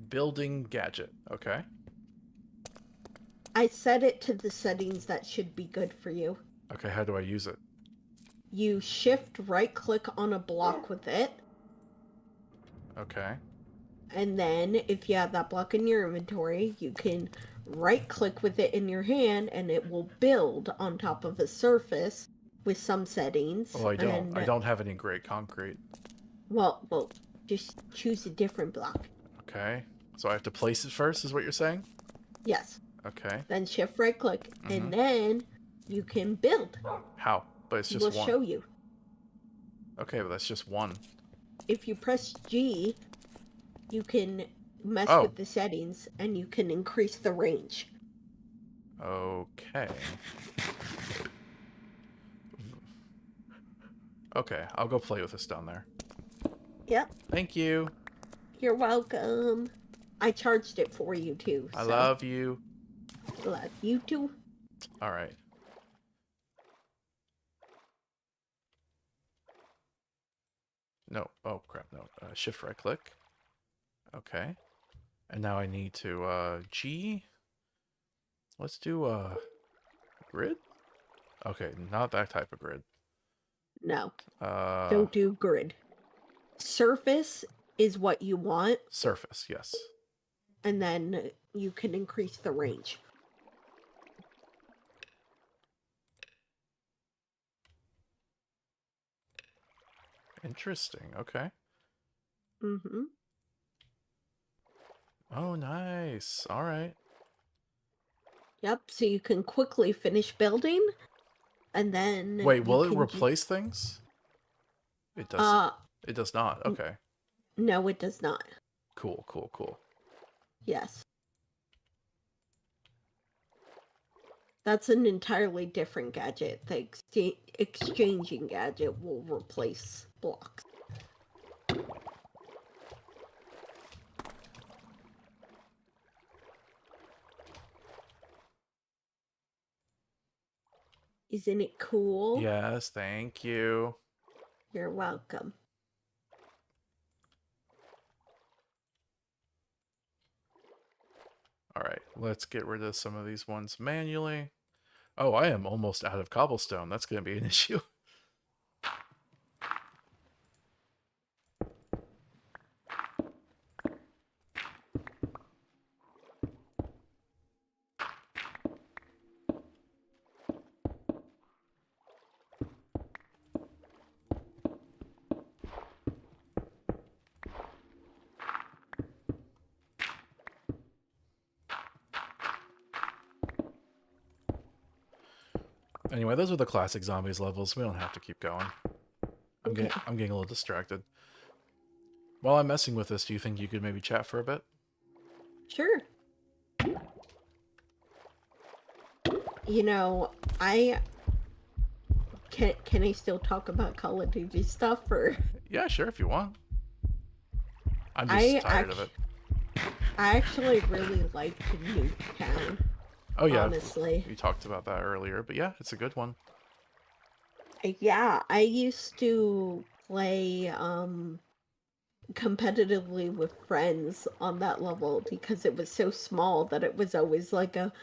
Building gadget. Okay. I set it to the settings that should be good for you. Okay, how do I use it? You shift right click on a block with it, Okay. and then if you have that block in your inventory, you can right click with it in your hand and it will build on top of a surface with some settings. Oh, I don't. And, I don't have any great concrete. well, just choose a different block. Okay. So I have to place it first, is what you're saying? Yes. Okay. Then shift right click, and then you can build. How? But it's just We'll one. show you. Okay, but that's just one. If you press G, you can mess Oh. with the settings and you can increase the range. Okay. Okay, I'll go play with this down there. Yep. Thank you. You're welcome. I charged it for you too. I so love you. love you too. All right. No. Oh, crap. No. Shift right click. Okay. And now I need to, G. Let's do, grid? Okay, not that type of grid. No, Uh, don't do grid. Surface is what you want, surface, yes. and then you can increase the range. Interesting. Okay. Mm-hmm. Oh, nice. All right. Yep, so you can quickly finish building, and then Wait, you will it can replace things? It does. It does not. Okay. No, it does not. Cool, cool, cool. Yes. That's an entirely different gadget. The exchanging gadget will replace blocks. Isn't it cool? Yes, thank you. You're welcome. All right, let's get rid of some of these ones manually. Oh, I am almost out of cobblestone. That's going to be an issue. Anyway, those are the classic zombies levels. We don't have to keep going. I'm getting a little distracted. While I'm messing with this, do you think you could maybe chat for a bit? Sure. You know, can I still talk about Call of Duty stuff, or? Yeah, sure, if you want. I'm just tired of it. I actually really liked Nuketown. Oh yeah, honestly. we talked about that earlier, but yeah, it's a good one. Yeah, I used to play competitively with friends on that level because it was so small that it was always like a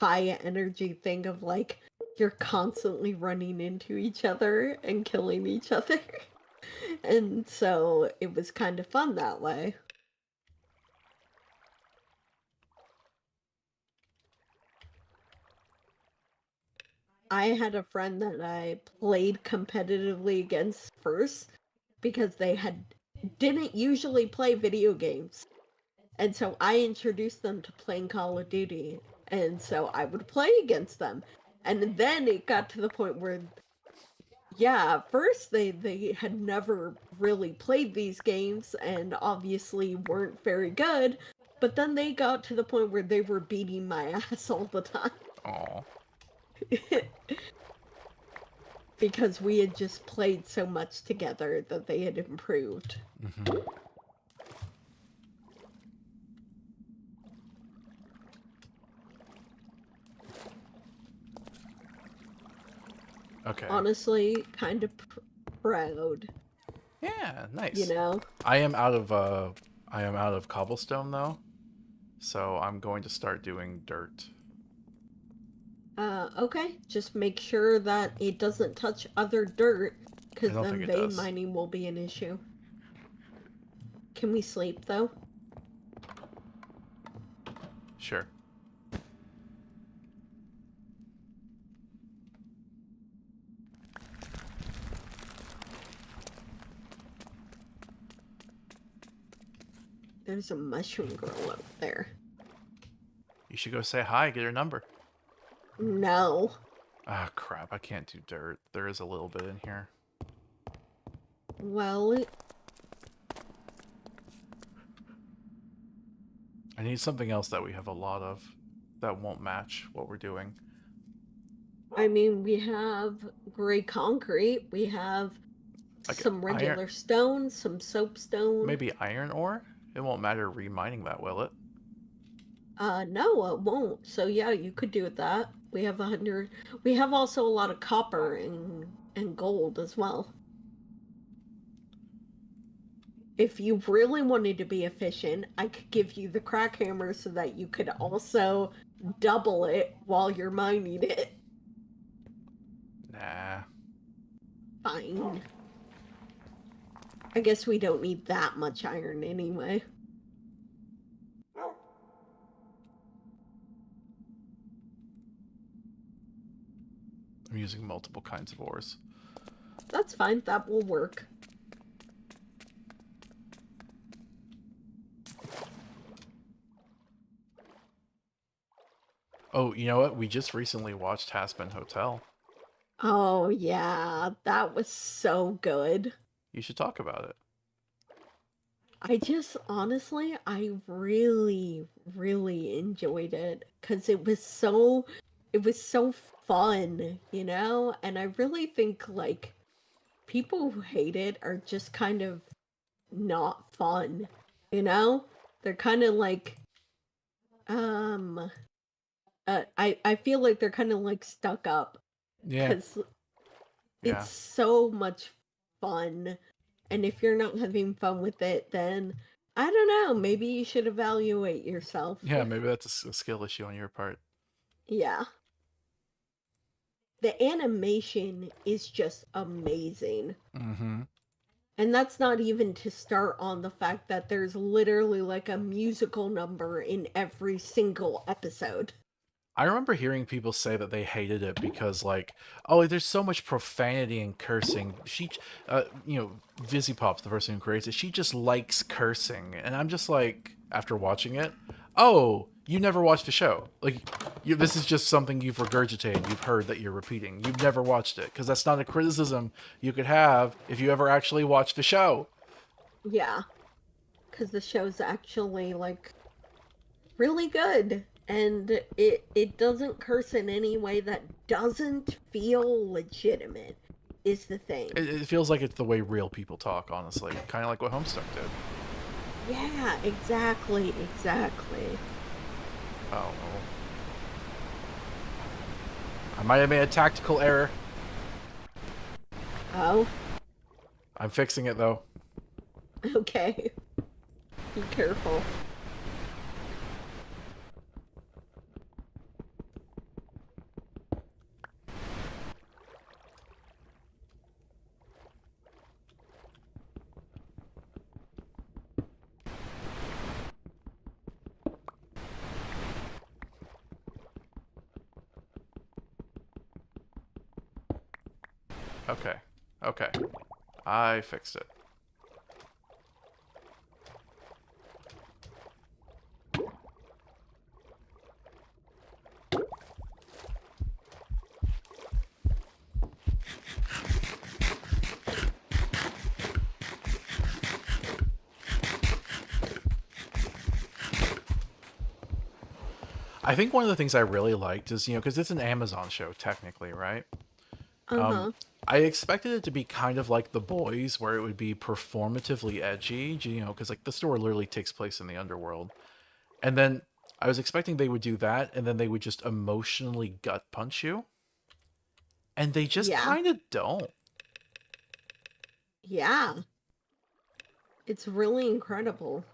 high energy thing of like you're constantly running into each other and killing each other. And so it was kind of fun that way. I had a friend that I played competitively against first because they didn't usually play video games. And so I introduced them to playing Call of Duty. And so I would play against them. And then it got to the point where, yeah, at first they had never really played these games and obviously weren't very good. But then they got to the point where they were beating my ass all the time. Aw. Because we had just played so much together that they had improved. Mm-hmm. Okay. Honestly, kind of proud, Yeah, nice. you know? I am out of cobblestone though, so I'm going to start doing dirt. Okay, just make sure that it doesn't touch other dirt, because I don't then think it vein does. mining will be an issue. Can we sleep, though? Sure. There's a mushroom girl up there. You should go say hi, get her number. No. Ah, crap, I can't do dirt. There is a little bit in here. Well, I need something else that we have a lot of that won't match what we're doing. I mean, we have gray concrete, we have Like some regular stone, some soapstone. Maybe iron ore? It won't matter remining that, will it? No, it won't. So yeah, you could do that. We have 100. We have also a lot of copper and gold as well. If you really wanted to be efficient, I could give you the crack hammer so that you could also double it while you're mining it. Nah. Fine. I guess we don't need that much iron anyway. I'm using multiple kinds of ores. That's fine, that will work. Oh, you know what? We just recently watched Hazbin Hotel. Oh yeah, that was so good. You should talk about it. Honestly, I really, really enjoyed it because it was so fun, you know? And I really think, like, people who hate it are just kind of not fun, you know? They're kind of like, um, I feel like they're kind of like stuck up Yeah. because Yeah. it's so much fun. And if you're not having fun with it, then I don't know, maybe you should evaluate yourself. Yeah, maybe that's a skill issue on your part. Yeah. The animation is just amazing. Mm-hmm. And that's not even to start on the fact that there's literally like a musical number in every single episode. I remember hearing people say that they hated it because, like, oh, there's so much profanity and cursing. Vizzy Pop's the person who creates it. She just likes cursing, and I'm just like, after watching it, oh, you never watched the show. Like, this is just something you've regurgitated. You've heard that you're repeating. You've never watched it because that's not a criticism you could have if you ever actually watched the show. Yeah. Because the show's actually, like, really good. And it doesn't curse in any way that doesn't feel legitimate, is the thing. It feels like it's the way real people talk, honestly. Kind of like what Homestuck did. Yeah, exactly. Oh. I might have made a tactical error. Oh, I'm fixing it, though. okay. Be careful. Okay. Okay. I fixed it. I think one of the things I really liked is, because it's an Amazon show, technically, right? Uh-huh. I expected it to be kind of like The Boys, where it would be performatively edgy, because like the story literally takes place in the underworld. And then I was expecting they would do that, and then they would just emotionally gut punch you. And they just Yeah. kind of don't. Yeah. It's really incredible.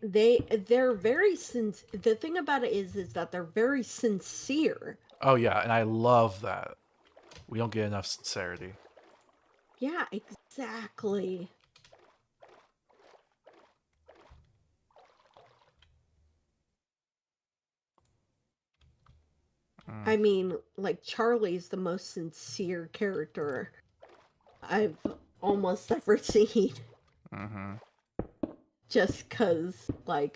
They're very the thing about it is that they're very sincere. Oh, yeah, and I love that. We don't get enough sincerity. Yeah, exactly. I mean, like Charlie's the most sincere character I've almost ever seen. Mm-hmm. Just cause like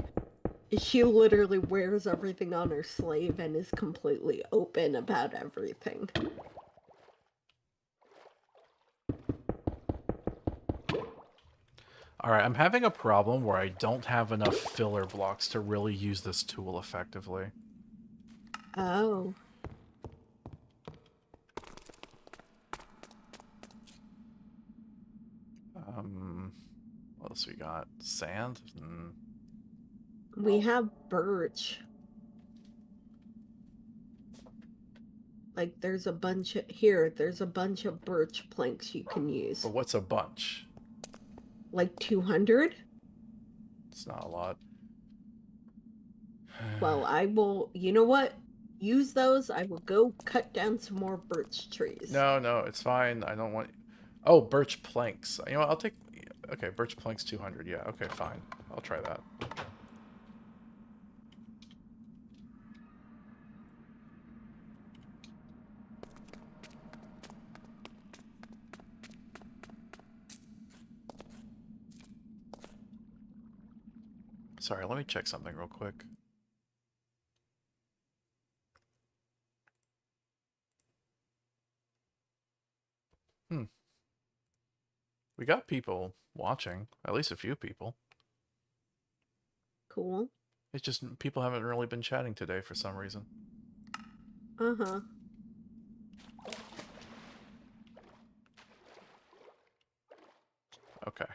she literally wears everything on her sleeve and is completely open about everything. Alright, I'm having a problem where I don't have enough filler blocks to really use this tool effectively. Oh. What else we got? Sand? We have birch. Like there's a bunch of there's a bunch of birch planks you can use. But what's a bunch? Like 200? It's not a lot. Well, I will, you know what? Use those. I will go cut down some more birch trees. No, it's fine. I don't want... Oh, birch planks. You know what? I'll take... Okay, birch planks 200. Yeah, okay, fine. I'll try that. Sorry, let me check something real quick. We got people watching. At least a few people. Cool. It's just people haven't really been chatting today for some reason. Uh-huh. Okay.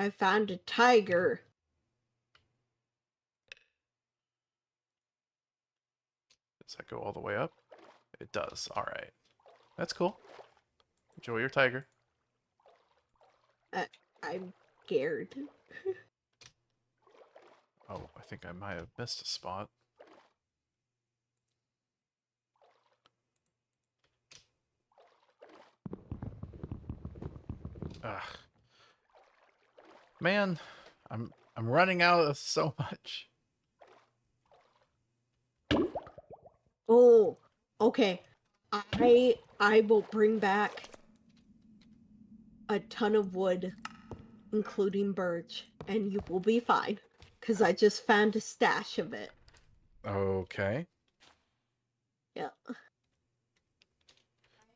I found a tiger. Does that go all the way up? It does. Alright. That's cool. Enjoy your tiger. I'm scared. Oh, I think I might have missed a spot. Ugh. Man, I'm running out of so much. Oh, okay. I will bring back a ton of wood, including birch, and you will be fine. Because I just found a stash of it. Okay. Yeah.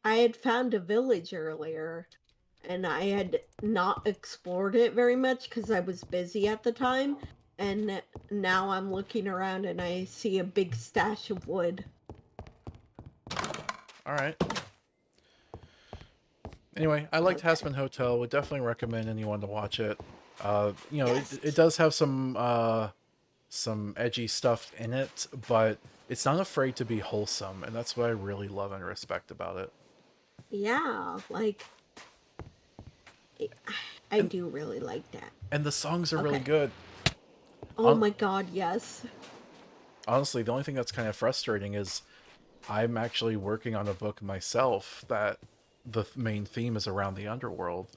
I had found a village earlier, and I had not explored it very much because I was busy at the time. And now I'm looking around and I see a big stash of wood. Alright. Anyway, I liked Okay. Hasman Hotel. Would definitely recommend anyone to watch it. Yes. It does have some edgy stuff in it, but it's not afraid to be wholesome, and that's what I really love and respect about it. Yeah, like I do really like that. And the songs are really Okay. good. Oh my god, yes. Honestly, the only thing that's kind of frustrating is I'm actually working on a book myself that the main theme is around the underworld,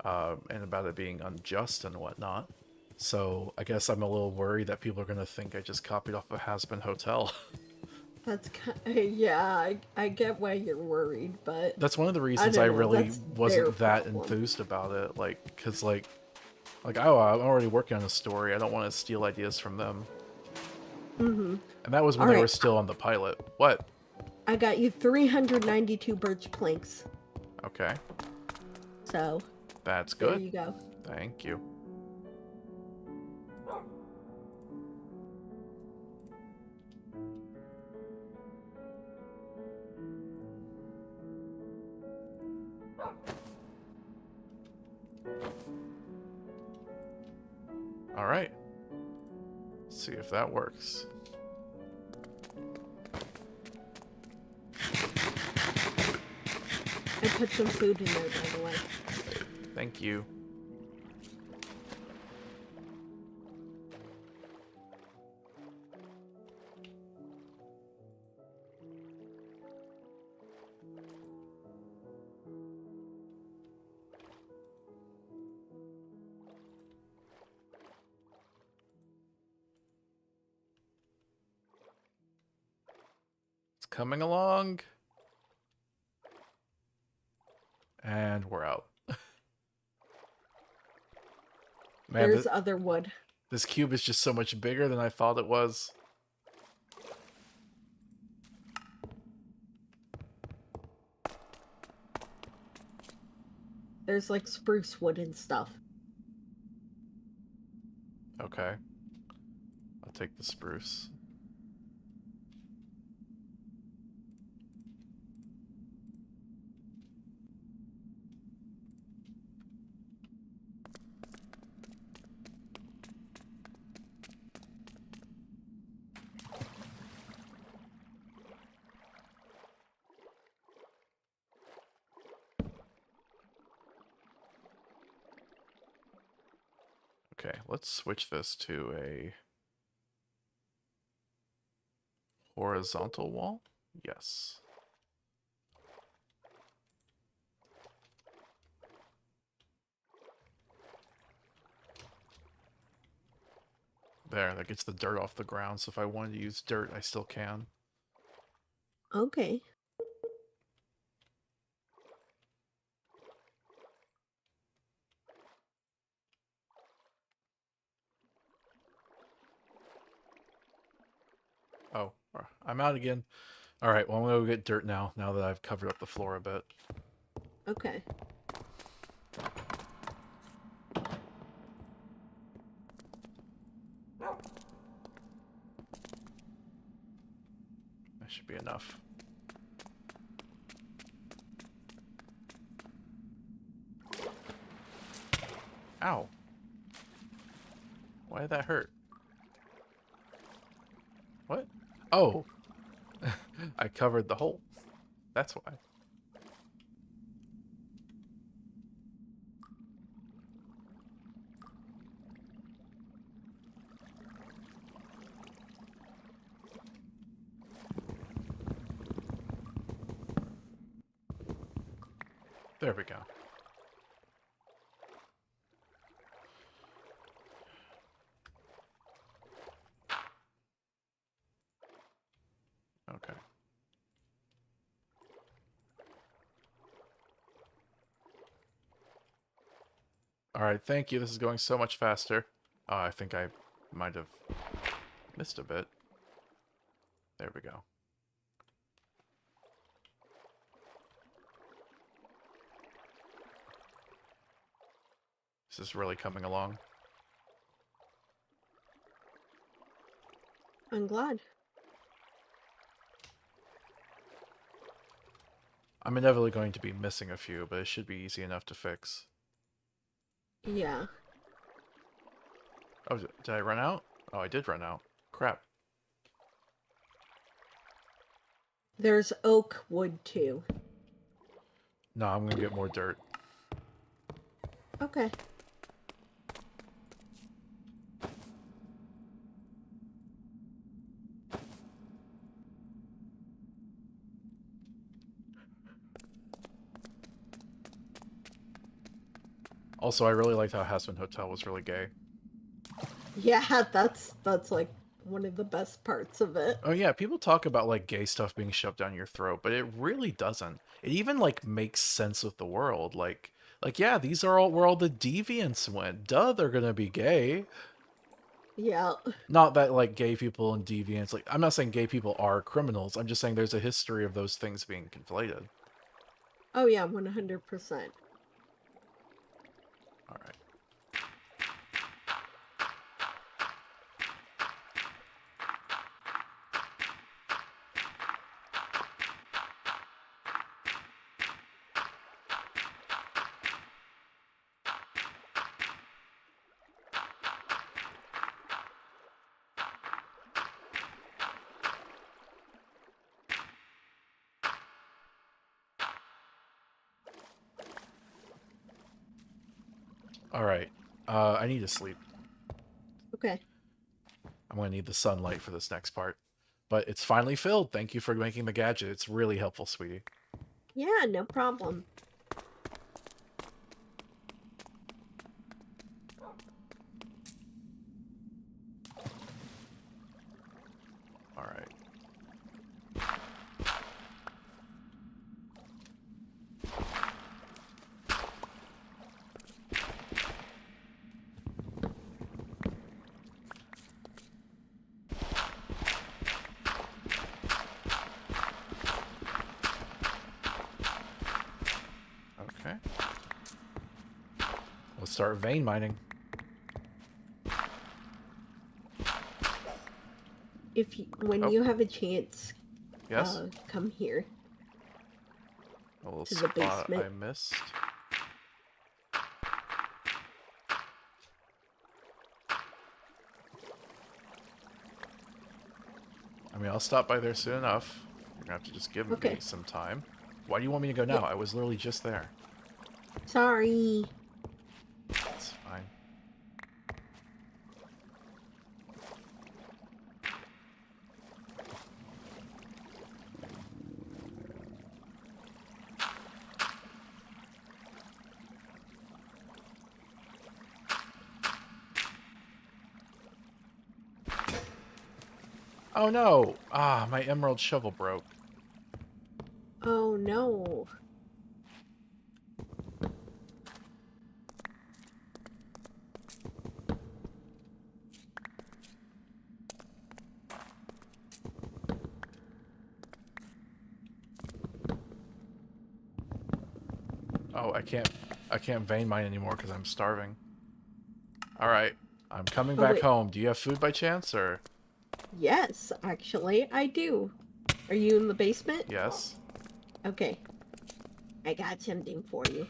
and about it being unjust and whatnot. So I guess I'm a little worried that people are going to think I just copied off a Has-Been Hotel. That's yeah, I get why you're worried, but That's one of the I reasons I don't know. really That's their wasn't that problem. enthused about it. Like, because, oh, I'm already working on a story. I don't want to steal ideas from them. Mm-hmm. And that was when All they were right, still on the pilot. What? I got you 392 birch planks. Okay. So That's there good. you go. Thank you. All right. See if that works. I put some food in there, by the way. Thank you. It's coming along. And we're out. Man, There's other wood. this cube is just so much bigger than I thought it was. There's like spruce wood and stuff. Okay. I'll take the spruce. Okay, let's switch this to a horizontal wall. Yes. There, that gets the dirt off the ground, so if I wanted to use dirt, I still can. Okay. Oh, I'm out again. Alright, well, I'm gonna go get dirt now that I've covered up the floor a bit. Okay. That should be enough. Ow. Why did that hurt? What? Oh! I covered the hole. That's why. There we go. Okay. Alright, thank you. This is going so much faster. I think I might have missed a bit. There we go. This is really coming along. I'm glad. I'm inevitably going to be missing a few, but it should be easy enough to fix. Yeah. Oh, did I run out? Oh, I did run out. Crap. There's oak wood too. No, I'm gonna get more dirt. Okay. Also, I really liked how Hasman Hotel was really gay. Yeah, that's like one of the best parts of it. Oh yeah, people talk about like gay stuff being shoved down your throat, but it really doesn't. It even like makes sense with the world. Like yeah, these are all where all the deviants went. Duh, they're gonna be gay. Yeah. Not that like gay people and deviants, like I'm not saying gay people are criminals. I'm just saying there's a history of those things being conflated. Oh yeah, 100%. All right. All right. I need to sleep. Okay. I'm gonna need the sunlight for this next part. But it's finally filled. Thank you for making the gadget. It's really helpful, sweetie. Yeah, no problem. All right. Okay. Let's start vein mining. When Oh. you have a chance, Yes? come here. A little To the spot basement. I missed. I mean, I'll stop by there soon enough. You're gonna have to just give me Okay. some time. Why do you want me to go Yeah. now? I was literally just there. Sorry. It's fine. Oh no! Ah, my emerald shovel broke. Oh no. Oh, I can't vein mine anymore because I'm starving. Alright, I'm coming Oh back wait. home. Do you have food by chance, or? Yes, actually, I do. Are you in the basement? Yes? Okay. I got something for you.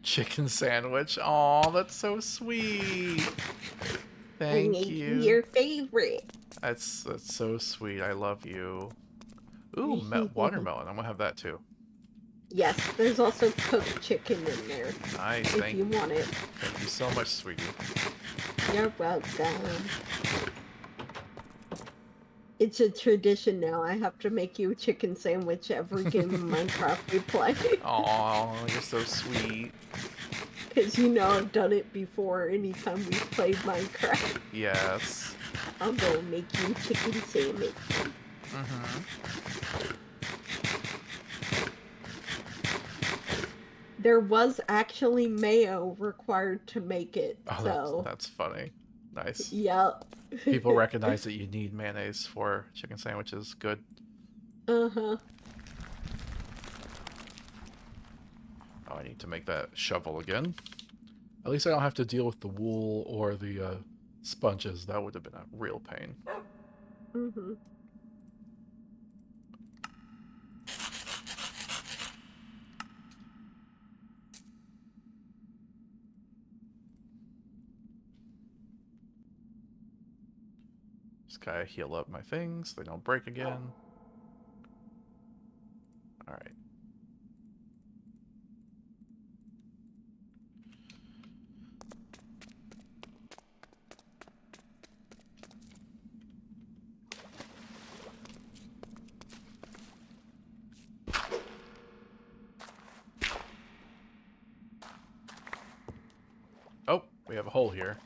Chicken sandwich. Aw, that's so sweet. I Thank made you you. your favorite. That's so sweet. I love you. Ooh, watermelon. I'm gonna have that too. Yes, there's also cooked chicken in there. Nice. If you want it. Thank you so much, sweetie. You're welcome. It's a tradition now. I have to make you a chicken sandwich every game of Minecraft we play. Aw, you're so sweet. Because you know I've done it before anytime we've played Minecraft. Yes. I'll go make you a chicken sandwich. There was actually mayo required to make it, Oh, so that's funny. Nice. yep. People recognize that you need mayonnaise for chicken sandwiches. Good. Uh-huh. Oh, I need to make that shovel again. At least I don't have to deal with the wool or the sponges. That would have been a real pain. Mm-hmm. Just gotta heal up my things. They don't break again. Alright. We have a hole here.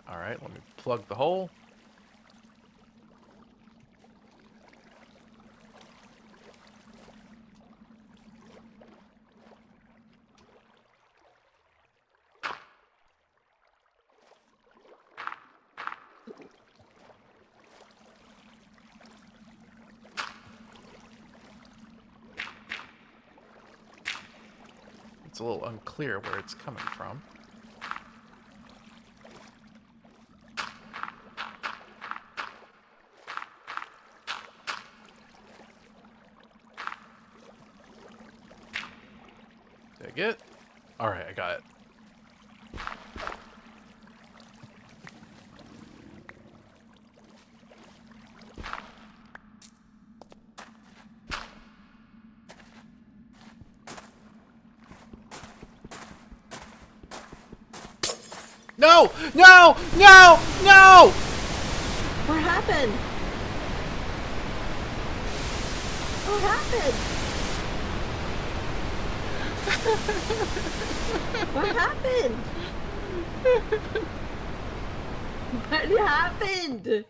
Alright, let me plug the hole. It's a little unclear where it's coming from. Dig it. Alright, I got it. No! No! No! No! What happened? What happened? What happened? What happened?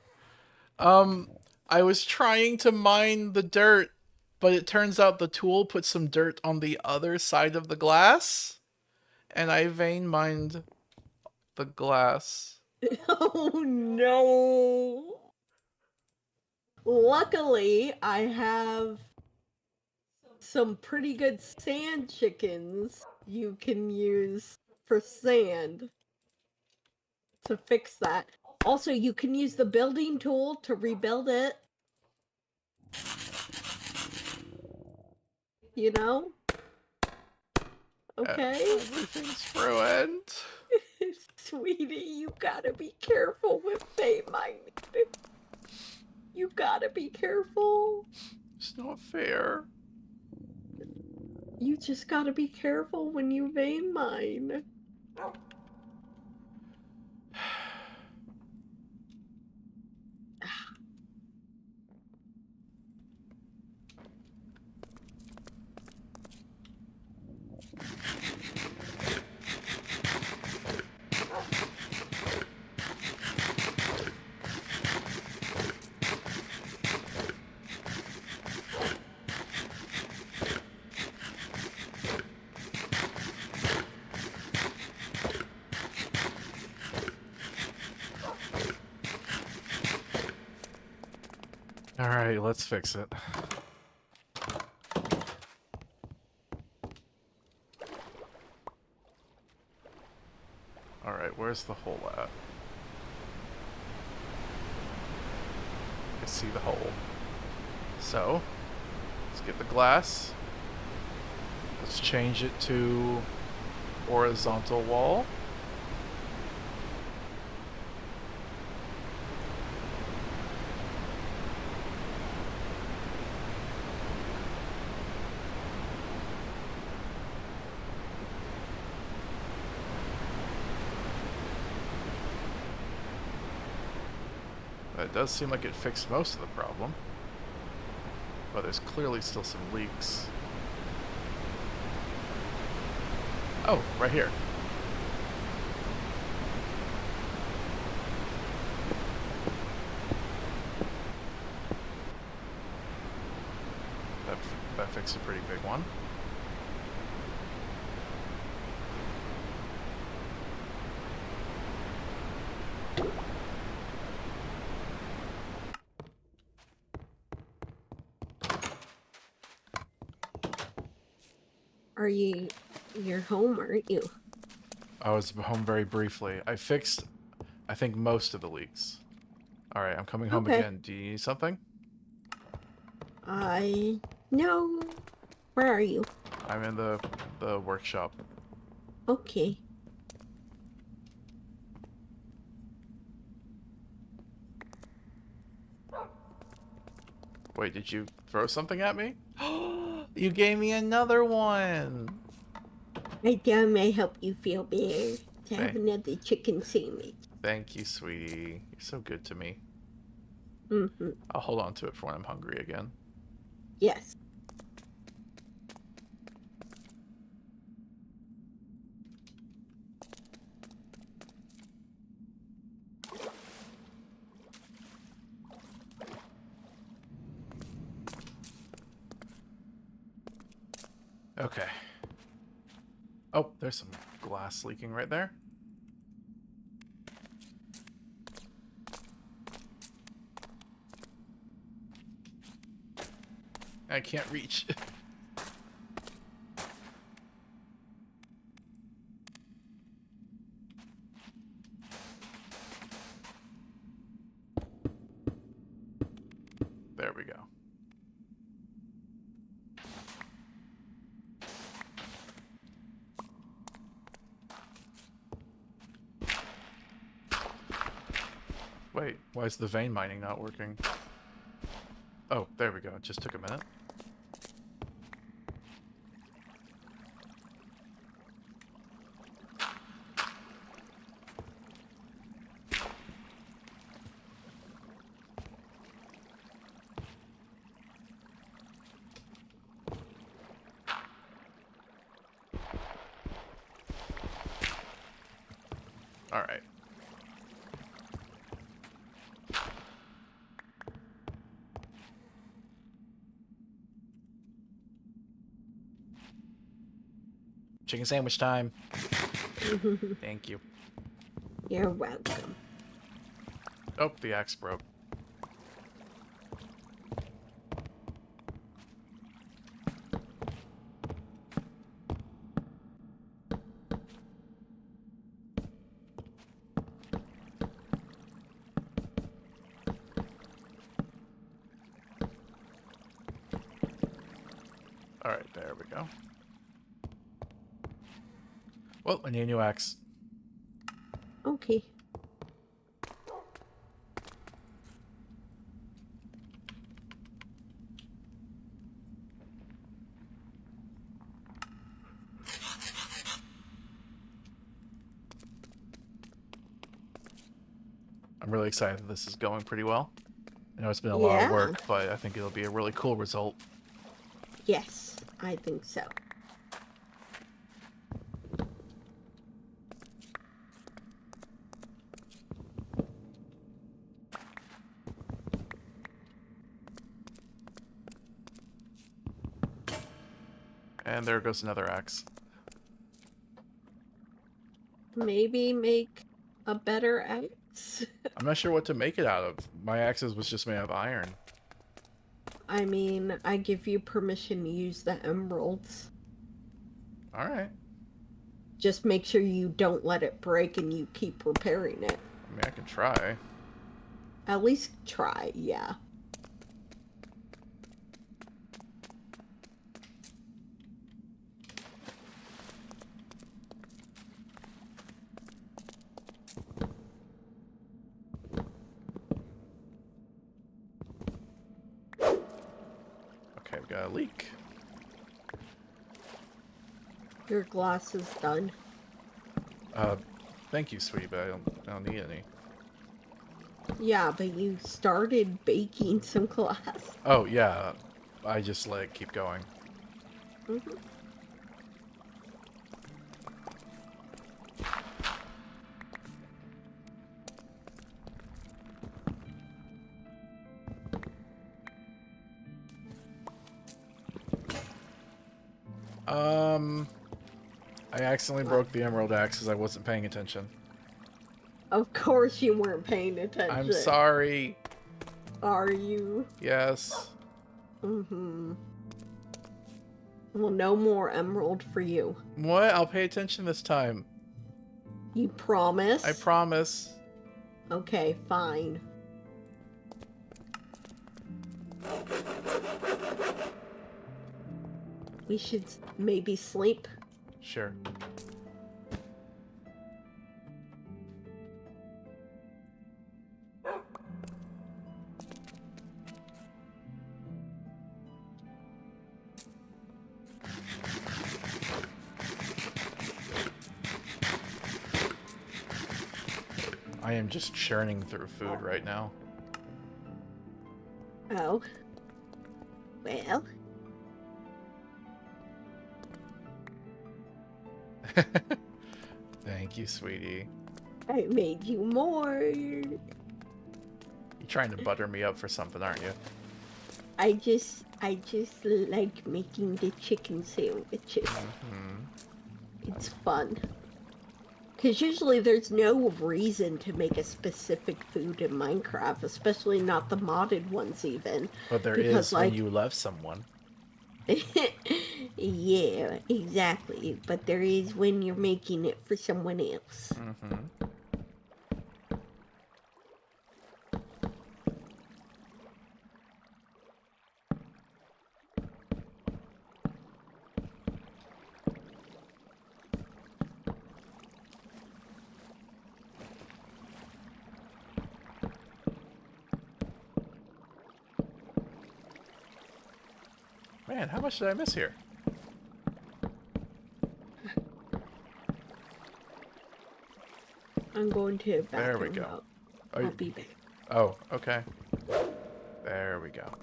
I was trying to mine the dirt, but it turns out the tool put some dirt on the other side of the glass, and I vein mined the glass. Oh no. Luckily, I have some pretty good sand chickens you can use for sand to fix that. Also, you can use the building tool to rebuild it. You know? Okay? Everything's ruined. Sweetie, you gotta be careful with vein mining. You gotta be careful. It's not fair. You just gotta be careful when you vein mine. Alright, let's fix it. Alright, where's the hole at? I see the hole. So, let's get the glass. Let's change it to horizontal wall. It does seem like it fixed most of the problem, but there's clearly still some leaks. Oh, right here. That fixed a pretty big one. You're home, aren't you? I was home very briefly. I fixed, I think, most of the leaks. Alright, I'm coming home Okay. again. Do you need something? No. Where are you? I'm in the workshop. Okay. Wait, did you throw something at me? You gave me another one! I thought may help you feel better to have Hey. another chicken sandwich. Thank you, sweetie. You're so good to me. Mm-hmm. I'll hold on to it for when I'm hungry again. Yes. Okay. Oh, there's some glass leaking right there. I can't reach. There we go. Wait, why is the vein mining not working? Oh, there we go. It just took a minute. All right. Chicken sandwich time. Thank you. You're welcome. Oh, the axe broke. All right, there we go. Well, I need a new axe. Okay. I'm really excited that this is going pretty well. I know it's been a lot Yeah. of work, but I think it'll be a really cool result. Yes, I think so. And there goes another axe. Maybe make a better axe. I'm not sure what to make it out of. My axes was just made of iron. I mean, I give you permission to use the emeralds. All right. Just make sure you don't let it break and you keep repairing it. I mean, I can try. At least try, yeah. Okay, we got a leak. Your glass is done. Thank you, sweetie, but I don't need any. Yeah, but you started baking some glass. Oh, yeah. I just let it keep going. Mm-hmm. I accidentally broke the emerald axe because I wasn't paying attention. Of course you weren't paying attention. I'm sorry. Are you? Yes. Mm-hmm. Well, no more emerald for you. What? I'll pay attention this time. You promise? I promise. Okay, fine. We should maybe sleep. Sure. I am just churning through food right now. Oh. Well. Thank you, sweetie. I made you more. You're trying to butter me up for something, aren't you? I just like making the chicken sandwiches. It's fun. Because usually there's no reason to make a specific food in Minecraft, especially not the modded ones even. But there Because is when like, you love someone. yeah, exactly. But there is when you're making it for someone else. Man, how much did I miss here? I'm going to the bathroom. There we go. I'll be back. Oh, okay. There we go.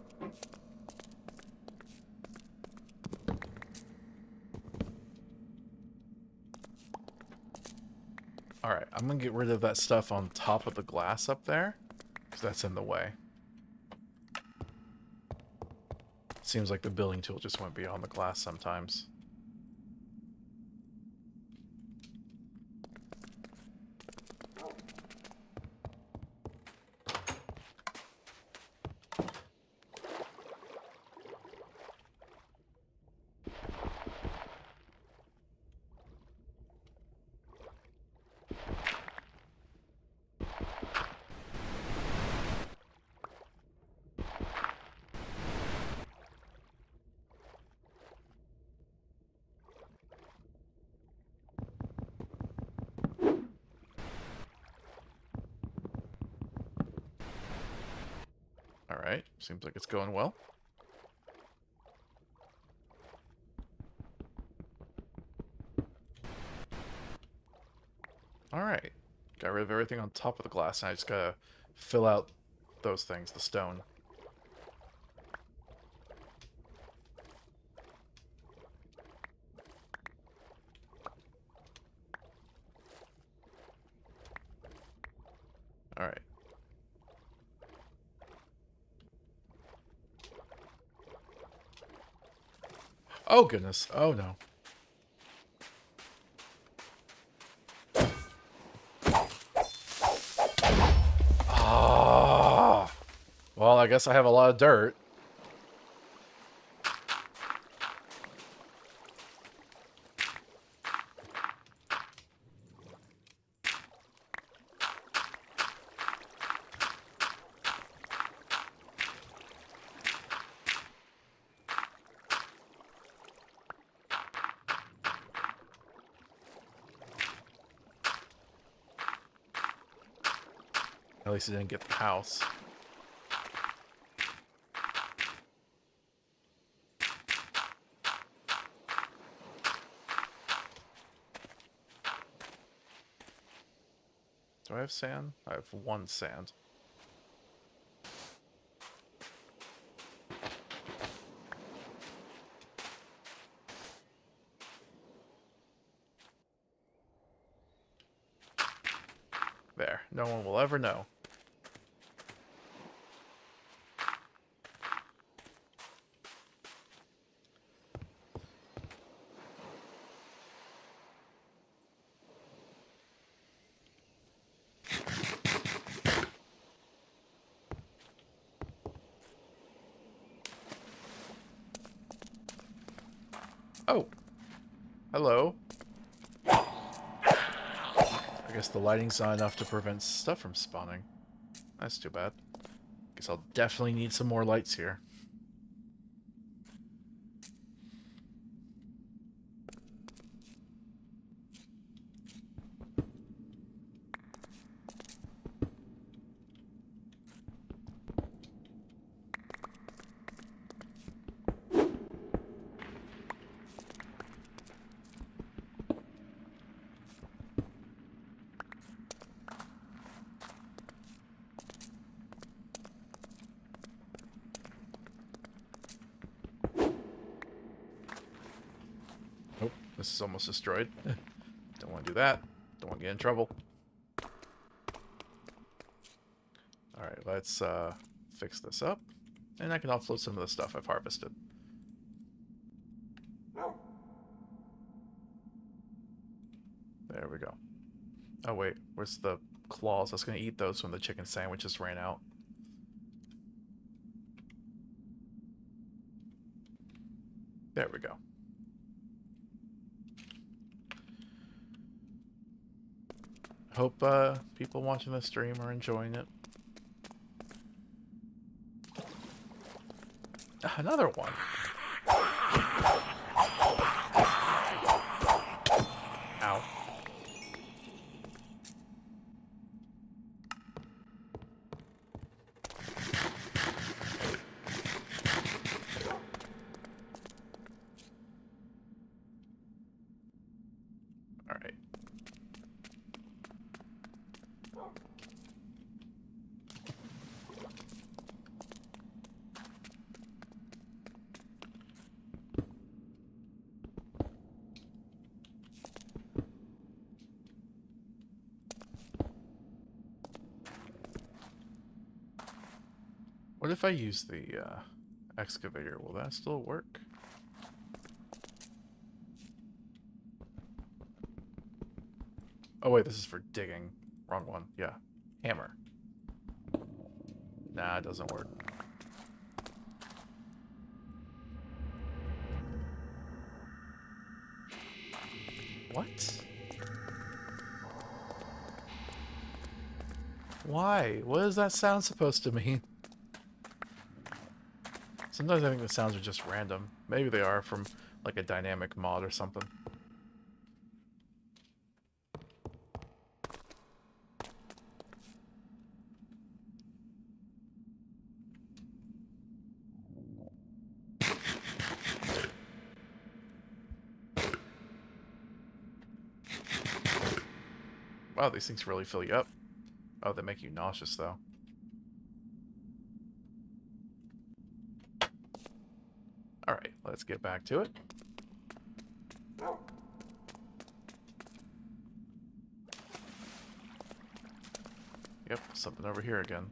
Alright, I'm gonna get rid of that stuff on top of the glass up there, because that's in the way. Seems like the building tool just went beyond the glass sometimes. Alright, seems like it's going well. Alright, got rid of everything on top of the glass, and I just gotta fill out those things, the stone. Alright. Oh goodness, oh no. Ah, well, I guess I have a lot of dirt. At least it didn't get the house. Do I have sand? I have 1 sand. There. No one will ever know. Oh! Hello. I guess the lighting's not enough to prevent stuff from spawning. That's too bad. Guess I'll definitely need some more lights here. Nope, this is almost destroyed. Don't want to do that. Don't want to get in trouble. Alright, let's fix this up. And I can offload some of the stuff I've harvested. There we go. Oh wait, where's the claws? I was gonna eat those when the chicken sandwiches ran out. There we go. Hope people watching the stream are enjoying it. Another one. Ow. All right. What if I use the excavator? Will that still work? Oh wait, this is for digging. Wrong one. Yeah. Hammer. Nah, it doesn't work. What? Why? What is that sound supposed to mean? Sometimes I think the sounds are just random. Maybe they are from like a dynamic mod or something. Wow, these things really fill you up. Oh, they make you nauseous though. Alright, let's get back to it. Yep, something over here again.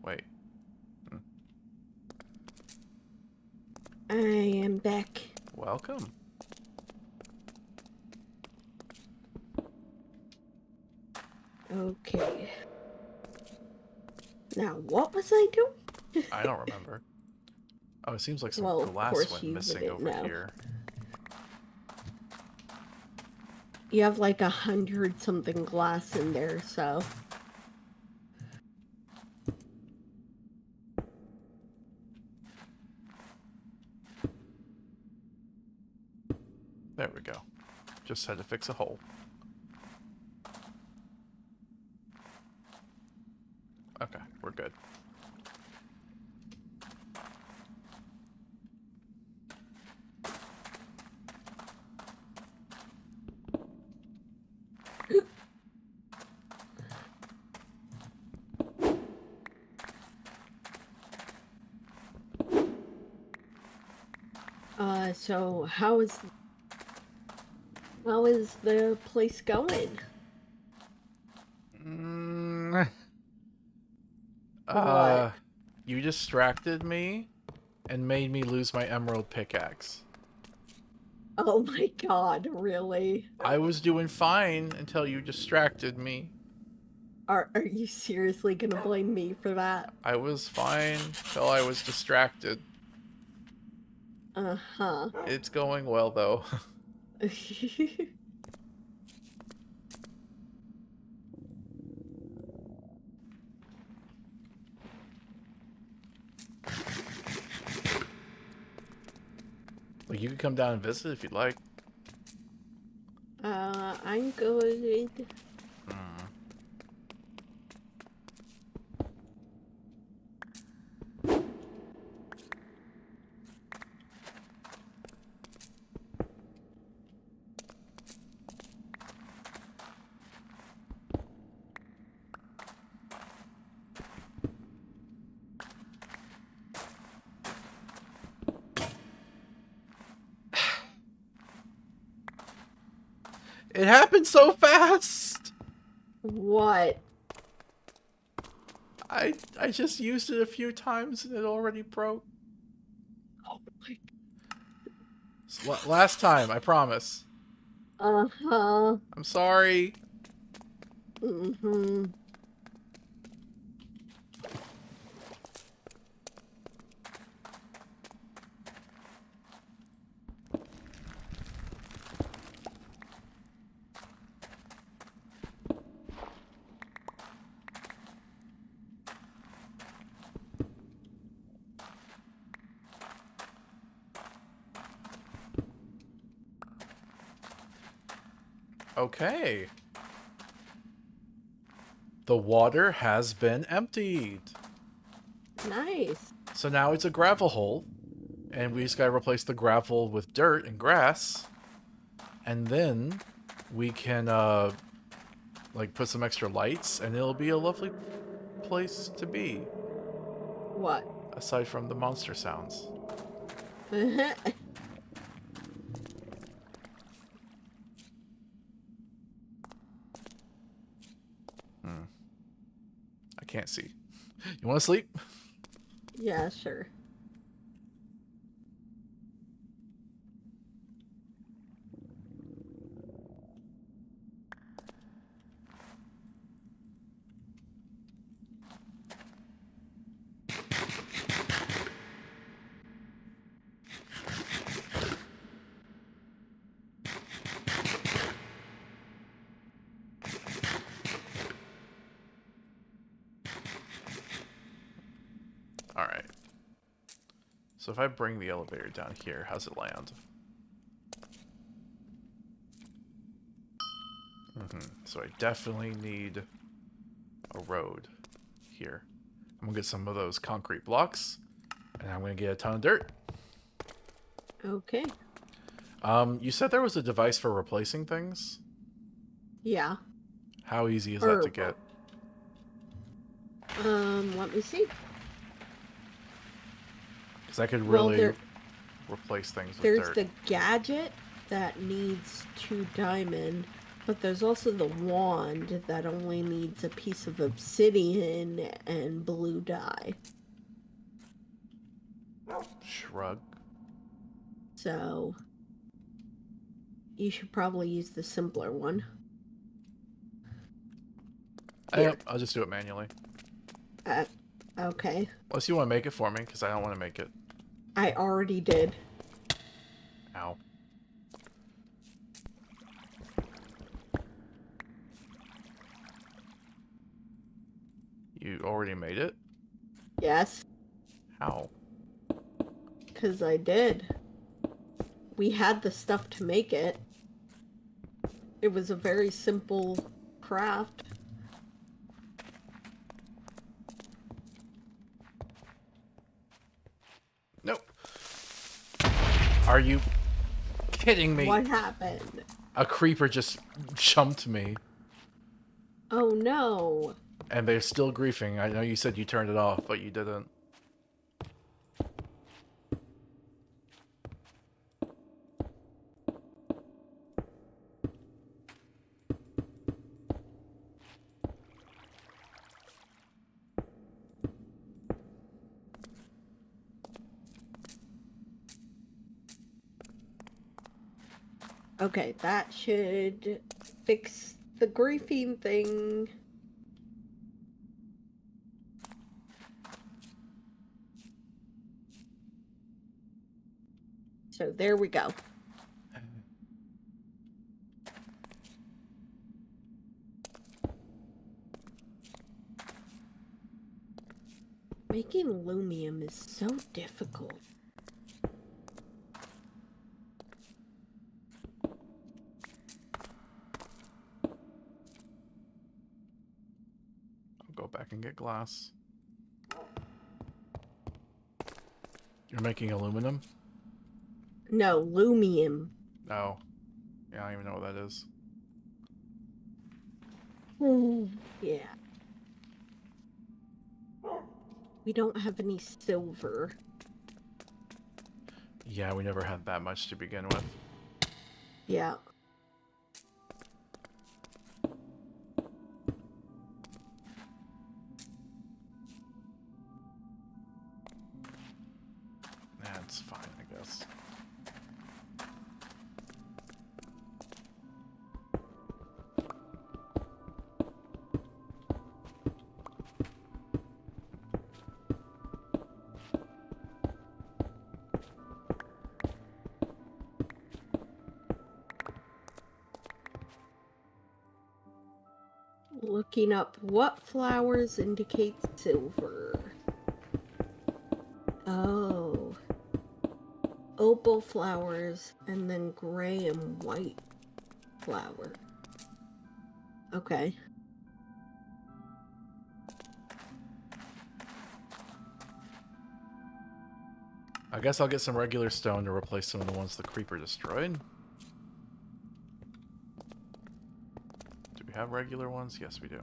Wait. I am back. Welcome. Okay. Now, what was I doing? I don't remember. Oh, it seems like some Well, of glass course went you missing wouldn't over know. here. You have like 100 something glass in there, so. There we go. Just had to fix a hole. Okay, we're good. So how is the place going? What? You distracted me and made me lose my emerald pickaxe. Oh my god, really? I was doing fine until you distracted me. Are you seriously gonna blame me for that? I was fine till I was distracted. Uh-huh. It's going well, though. Like, you can come down and visit if you'd like. I'm good. It happened so fast! What? I just used it a few times and it already broke. Oh my. Last time, I promise. Uh-huh. I'm sorry. Mm-hmm. Okay. The water has been emptied. Nice. So now it's a gravel hole. And we just gotta replace the gravel with dirt and grass. And then we can, like, put some extra lights, and it'll be a lovely place to be. What? Aside from the monster sounds. I can't see. You wanna sleep? Yeah, sure. Alright. So if I bring the elevator down here, how's it land? So I definitely need a road here. I'm gonna get some of those concrete blocks, and I'm gonna get a ton of dirt. Okay. You said there was a device for replacing things? Yeah. How easy is that to get? Let me see. Because I could Well, really replace things with there's dirt. the gadget that needs 2 diamond, but there's also the wand that only needs a piece of obsidian and blue dye. Shrug. So you should probably use the simpler one. Here. I'll just do it manually. Okay. Unless you want to make it for me, because I don't want to make it. I already did. Ow. You already made it? Yes, How? because I did. We had the stuff to make it. It was a very simple craft. Nope. Are you kidding me? What happened? A creeper just jumped me, Oh no. and they're still griefing. I know you said you turned it off, but you didn't. Okay, that should fix the griefing thing. So there we go. Making aluminum is so difficult. I'll go back and get glass. You're making aluminum? No, lumium. No. Yeah, I don't even know what that is. Yeah. We don't have any silver. Yeah, we never had that much to begin with. Yeah. That's fine, I guess. Looking up what flowers indicate silver. Oh. Opal flowers and then gray and white flower. Okay. I guess I'll get some regular stone to replace some of the ones the creeper destroyed. Do we have regular ones? Yes, we do.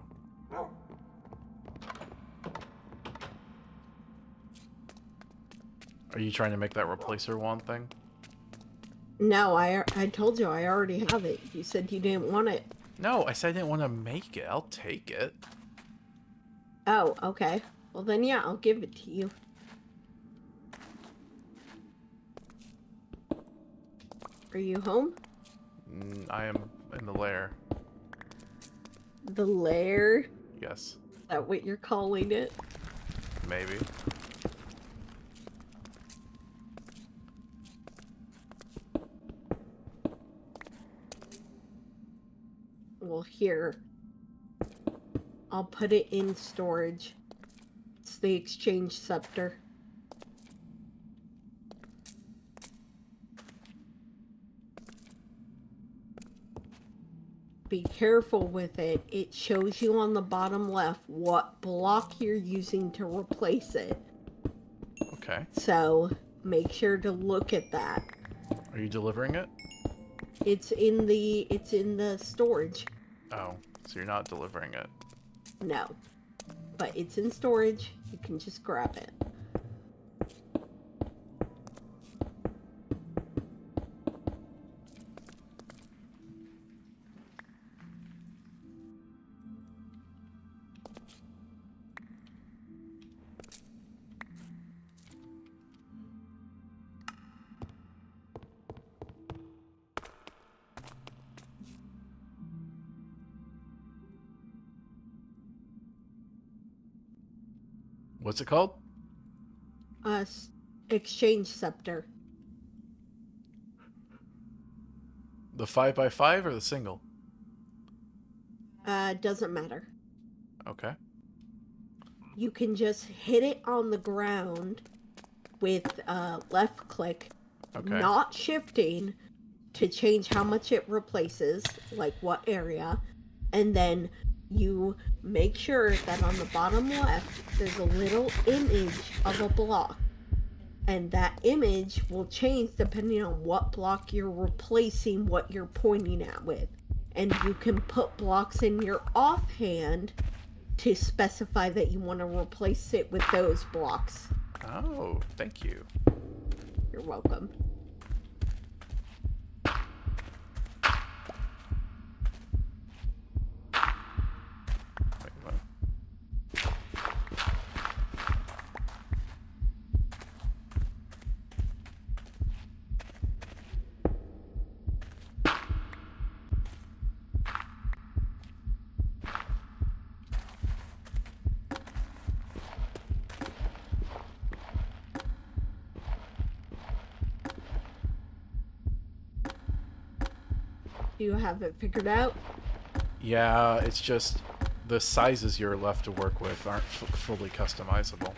Are you trying to make that replacer wand thing? No, I told you I already have it. You said you didn't want it. No, I said I didn't want to make it. I'll take it. Oh, okay. Well then, yeah, I'll give it to you. Are you home? I am in the lair. The lair? Yes. Is that what you're calling it? Maybe. Well, here. I'll put it in storage. It's the exchange scepter. Be careful with it. It shows you on the bottom left what block you're using to replace it. Okay. So make sure to look at that. Are you delivering it? It's in the storage. Oh, so you're not delivering it. No. But it's in storage. You can just grab it. What's it called? Exchange scepter. The 5x5 or the single? Doesn't matter. Okay. You can just hit it on the ground with left click, Okay. not shifting, to change how much it replaces, like what area, and then you make sure that on the bottom left there's a little image of a block, and that image will change depending on what block you're replacing what you're pointing at with. And you can put blocks in your offhand to specify that you want to replace it with those blocks. Oh, thank you. You're welcome. Wait, what? Do you have it figured out? Yeah, it's just the sizes you're left to work with aren't fully customizable.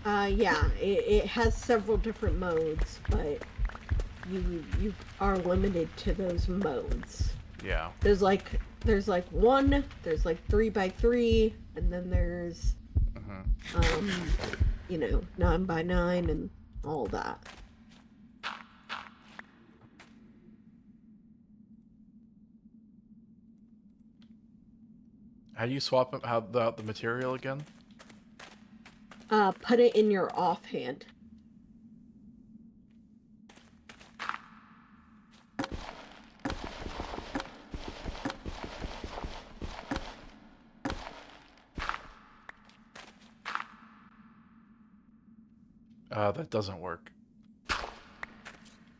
Yeah, it has several different modes, but you are limited to those modes. Yeah. There's like one, there's like 3x3, and then there's 9x9 and all that. How do you swap out the material again? Put it in your offhand. That doesn't work.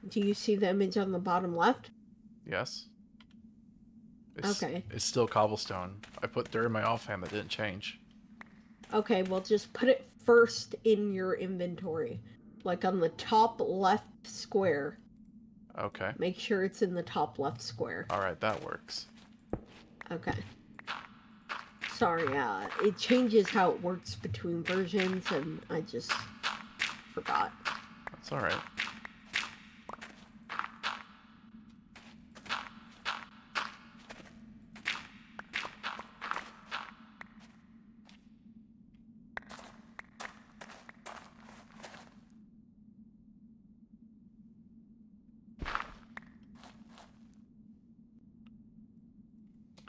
Do you see the image on the bottom left? Yes. Okay. It's still cobblestone. I put dirt in my offhand that didn't change. Okay, well just put it first in your inventory. Like on the top left square. Okay. Make sure it's in the top left square. Alright, that works. Okay. Sorry, it changes how it works between versions, and I just forgot. That's alright.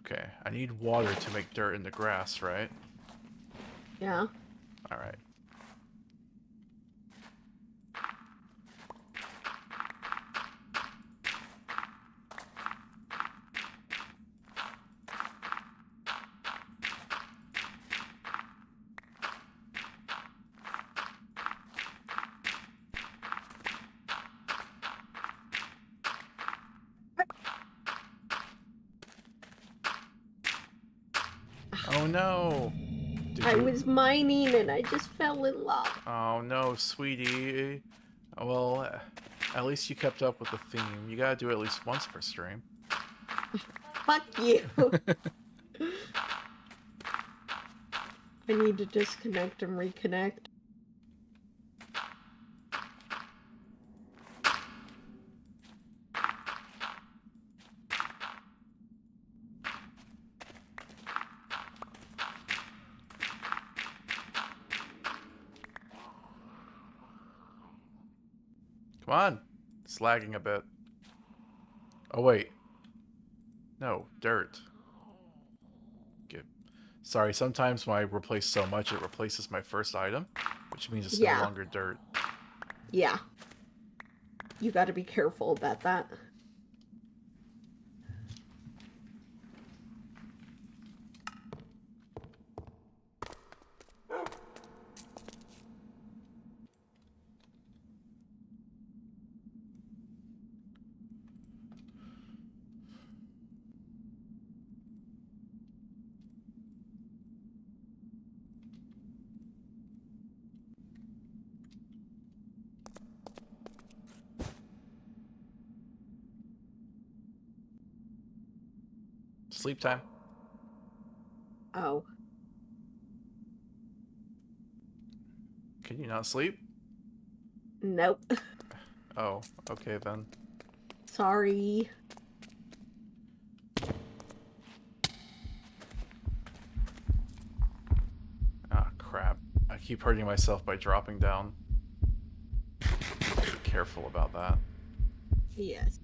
Okay, I need water to make dirt in the grass, right? Yeah. Alright. Oh no! I was mining and I just fell in lava. Oh no, sweetie. Well, at least you kept up with the theme. You gotta do it at least once per stream. Fuck you. I need to disconnect and reconnect. Come on. It's lagging a bit. Oh, wait. No, dirt. Get. Sorry, sometimes when I replace so much, it replaces my first item, which means it's no longer dirt. Yeah. You gotta be careful about that. Sleep time. Oh. Can you not sleep? Nope. Oh, okay then. Sorry. Ah, crap. I keep hurting myself by dropping down. Be careful about that. Yes.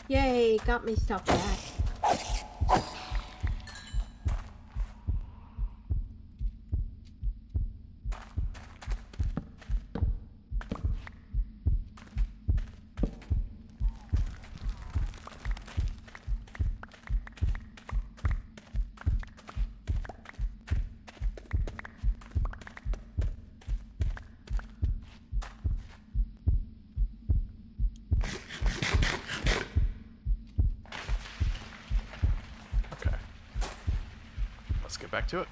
Yay, got my stuff back. Okay. Let's get back to it.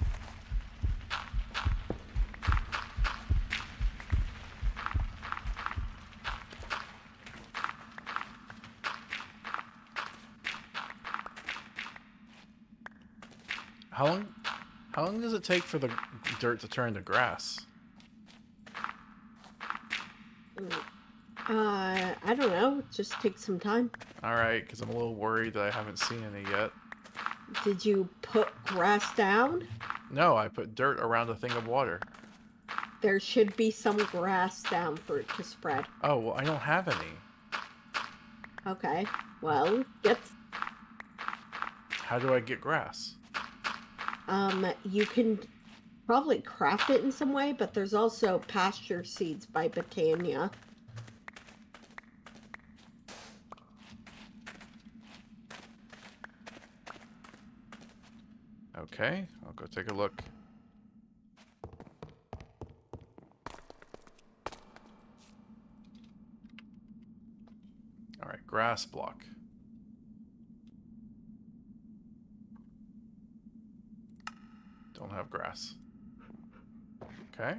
How long does it take for the dirt to turn to grass? I don't know. Just take some time. Alright, because I'm a little worried that I haven't seen any yet. Did you put grass down? No, I put dirt around a thing of water. There should be some grass down for it to spread. Oh, well, I don't have any. Okay. Well, get... How do I get grass? You can probably craft it in some way, but there's also pasture seeds by Botania. Okay, I'll go take a look. All right, grass block. Don't have grass. Okay.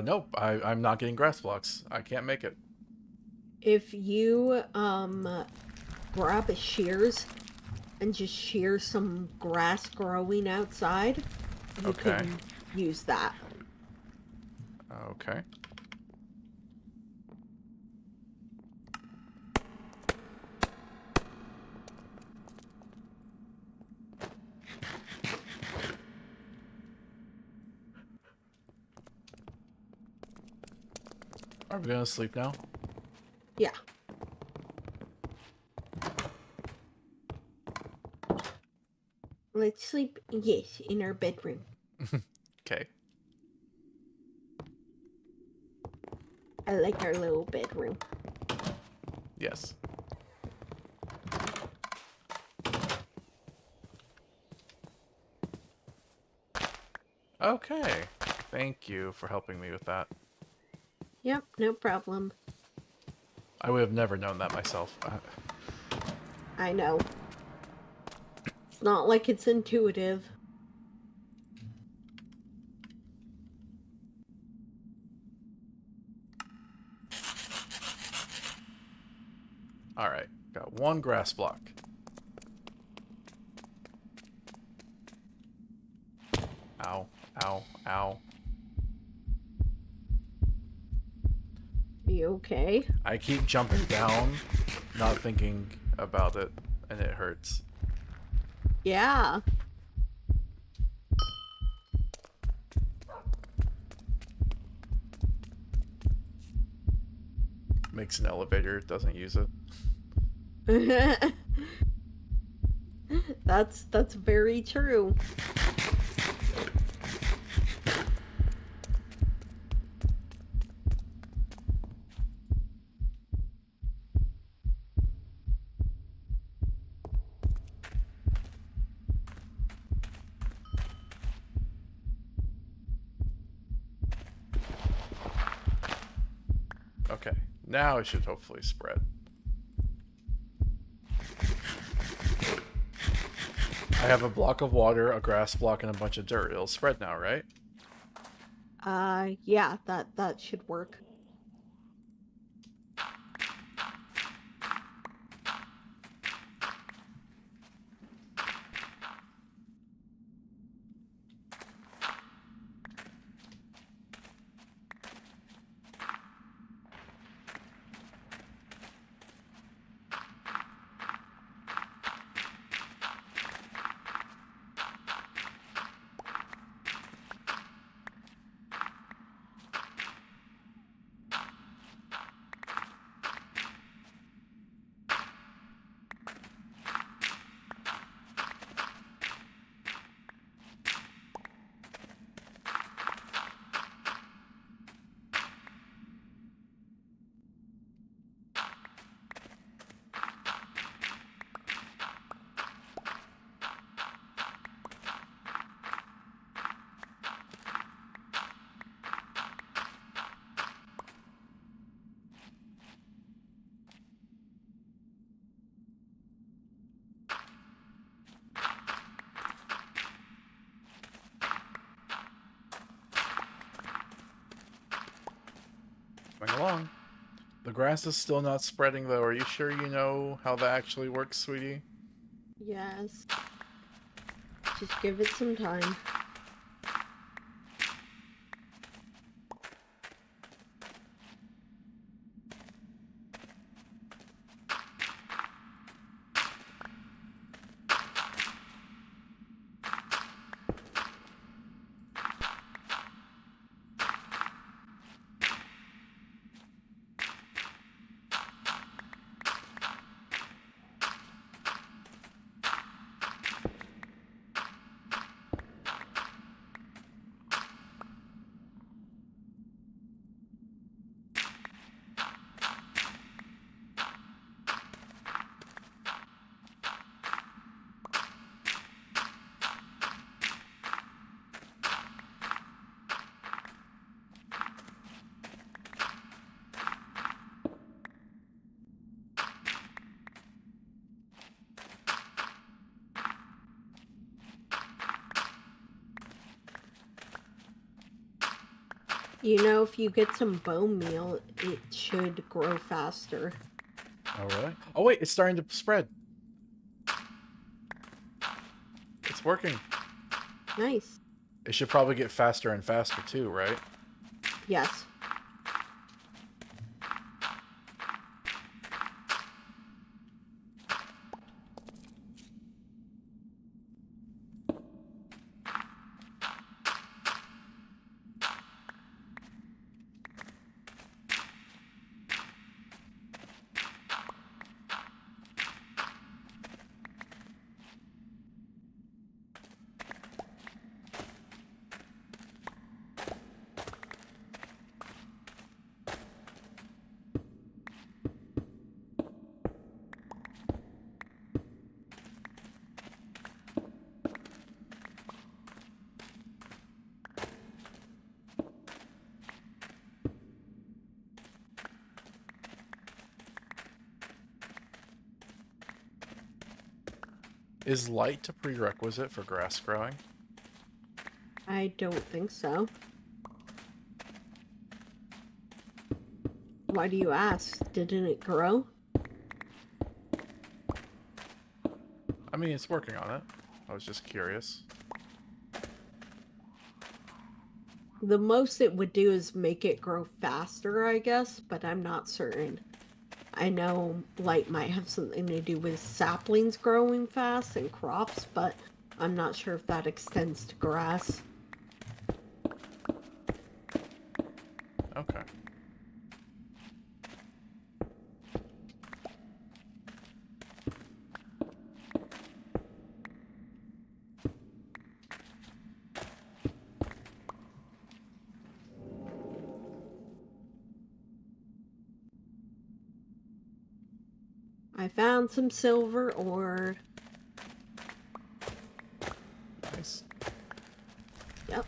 Nope. I'm not getting grass blocks. I can't make it. If you grab a shears and just shear some grass growing outside, you Okay. can use that. Okay. Are we gonna sleep now? Yeah. Let's sleep, yes, in our bedroom. Okay. I like our little bedroom. Yes. Okay. Thank you for helping me with that. Yep, no problem. I would have never known that myself. I know. It's not like it's intuitive. All right. Got one grass block. Ow. Ow. Ow. You okay? I keep jumping down, not thinking about it, and it hurts. Yeah. Makes an elevator, doesn't use it. That's very true. Okay. Now it should hopefully spread. I have a block of water, a grass block, and a bunch of dirt. It'll spread now, right? Yeah, that should work. Coming along. The grass is still not spreading, though. Are you sure you know how that actually works, sweetie? Yes. Just give it some time. You know, if you get some bone meal, it should grow faster. Oh, really? Oh, wait, it's starting to spread. It's working. Nice. It should probably get faster and faster too, right? Yes. Is light a prerequisite for grass growing? I don't think so. Why do you ask? Didn't it grow? I mean, it's working on it. I was just curious. The most it would do is make it grow faster, I guess, but I'm not certain. I know light might have something to do with saplings growing fast and crops, but I'm not sure if that extends to grass. Okay. I found some silver ore. Nice. Yep.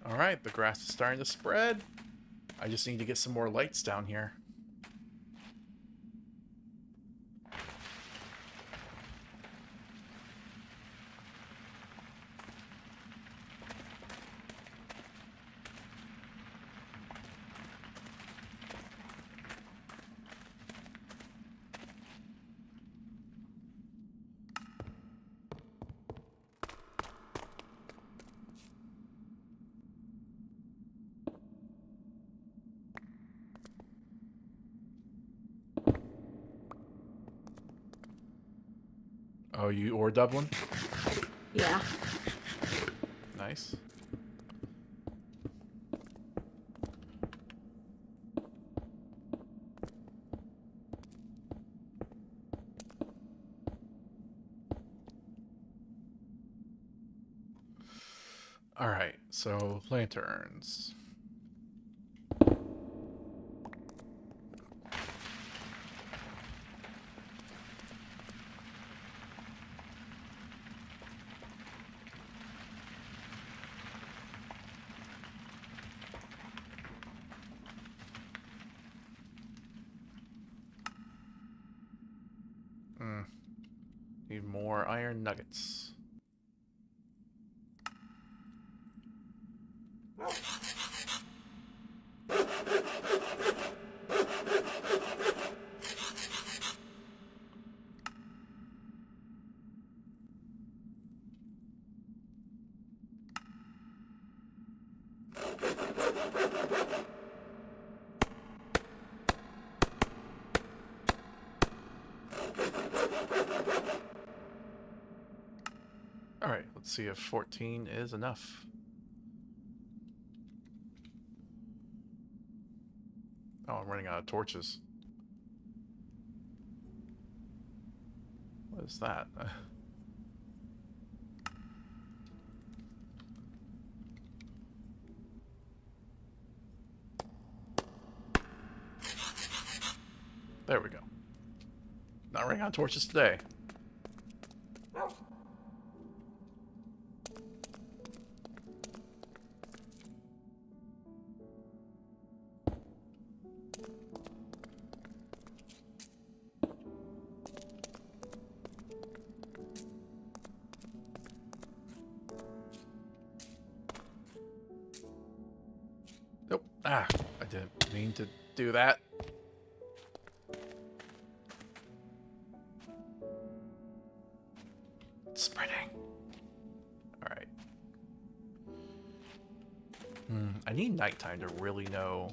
Alright, the grass is starting to spread. I just need to get some more lights down here. Oh, you ore Dublin? Yeah. Nice. Alright, so lanterns. Need more iron nuggets. Alright, let's see if 14 is enough. Oh, I'm running out of torches. What is that? There we go. Not running out of torches today. Nope. Ah, I didn't mean to do that. It's spreading. All right. I need nighttime to really know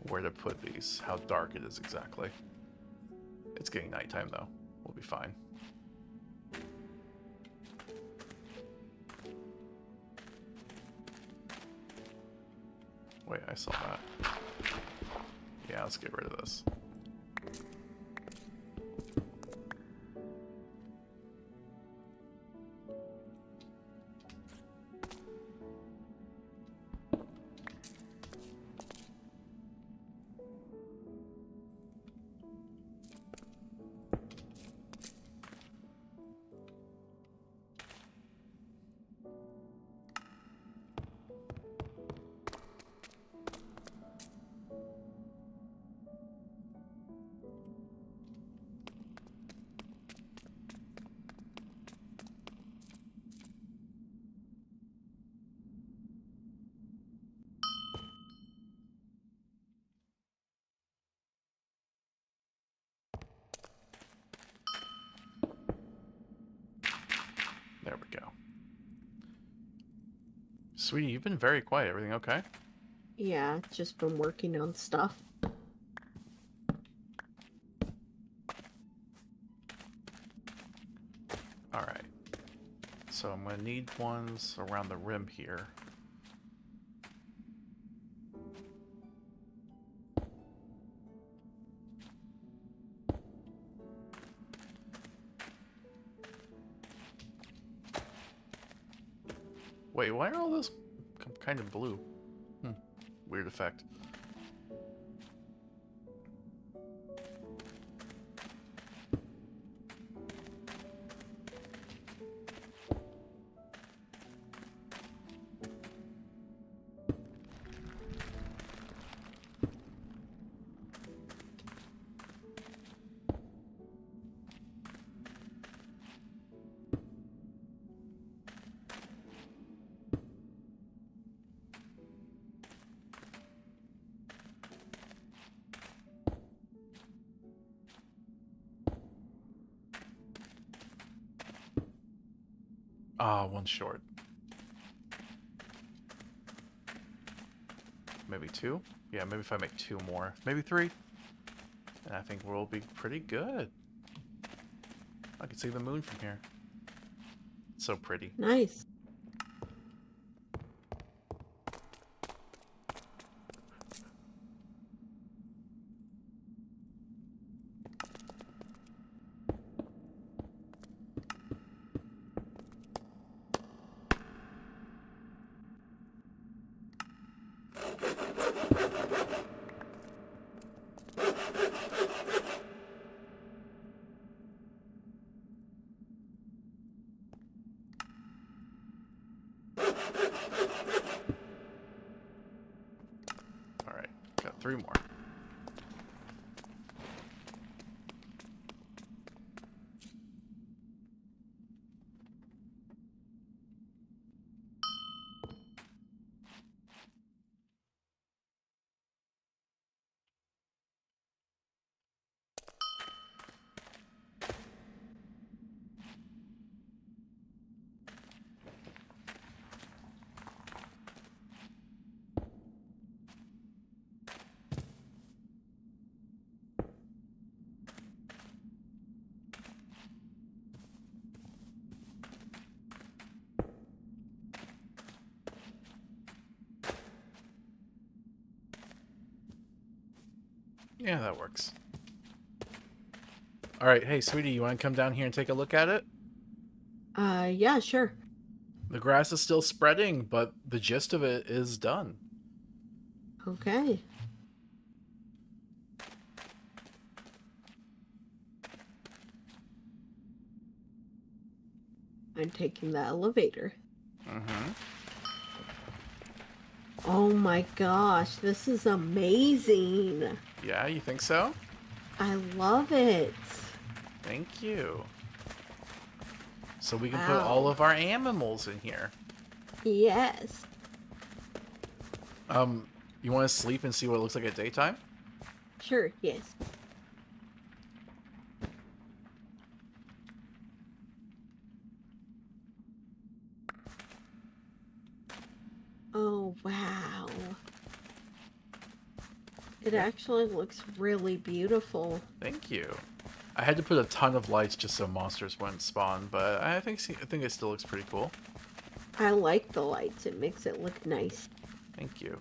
where to put these, how dark it is exactly. It's getting nighttime though. We'll be fine. Wait, I saw that. Yeah, let's get rid of this. There we go. Sweetie, you've been very quiet. Everything okay? Yeah, just been working on stuff. Alright. So I'm going to need ones around the rim here. Wait, why are all those kind of blue? Weird effect. Ah, one short. Maybe two? Yeah, maybe if I make two more. Maybe three. And I think we'll be pretty good. I can see the moon from here. It's so pretty. Nice. Alright, got three more. Yeah, that works. Alright, hey, sweetie, you want to come down here and take a look at it? Yeah, sure. The grass is still spreading, but the gist of it is done. Okay. I'm taking the elevator. Mm-hmm. Oh my gosh, this is amazing. Yeah, you think so? I love it. Thank you. So we can put all Wow. of our animals in here. Yes. You want to sleep and see what it looks like at daytime? Sure, yes. Oh, wow. It Yeah. actually looks really beautiful. Thank you. I had to put a ton of lights just so monsters wouldn't spawn, but I think it still looks pretty cool. I like the lights. It makes it look nice. Thank you.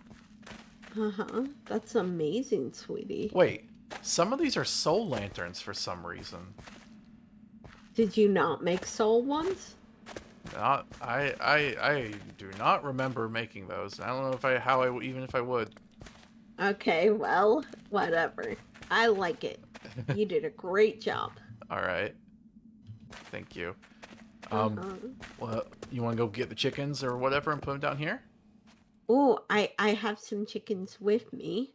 Uh-huh. That's amazing, sweetie. Wait, some of these are soul lanterns for some reason. Did you not make soul ones? Not I do not remember making those. I don't know even if I would. Okay, well, whatever. I like it. You did a great job. All right. Thank you. Uh-huh. Well, you want to go get the chickens or whatever and put them down here? Oh, I have some chickens with me.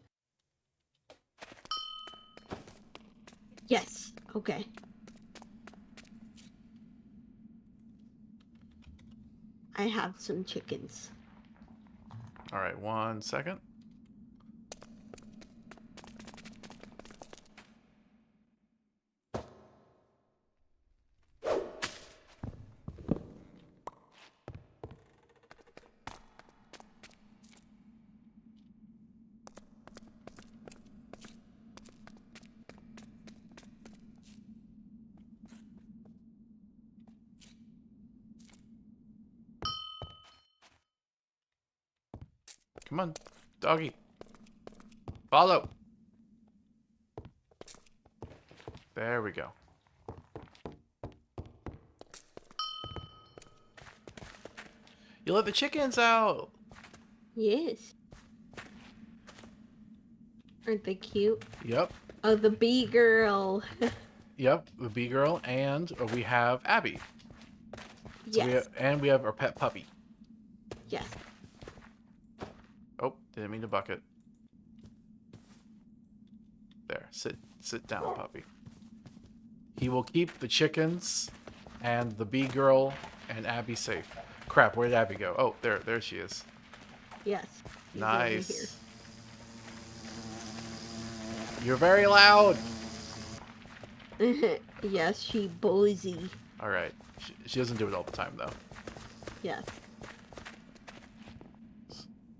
Yes. Okay. I have some chickens. All right, 1 second. Come on, doggy. Follow. There we go. You let the chickens out. Yes. Aren't they cute? Yep. Oh, the bee girl. Yep, the bee girl, and we have Abby. So Yes. we have our pet puppy. Yes. Oh, didn't mean to bucket. There, sit down, puppy. He will keep the chickens and the bee girl and Abby safe. Crap, where did Abby go? Oh, there she is. Yes. He's over Nice. You're very loud. here. Yes, she bozy. All right, she doesn't do it all the time though. Yes.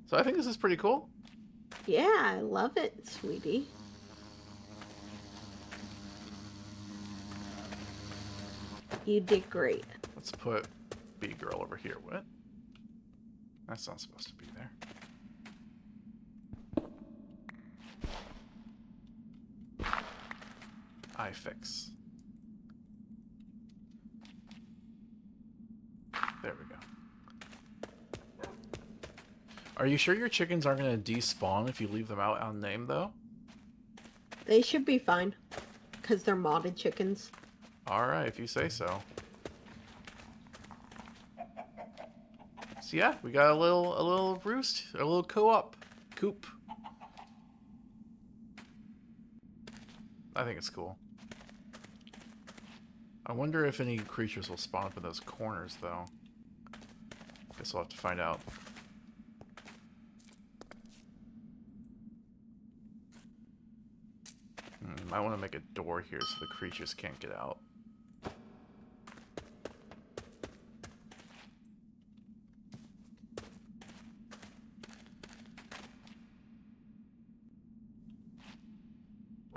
So I think this is pretty cool. Yeah, I love it, sweetie. You did great. Let's put bee girl over here. What? That's not supposed to be there. iFix. There we go. Are you sure your chickens aren't going to despawn if you leave them out unnamed, though? They should be fine. Because they're modded chickens. Alright, if you say so. So yeah, we got a little roost, a little coop. I think it's cool. I wonder if any creatures will spawn from those corners, though. Guess we'll have to find out. Might want to make a door here so the creatures can't get out.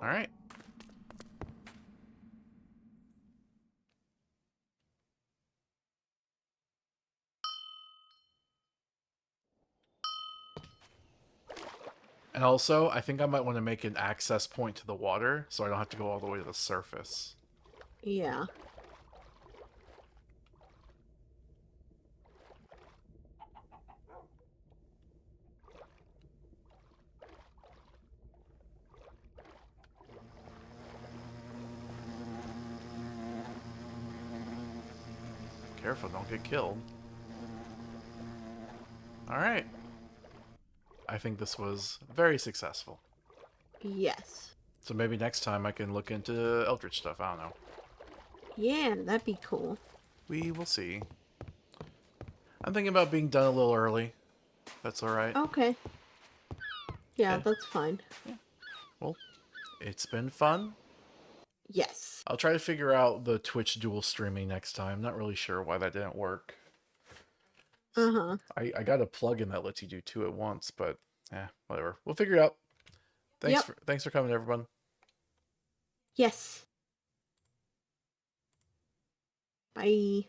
Alright. And also, I think I might want to make an access point to the water so I don't have to go all the way to the surface. Yeah. Careful, don't get killed. Alright. I think this was very successful. Yes. So maybe next time I can look into eldritch stuff. I don't know. Yeah, that'd be cool. We will see. I'm thinking about being done a little early. That's alright. Okay. Yeah, Yeah. that's fine. Well, it's been fun. Yes. I'll try to figure out the Twitch dual streaming next time. Not really sure why that didn't work. Uh-huh. I got a plugin that lets you do two at once, but whatever. We'll figure it out. Thanks for coming, everyone. Yes. Bye.